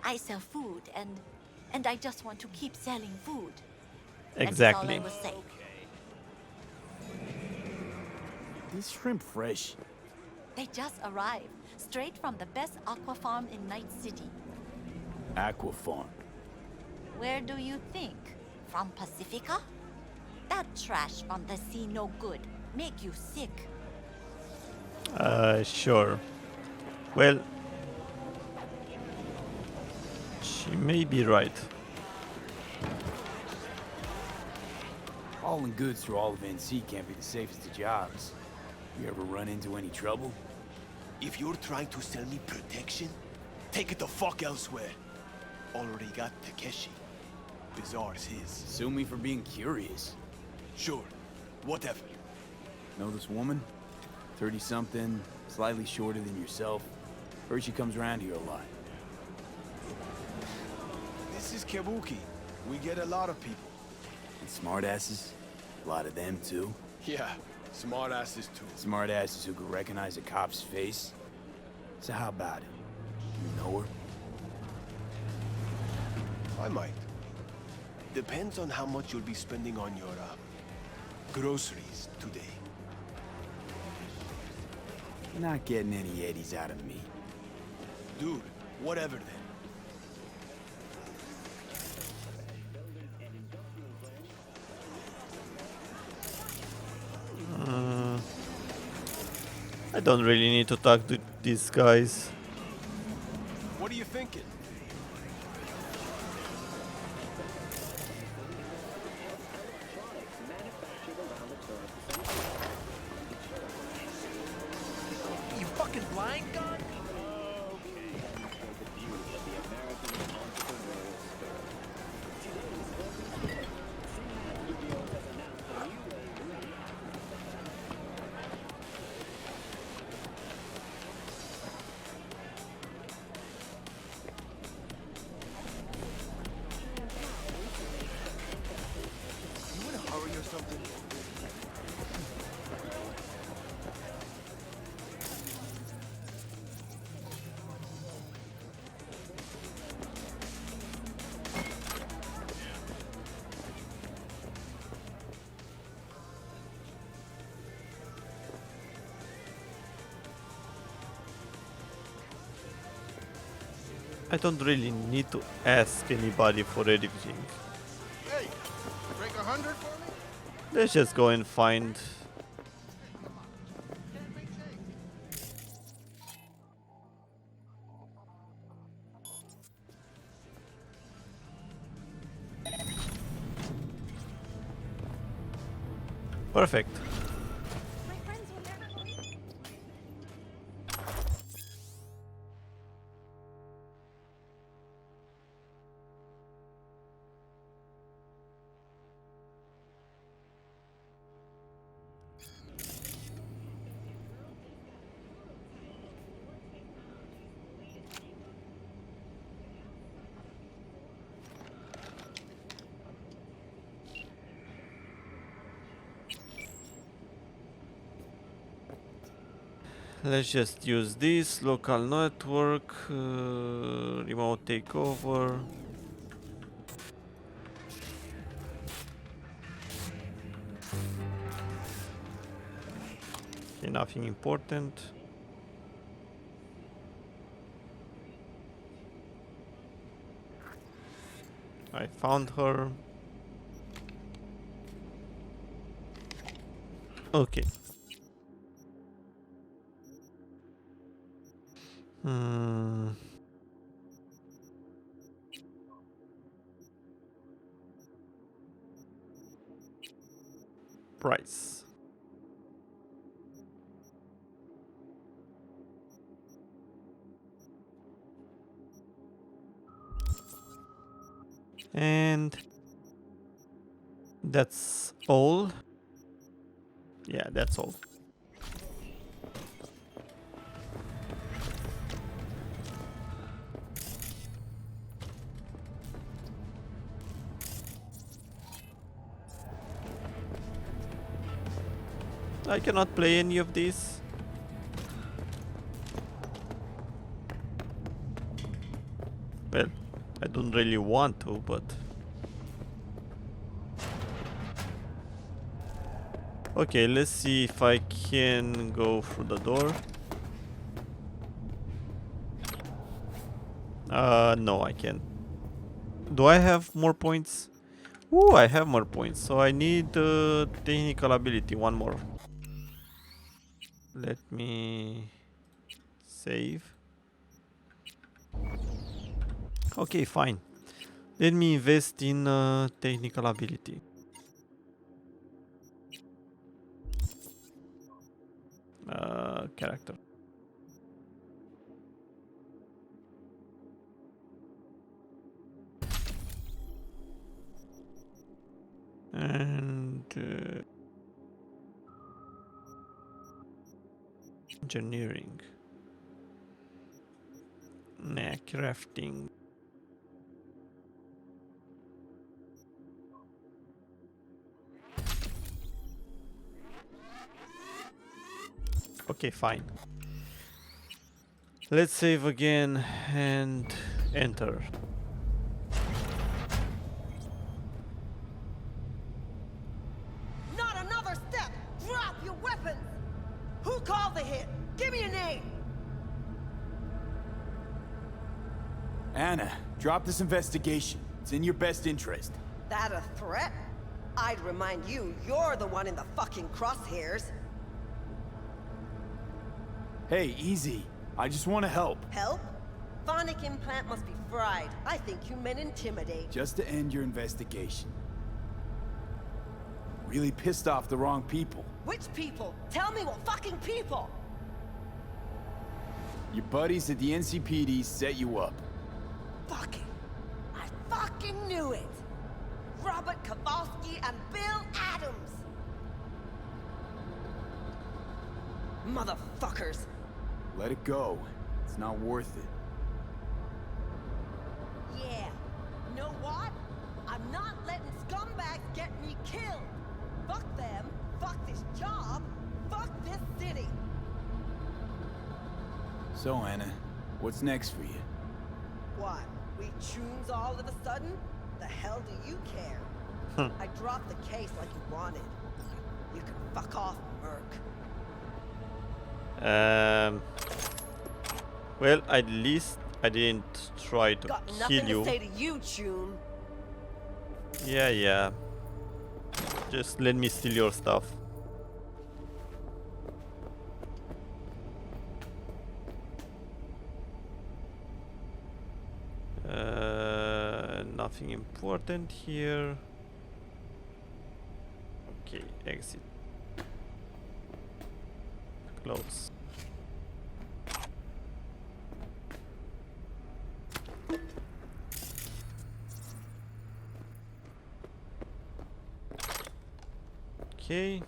I sell food, and I just want to keep selling food. Exactly. That's all I will say. Is shrimp fresh? They just arrived, straight from the best aqua farm in Night City. Aqua farm. Where do you think? From Pacifica? That trash from the sea no good. Make you sick. Sure. Well, she may be right. Hauling goods through all of NC can't be the safest of jobs. You ever run into any trouble? If you're trying to sell me protection, take it the fuck elsewhere. Already got Takeshi. Bizarre's his. Sue me for being curious. Sure. Whatever. Know this woman? 30-something, slightly shorter than yourself. Heard she comes around here a lot. This is Kabuki. We get a lot of people. And smartasses? A lot of them, too. Yeah, smartasses too. Smartasses who could recognize a cop's face. So how about it? You know her? I might. Depends on how much you'll be spending on your, groceries today. You're not getting any eddies out of me. Dude, whatever then. I don't really need to talk to these guys. What are you thinking? You fucking blind, God? You in a hurry or something? I don't really need to ask anybody for anything. Hey, break 100 for me? Let's just go and find. Perfect. Let's just use this local network, remote takeover. Okay, nothing important. I found her. Okay. Price. And that's all. Yeah, that's all. I cannot play any of these. don't really want to, but... Okay, let's see if I can go through the door. No, I can't. Do I have more points? Ooh, I have more points, so I need technical ability, one more. Let me save. Okay, fine. Let me invest in technical ability. Character. And engineering. Nah, crafting. Okay, fine. Let's save again and enter. Not another step! Drop your weapons! Who called the hit? Give me a name! Anna, drop this investigation. It's in your best interest. That a threat? I'd remind you, you're the one in the fucking crosshairs. Hey, easy. I just want to help. Help? Phonic implant must be fried. I think you meant intimidate. Just to end your investigation. Really pissed off the wrong people. Which people? Tell me what fucking people! Your buddies at the NCPD set you up. Fucking... I fucking knew it! Robert Kowalski and Bill Adams! Motherfuckers! Let it go. It's not worth it. Yeah. Know what? I'm not letting scumbags get me killed! Fuck them, fuck this job, fuck this city! So, Anna, what's next for you? What? We choons all of a sudden? The hell do you care? I dropped the case like you wanted. You can fuck off, Merc. Well, at least I didn't try to Got kill nothing you. to say to you, choon. Yeah. Just let me steal your stuff. Nothing important here. Okay, exit. Close. Okay.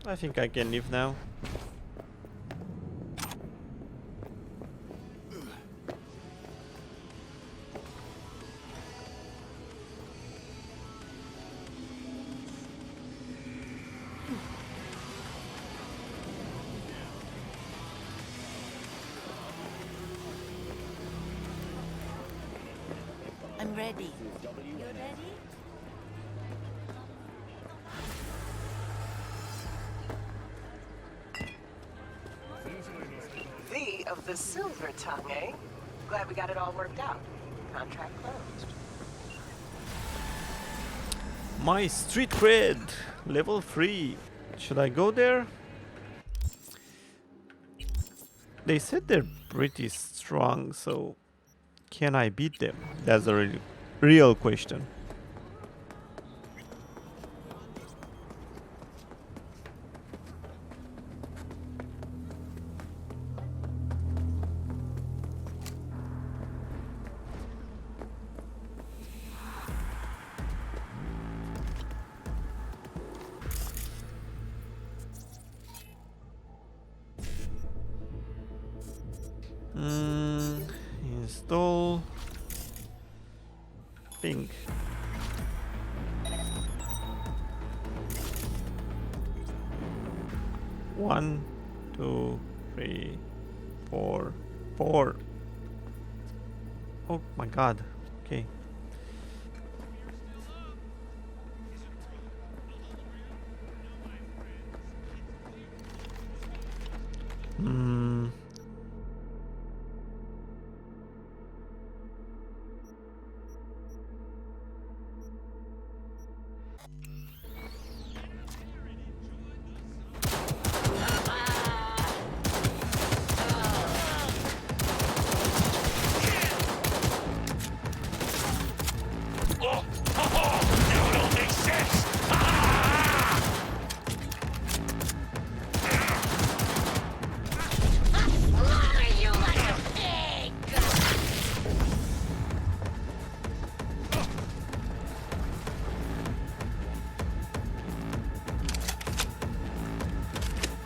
I think I can leave now. I'm ready. You ready? V of the silver tongue, eh? Glad we got it all worked out. Contract closed. My street cred, level 3. Should I go there? They said they're pretty strong, so can I beat them? That's a real question. Install ping. 1, 2, 3, 4, 4. Oh my god. Okay. Hmm.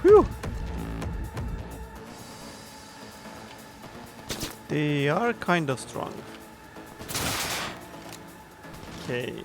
Whew. They are kind of strong. Okay.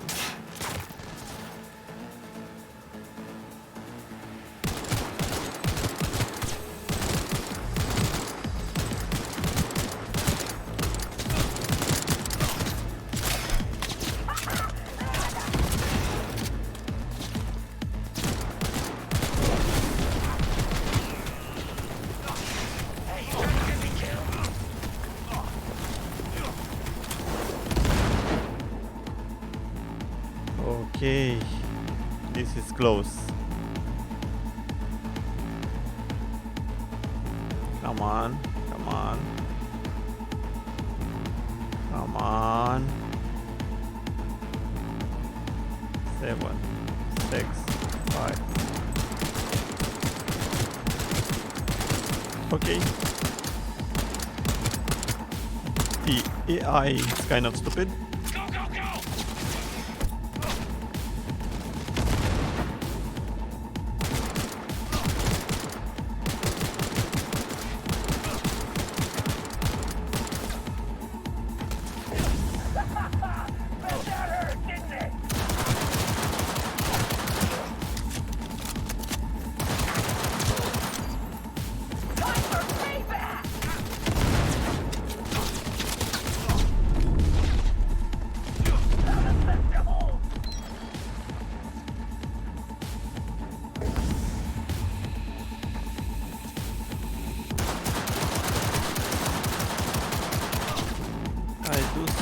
Okay, this is close. Come on, come on. Come on. 7, 6, 5. Okay. The AI is kind of stupid.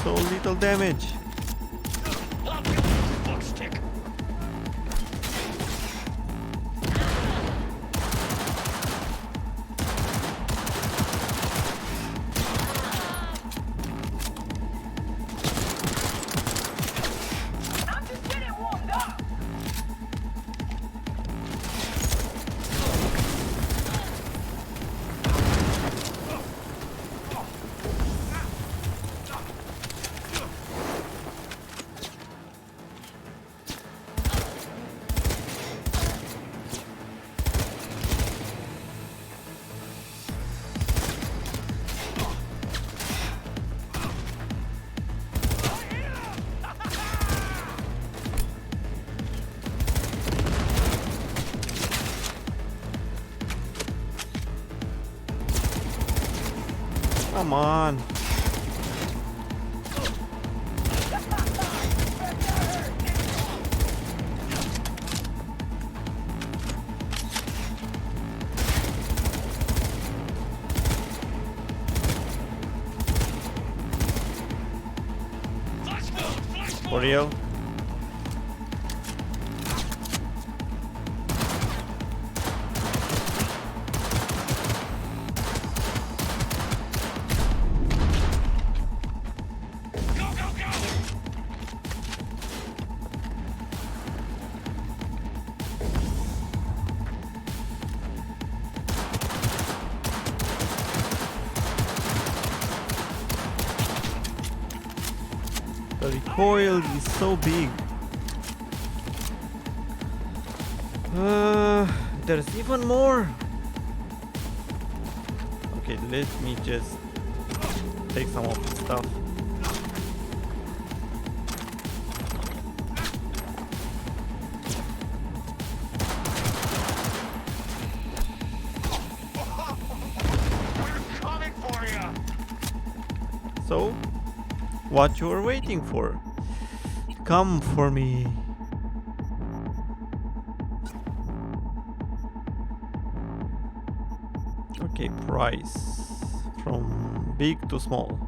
So little damage. Come on. For real? The recoil is so big. There's even more. Okay, let me just take some of the stuff. So, what you're waiting for? Come for me. Okay, price from big to small.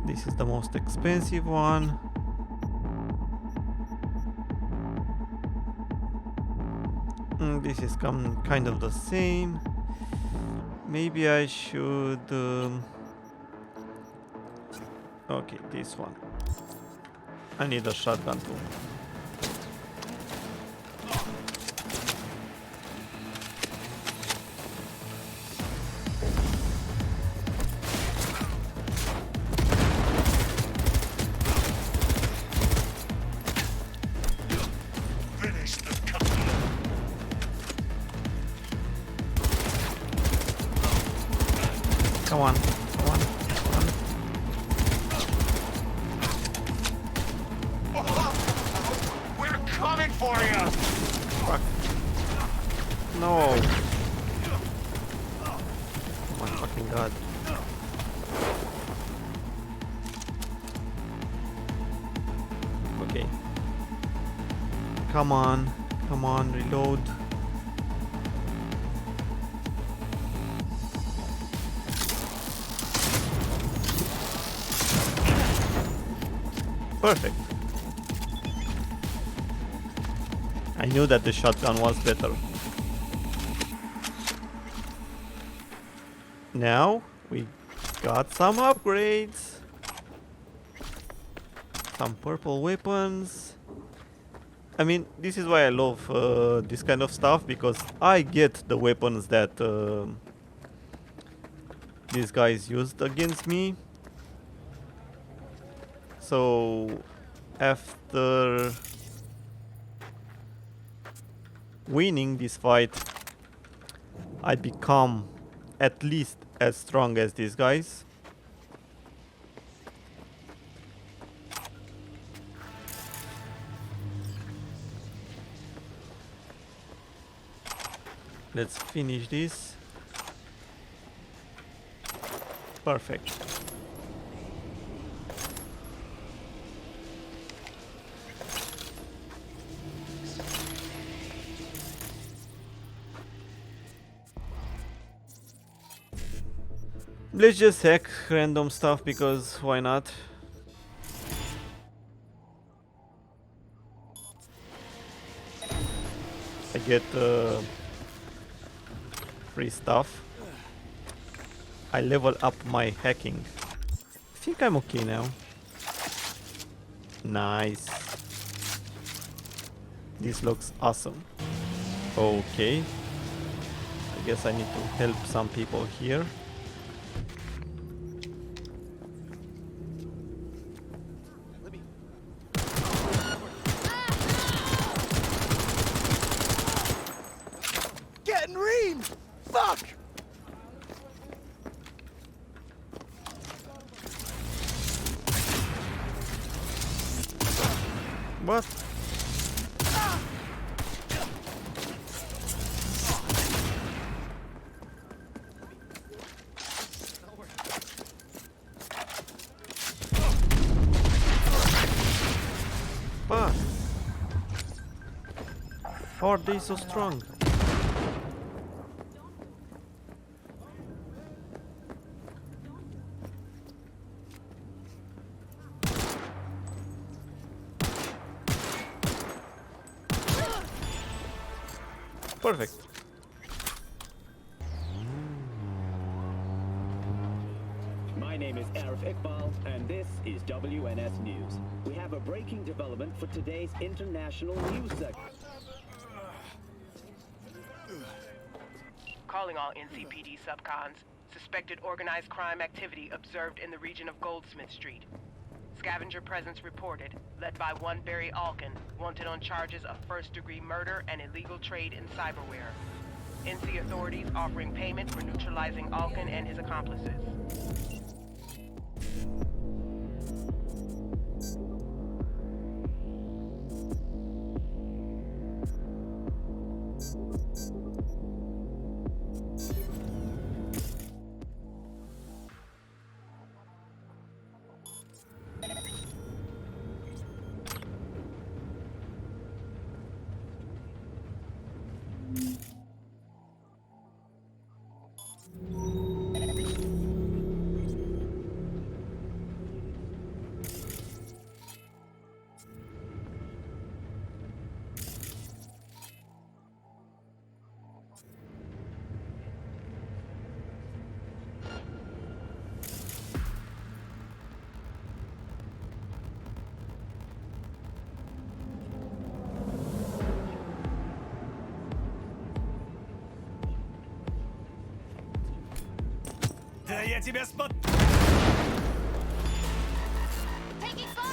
This is the most expensive one. This is kind of the same. Maybe I should... okay, this one. I need a shotgun too. Come on, come on, come on. We're coming for you! Fuck. No. Oh my fucking god. Okay. Come on, reload. Perfect. I knew that the shotgun was better. Now we got some upgrades. Some purple weapons. I mean, this is why I love this kind of stuff, because I get the weapons that these guys used against me. So after winning this fight, I become at least as strong as these guys. Let's finish this. Perfect. Let's just hack random stuff, because why not? I get free stuff. I level up my hacking. I think I'm okay now. Nice. This looks awesome. Okay. I guess I need to help some people here. Getting reamed! Fuck! What? Fuck. How are they so strong? Perfect. My name is Arif Iqbal, and this is WNS News. We have a breaking development for today's international news segment. Calling all NCPD subcons. Suspected organized crime activity observed in the region of Goldsmith Street. Scavenger presence reported, led by one Barry Alkin, wanted on charges of first-degree murder and illegal trade in cyberware. NC authorities offering payment for neutralizing Alkin and his accomplices. Да я тебя спот... Taking fire!